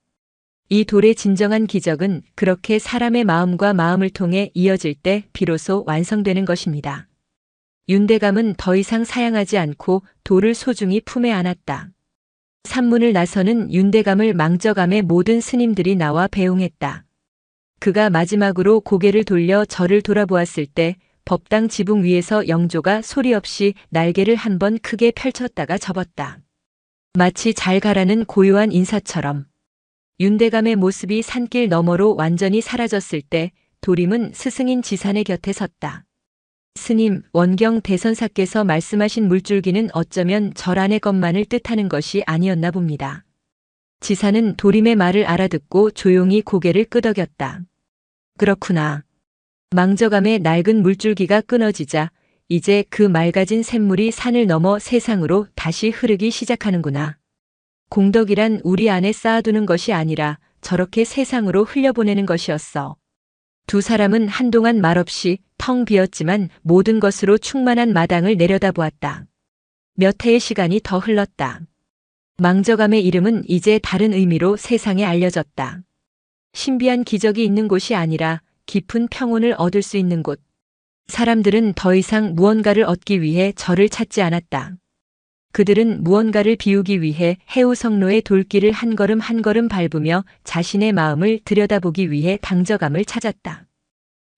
이 돌의 진정한 기적은 그렇게 사람의 마음과 마음을 통해 이어질 때 비로소 완성되는 것입니다. 윤대감은 더 이상 사양하지 않고 돌을 소중히 품에 안았다. 산문을 나서는 윤대감을 망저감의 모든 스님들이 나와 배웅했다. 그가 마지막으로 고개를 돌려 절을 돌아보았을 때 법당 지붕 위에서 영조가 소리 없이 날개를 한번 크게 펼쳤다가 접었다. 마치 잘 가라는 고요한 인사처럼. 윤대감의 모습이 산길 너머로 완전히 사라졌을 때 도림은 스승인 지산의 곁에 섰다. 스님, 원경 대선사께서 말씀하신 물줄기는 어쩌면 절 안의 것만을 뜻하는 것이 아니었나 봅니다. 지산은 도림의 말을 알아듣고 조용히 고개를 끄덕였다. 그렇구나. 망저감의 낡은 물줄기가 끊어지자 이제 그 맑아진 샘물이 산을 넘어 세상으로 다시 흐르기 시작하는구나. 공덕이란 우리 안에 쌓아두는 것이 아니라 저렇게 세상으로 흘려보내는 것이었어. 두 사람은 한동안 말없이 텅 비었지만 모든 것으로 충만한 마당을 내려다보았다. 몇 해의 시간이 더 흘렀다. 망저감의 이름은 이제 다른 의미로 세상에 알려졌다. 신비한 기적이 있는 곳이 아니라 깊은 평온을 얻을 수 있는 곳. 사람들은 더 이상 무언가를 얻기 위해 절을 찾지 않았다. 그들은 무언가를 비우기 위해 해우성로의 돌길을 한 걸음 한 걸음 밟으며 자신의 마음을 들여다보기 위해 당저감을 찾았다.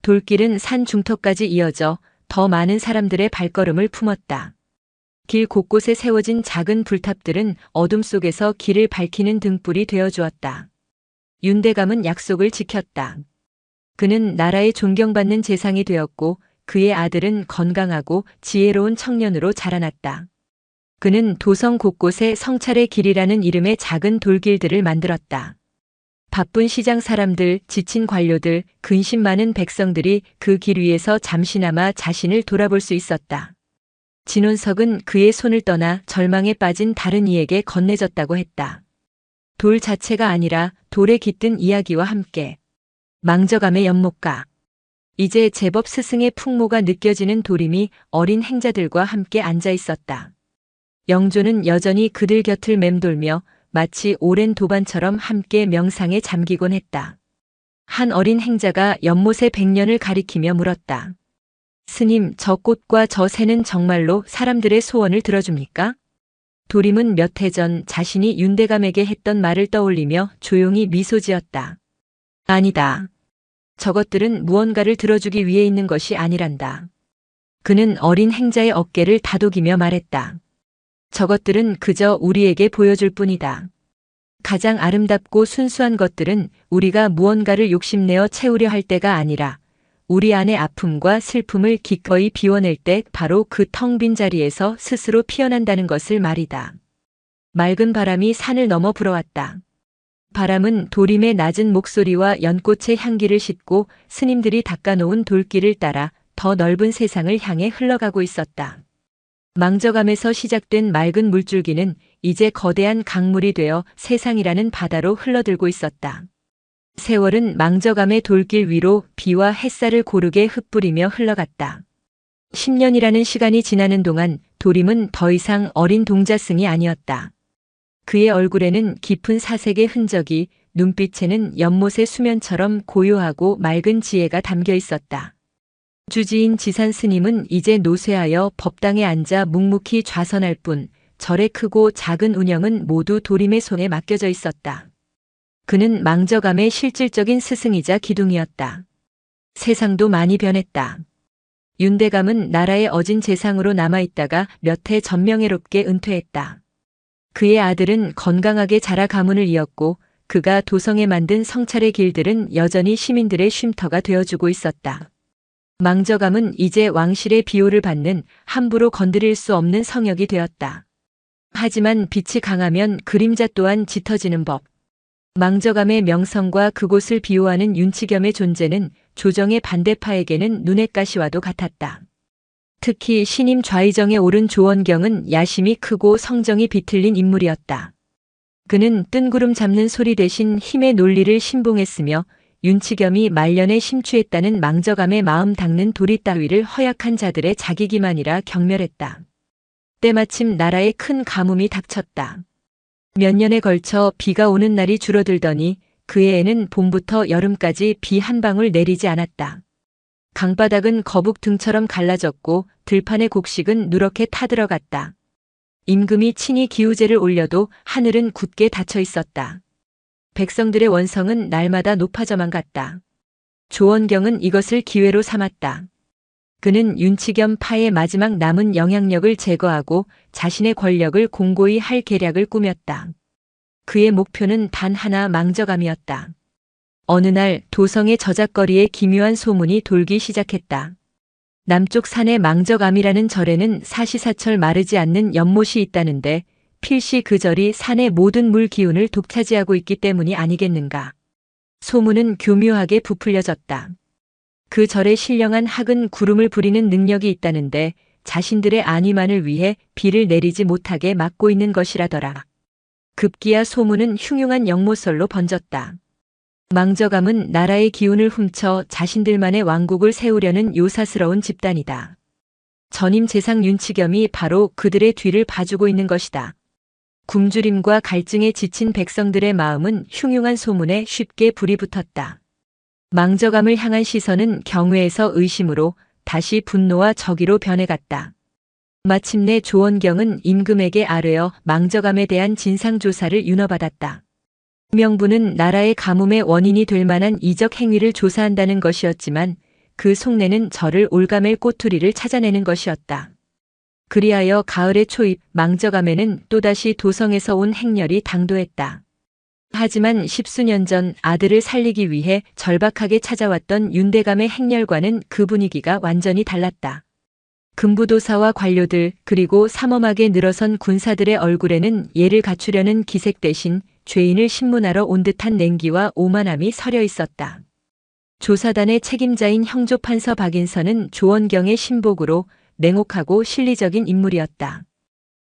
돌길은 산 중턱까지 이어져 더 많은 사람들의 발걸음을 품었다. 길 곳곳에 세워진 작은 불탑들은 어둠 속에서 길을 밝히는 등불이 되어 주었다. 윤대감은 약속을 지켰다. 그는 나라의 존경받는 재상이 되었고 그의 아들은 건강하고 지혜로운 청년으로 자라났다. 그는 도성 곳곳에 성찰의 길이라는 이름의 작은 돌길들을 만들었다. 바쁜 시장 사람들, 지친 관료들, 근심 많은 백성들이 그 길 위에서 잠시나마 자신을 돌아볼 수 있었다. 진원석은 그의 손을 떠나 절망에 빠진 다른 이에게 건네졌다고 했다. 돌 자체가 아니라 돌에 깃든 이야기와 함께. 망저감의 연못가. 이제 제법 스승의 풍모가 느껴지는 도림이 어린 행자들과 함께 앉아 있었다. 영조는 여전히 그들 곁을 맴돌며 마치 오랜 도반처럼 함께 명상에 잠기곤 했다. 한 어린 행자가 연못의 백년을 가리키며 물었다. 스님, 저 꽃과 저 새는 정말로 사람들의 소원을 들어줍니까? 도림은 몇 해 전 자신이 윤대감에게 했던 말을 떠올리며 조용히 미소 지었다. 아니다. 저것들은 무언가를 들어주기 위해 있는 것이 아니란다. 그는 어린 행자의 어깨를 다독이며 말했다. 저것들은 그저 우리에게 보여줄 뿐이다. 가장 아름답고 순수한 것들은 우리가 무언가를 욕심내어 채우려 할 때가 아니라 우리 안의 아픔과 슬픔을 기꺼이 비워낼 때 바로 그 텅 빈 자리에서 스스로 피어난다는 것을 말이다. 맑은 바람이 산을 넘어 불어왔다. 바람은 도림의 낮은 목소리와 연꽃의 향기를 싣고 스님들이 닦아놓은 돌길을 따라 더 넓은 세상을 향해 흘러가고 있었다. 망저감에서 시작된 맑은 물줄기는 이제 거대한 강물이 되어 세상이라는 바다로 흘러들고 있었다. 세월은 망저감의 돌길 위로 비와 햇살을 고르게 흩뿌리며 흘러갔다. 10년이라는 시간이 지나는 동안 도림은 더 이상 어린 동자승이 아니었다. 그의 얼굴에는 깊은 사색의 흔적이, 눈빛에는 연못의 수면처럼 고요하고 맑은 지혜가 담겨 있었다. 주지인 지산 스님은 이제 노쇠하여 법당에 앉아 묵묵히 좌선할 뿐 절의 크고 작은 운영은 모두 도림의 손에 맡겨져 있었다. 그는 망저감의 실질적인 스승이자 기둥이었다. 세상도 많이 변했다. 윤대감은 나라의 어진 재상으로 남아있다가 몇 해 전명예롭게 은퇴했다. 그의 아들은 건강하게 자라 가문을 이었고 그가 도성에 만든 성찰의 길들은 여전히 시민들의 쉼터가 되어주고 있었다. 망저감은 이제 왕실의 비호를 받는 함부로 건드릴 수 없는 성역이 되었다. 하지만 빛이 강하면 그림자 또한 짙어지는 법. 망저감의 명성과 그곳을 비호하는 윤치겸의 존재는 조정의 반대파에게는 눈엣 가시와도 같았다. 특히 신임 좌의정에 오른 조원경은 야심이 크고 성정이 비틀린 인물이었다. 그는 뜬구름 잡는 소리 대신 힘의 논리를 신봉했으며 윤치겸이 말년에 심취했다는 망저감의 마음 닦는 도리 따위를 허약한 자들의 자기기만이라 경멸했다. 때마침 나라에 큰 가뭄이 닥쳤다. 몇 년에 걸쳐 비가 오는 날이 줄어들더니 그 해에는 봄부터 여름까지 비 한 방울 내리지 않았다. 강바닥은 거북 등처럼 갈라졌고 들판의 곡식은 누렇게 타들어갔다. 임금이 친히 기우제를 올려도 하늘은 굳게 닫혀 있었다. 백성들의 원성은 날마다 높아져만 갔다. 조원경은 이것을 기회로 삼았다. 그는 윤치겸 파의 마지막 남은 영향력을 제거하고 자신의 권력을 공고히 할 계략을 꾸몄다. 그의 목표는 단 하나, 망저감이었다. 어느 날 도성의 저작거리에 기묘한 소문이 돌기 시작했다. 남쪽 산의 망저감이라는 절에는 사시사철 마르지 않는 연못이 있다는데 필시 그 절이 산의 모든 물 기운을 독차지하고 있기 때문이 아니겠는가. 소문은 교묘하게 부풀려졌다. 그 절에 신령한 학은 구름을 부리는 능력이 있다는데 자신들의 안위만을 위해 비를 내리지 못하게 막고 있는 것이라더라. 급기야 소문은 흉흉한 영모설로 번졌다. 망저감은 나라의 기운을 훔쳐 자신들만의 왕국을 세우려는 요사스러운 집단이다. 전임 재상 윤치겸이 바로 그들의 뒤를 봐주고 있는 것이다. 굶주림과 갈증에 지친 백성들의 마음은 흉흉한 소문에 쉽게 불이 붙었다. 망저감을 향한 시선은 경외에서 의심으로 다시 분노와 적의로 변해갔다. 마침내 조원경은 임금에게 아뢰어 망저감에 대한 진상조사를 윤허받았다. 명분은 나라의 가뭄의 원인이 될 만한 이적 행위를 조사한다는 것이었지만 그 속내는 저를 올가맬 꼬투리를 찾아내는 것이었다. 그리하여 가을의 초입 망저감에는 또다시 도성에서 온 행렬이 당도했다. 하지만 십수년 전 아들을 살리기 위해 절박하게 찾아왔던 윤대감의 행렬과는 그 분위기가 완전히 달랐다. 금부도사와 관료들 그리고 삼엄하게 늘어선 군사들의 얼굴에는 예를 갖추려는 기색 대신 죄인을 신문하러 온 듯한 냉기와 오만함이 서려 있었다. 조사단의 책임자인 형조판서 박인선은 조원경의 신복으로 냉혹하고 실리적인 인물이었다.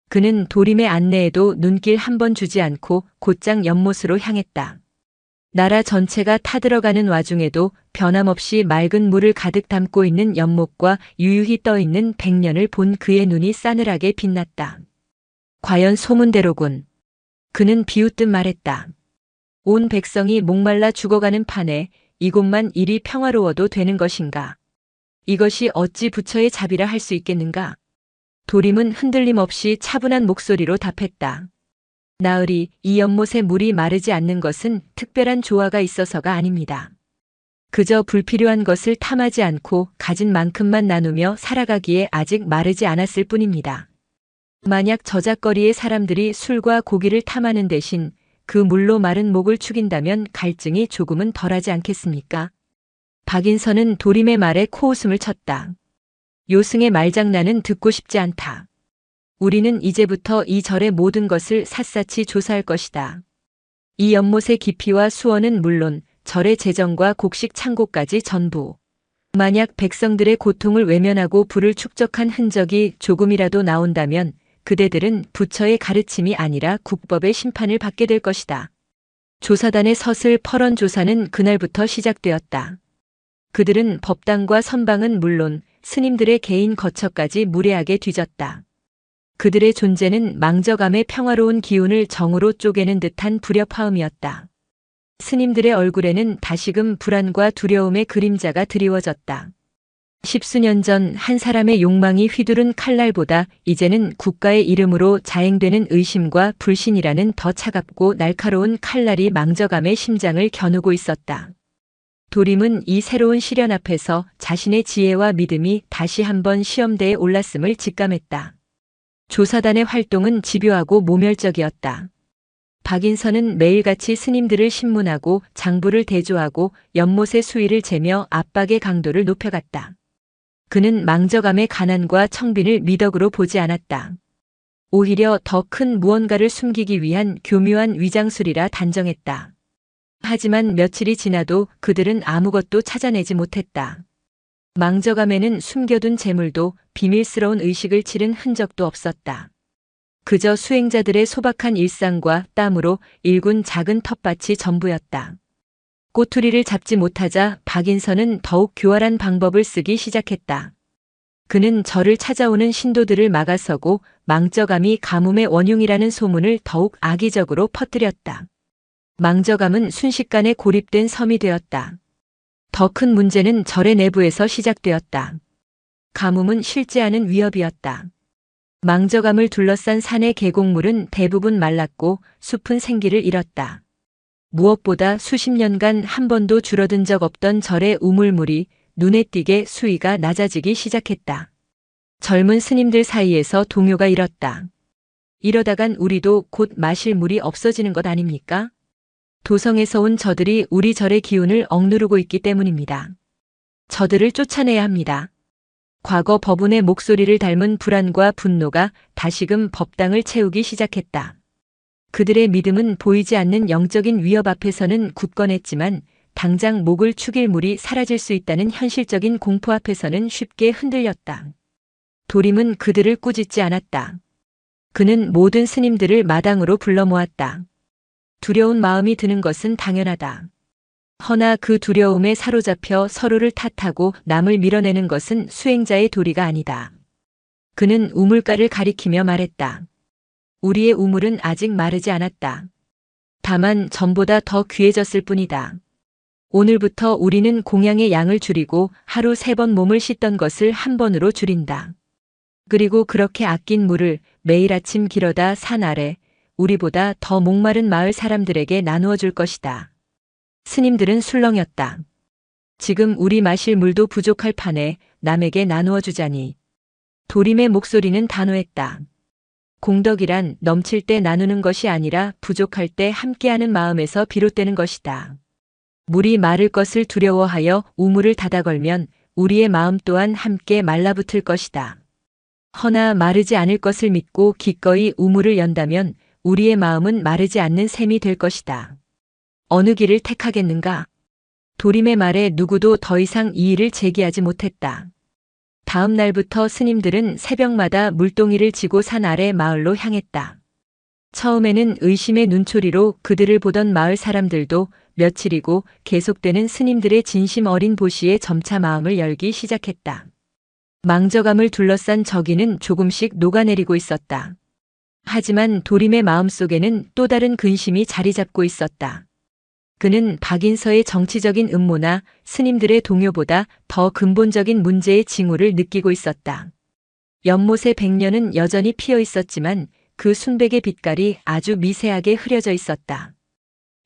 그는 도림의 안내에도 눈길 한 번 주지 않고 곧장 연못으로 향했다. 나라 전체가 타들어가는 와중에도 변함없이 맑은 물을 가득 담고 있는 연못과 유유히 떠있는 백년을 본 그의 눈이 싸늘하게 빛났다. 과연 소문대로군. 그는 비웃듯 말했다. 온 백성이 목말라 죽어가는 판에 이곳만 이리 평화로워도 되는 것인가. 이것이 어찌 부처의 자비라 할 수 있겠는가. 도림은 흔들림 없이 차분한 목소리로 답했다. 나으리, 이 연못의 물이 마르지 않는 것은 특별한 조화가 있어서가 아닙니다. 그저 불필요한 것을 탐하지 않고 가진 만큼만 나누며 살아가기에 아직 마르지 않았을 뿐입니다. 만약 저작거리의 사람들이 술과 고기를 탐하는 대신 그 물로 마른 목을 축인다면 갈증이 조금은 덜하지 않겠습니까? 박인선은 도림의 말에 코웃음을 쳤다. 요승의 말장난은 듣고 싶지 않다. 우리는 이제부터 이 절의 모든 것을 샅샅이 조사할 것이다. 이 연못의 깊이와 수원은 물론 절의 재정과 곡식 창고까지 전부. 만약 백성들의 고통을 외면하고 불을 축적한 흔적이 조금이라도 나온다면 그대들은 부처의 가르침이 아니라 국법의 심판을 받게 될 것이다. 조사단의 서슬 퍼런 조사는 그날부터 시작되었다. 그들은 법당과 선방은 물론 스님들의 개인 거처까지 무례하게 뒤졌다. 그들의 존재는 망저감의 평화로운 기운을 정으로 쪼개는 듯한 불협화음이었다. 스님들의 얼굴에는 다시금 불안과 두려움의 그림자가 드리워졌다. 십수년 전 한 사람의 욕망이 휘두른 칼날보다 이제는 국가의 이름으로 자행되는 의심과 불신이라는 더 차갑고 날카로운 칼날이 망저감의 심장을 겨누고 있었다. 도림은 이 새로운 시련 앞에서 자신의 지혜와 믿음이 다시 한번 시험대에 올랐음을 직감했다. 조사단의 활동은 집요하고 모멸적이었다. 박인선은 매일같이 스님들을 신문하고 장부를 대조하고 연못의 수위를 재며 압박의 강도를 높여갔다. 그는 망저감의 가난과 청빈을 미덕으로 보지 않았다. 오히려 더 큰 무언가를 숨기기 위한 교묘한 위장술이라 단정했다. 하지만 며칠이 지나도 그들은 아무것도 찾아내지 못했다. 망저감에는 숨겨둔 재물도 비밀스러운 의식을 치른 흔적도 없었다. 그저 수행자들의 소박한 일상과 땀으로 일군 작은 텃밭이 전부였다. 꼬투리를 잡지 못하자 박인선은 더욱 교활한 방법을 쓰기 시작했다. 그는 절을 찾아오는 신도들을 막아서고 망저감이 가뭄의 원흉이라는 소문을 더욱 악의적으로 퍼뜨렸다. 망저감은 순식간에 고립된 섬이 되었다. 더 큰 문제는 절의 내부에서 시작되었다. 가뭄은 실제 않은 위협이었다. 망저감을 둘러싼 산의 계곡물은 대부분 말랐고 숲은 생기를 잃었다. 무엇보다 수십 년간 한 번도 줄어든 적 없던 절의 우물물이 눈에 띄게 수위가 낮아지기 시작했다. 젊은 스님들 사이에서 동요가 일었다. 이러다간 우리도 곧 마실 물이 없어지는 것 아닙니까? 도성에서 온 저들이 우리 절의 기운을 억누르고 있기 때문입니다. 저들을 쫓아내야 합니다. 과거 법운의 목소리를 닮은 불안과 분노가 다시금 법당을 채우기 시작했다. 그들의 믿음은 보이지 않는 영적인 위협 앞에서는 굳건했지만 당장 목을 축일 물이 사라질 수 있다는 현실적인 공포 앞에서는 쉽게 흔들렸다. 도림은 그들을 꾸짖지 않았다. 그는 모든 스님들을 마당으로 불러 모았다. 두려운 마음이 드는 것은 당연하다. 허나 그 두려움에 사로잡혀 서로를 탓하고 남을 밀어내는 것은 수행자의 도리가 아니다. 그는 우물가를 가리키며 말했다. 우리의 우물은 아직 마르지 않았다. 다만 전보다 더 귀해졌을 뿐이다. 오늘부터 우리는 공양의 양을 줄이고 하루 3번 몸을 씻던 것을 한 번으로 줄인다. 그리고 그렇게 아낀 물을 매일 아침 길어다 산 아래 우리보다 더 목마른 마을 사람들에게 나누어 줄 것이다. 스님들은 술렁였다. 지금 우리 마실 물도 부족할 판에 남에게 나누어 주자니. 도림의 목소리는 단호했다. 공덕이란 넘칠 때 나누는 것이 아니라 부족할 때 함께하는 마음에서 비롯되는 것이다. 물이 마를 것을 두려워하여 우물을 닫아 걸면 우리의 마음 또한 함께 말라붙을 것이다. 허나 마르지 않을 것을 믿고 기꺼이 우물을 연다면 우리의 마음은 마르지 않는 셈이 될 것이다. 어느 길을 택하겠는가? 도림의 말에 누구도 더 이상 이의를 제기하지 못했다. 다음 날부터 스님들은 새벽마다 물동이를 지고 산 아래 마을로 향했다. 처음에는 의심의 눈초리로 그들을 보던 마을 사람들도 며칠이고 계속되는 스님들의 진심 어린 보시에 점차 마음을 열기 시작했다. 망저감을 둘러싼 적의는 조금씩 녹아내리고 있었다. 하지만 도림의 마음속에는 또 다른 근심이 자리 잡고 있었다. 그는 박인서의 정치적인 음모나 스님들의 동요보다 더 근본적인 문제의 징후를 느끼고 있었다. 연못의 백년은 여전히 피어 있었지만 그 순백의 빛깔이 아주 미세하게 흐려져 있었다.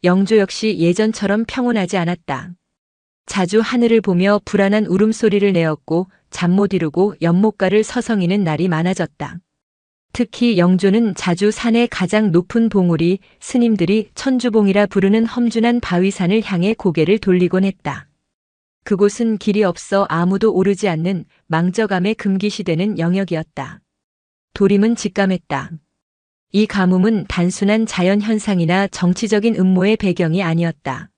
영조 역시 예전처럼 평온하지 않았다. 자주 하늘을 보며 불안한 울음소리를 내었고 잠 못 이루고 연못가를 서성이는 날이 많아졌다. 특히 영조는 자주 산의 가장 높은 봉우리 스님들이 천주봉이라 부르는 험준한 바위산을 향해 고개를 돌리곤 했다. 그곳은 길이 없어 아무도 오르지 않는 망저감의 금기시되는 영역이었다. 도림은 직감했다. 이 가뭄은 단순한 자연현상이나 정치적인 음모의 배경이 아니었다.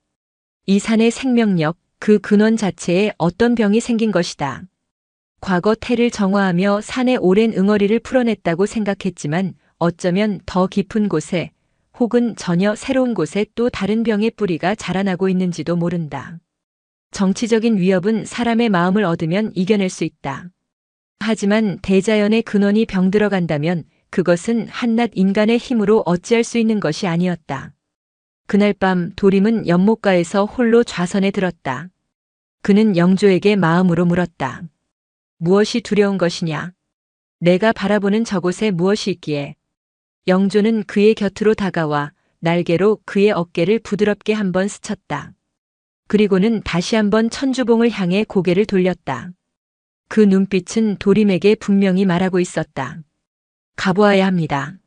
이 산의 생명력, 그 근원 자체에 어떤 병이 생긴 것이다. 과거 태를 정화하며 산의 오랜 응어리를 풀어냈다고 생각했지만 어쩌면 더 깊은 곳에 혹은 전혀 새로운 곳에 또 다른 병의 뿌리가 자라나고 있는지도 모른다. 정치적인 위협은 사람의 마음을 얻으면 이겨낼 수 있다. 하지만 대자연의 근원이 병들어간다면 그것은 한낱 인간의 힘으로 어찌할 수 있는 것이 아니었다. 그날 밤 도림은 연못가에서 홀로 좌선에 들었다. 그는 영조에게 마음으로 물었다. 무엇이 두려운 것이냐? 내가 바라보는 저곳에 무엇이 있기에? 영조는 그의 곁으로 다가와 날개로 그의 어깨를 부드럽게 한번 스쳤다. 그리고는 다시 한번 천주봉을 향해 고개를 돌렸다. 그 눈빛은 도림에게 분명히 말하고 있었다. 가보아야 합니다.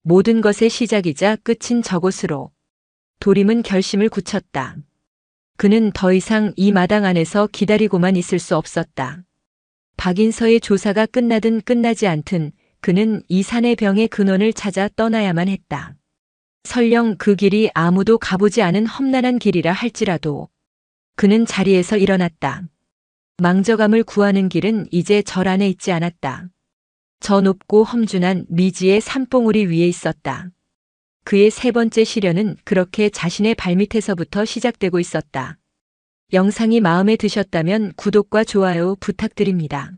모든 것의 시작이자 끝인 저곳으로. 도림은 결심을 굳혔다. 그는 더 이상 이 마당 안에서 기다리고만 있을 수 없었다. 박인서의 조사가 끝나든 끝나지 않든 그는 이 산의 병의 근원을 찾아 떠나야만 했다. 설령 그 길이 아무도 가보지 않은 험난한 길이라 할지라도. 그는 자리에서 일어났다. 망저감을 구하는 길은 이제 절 안에 있지 않았다. 저 높고 험준한 미지의 산봉우리 위에 있었다. 그의 3번째 시련은 그렇게 자신의 발밑에서부터 시작되고 있었다. 영상이 마음에 드셨다면 구독과 좋아요 부탁드립니다.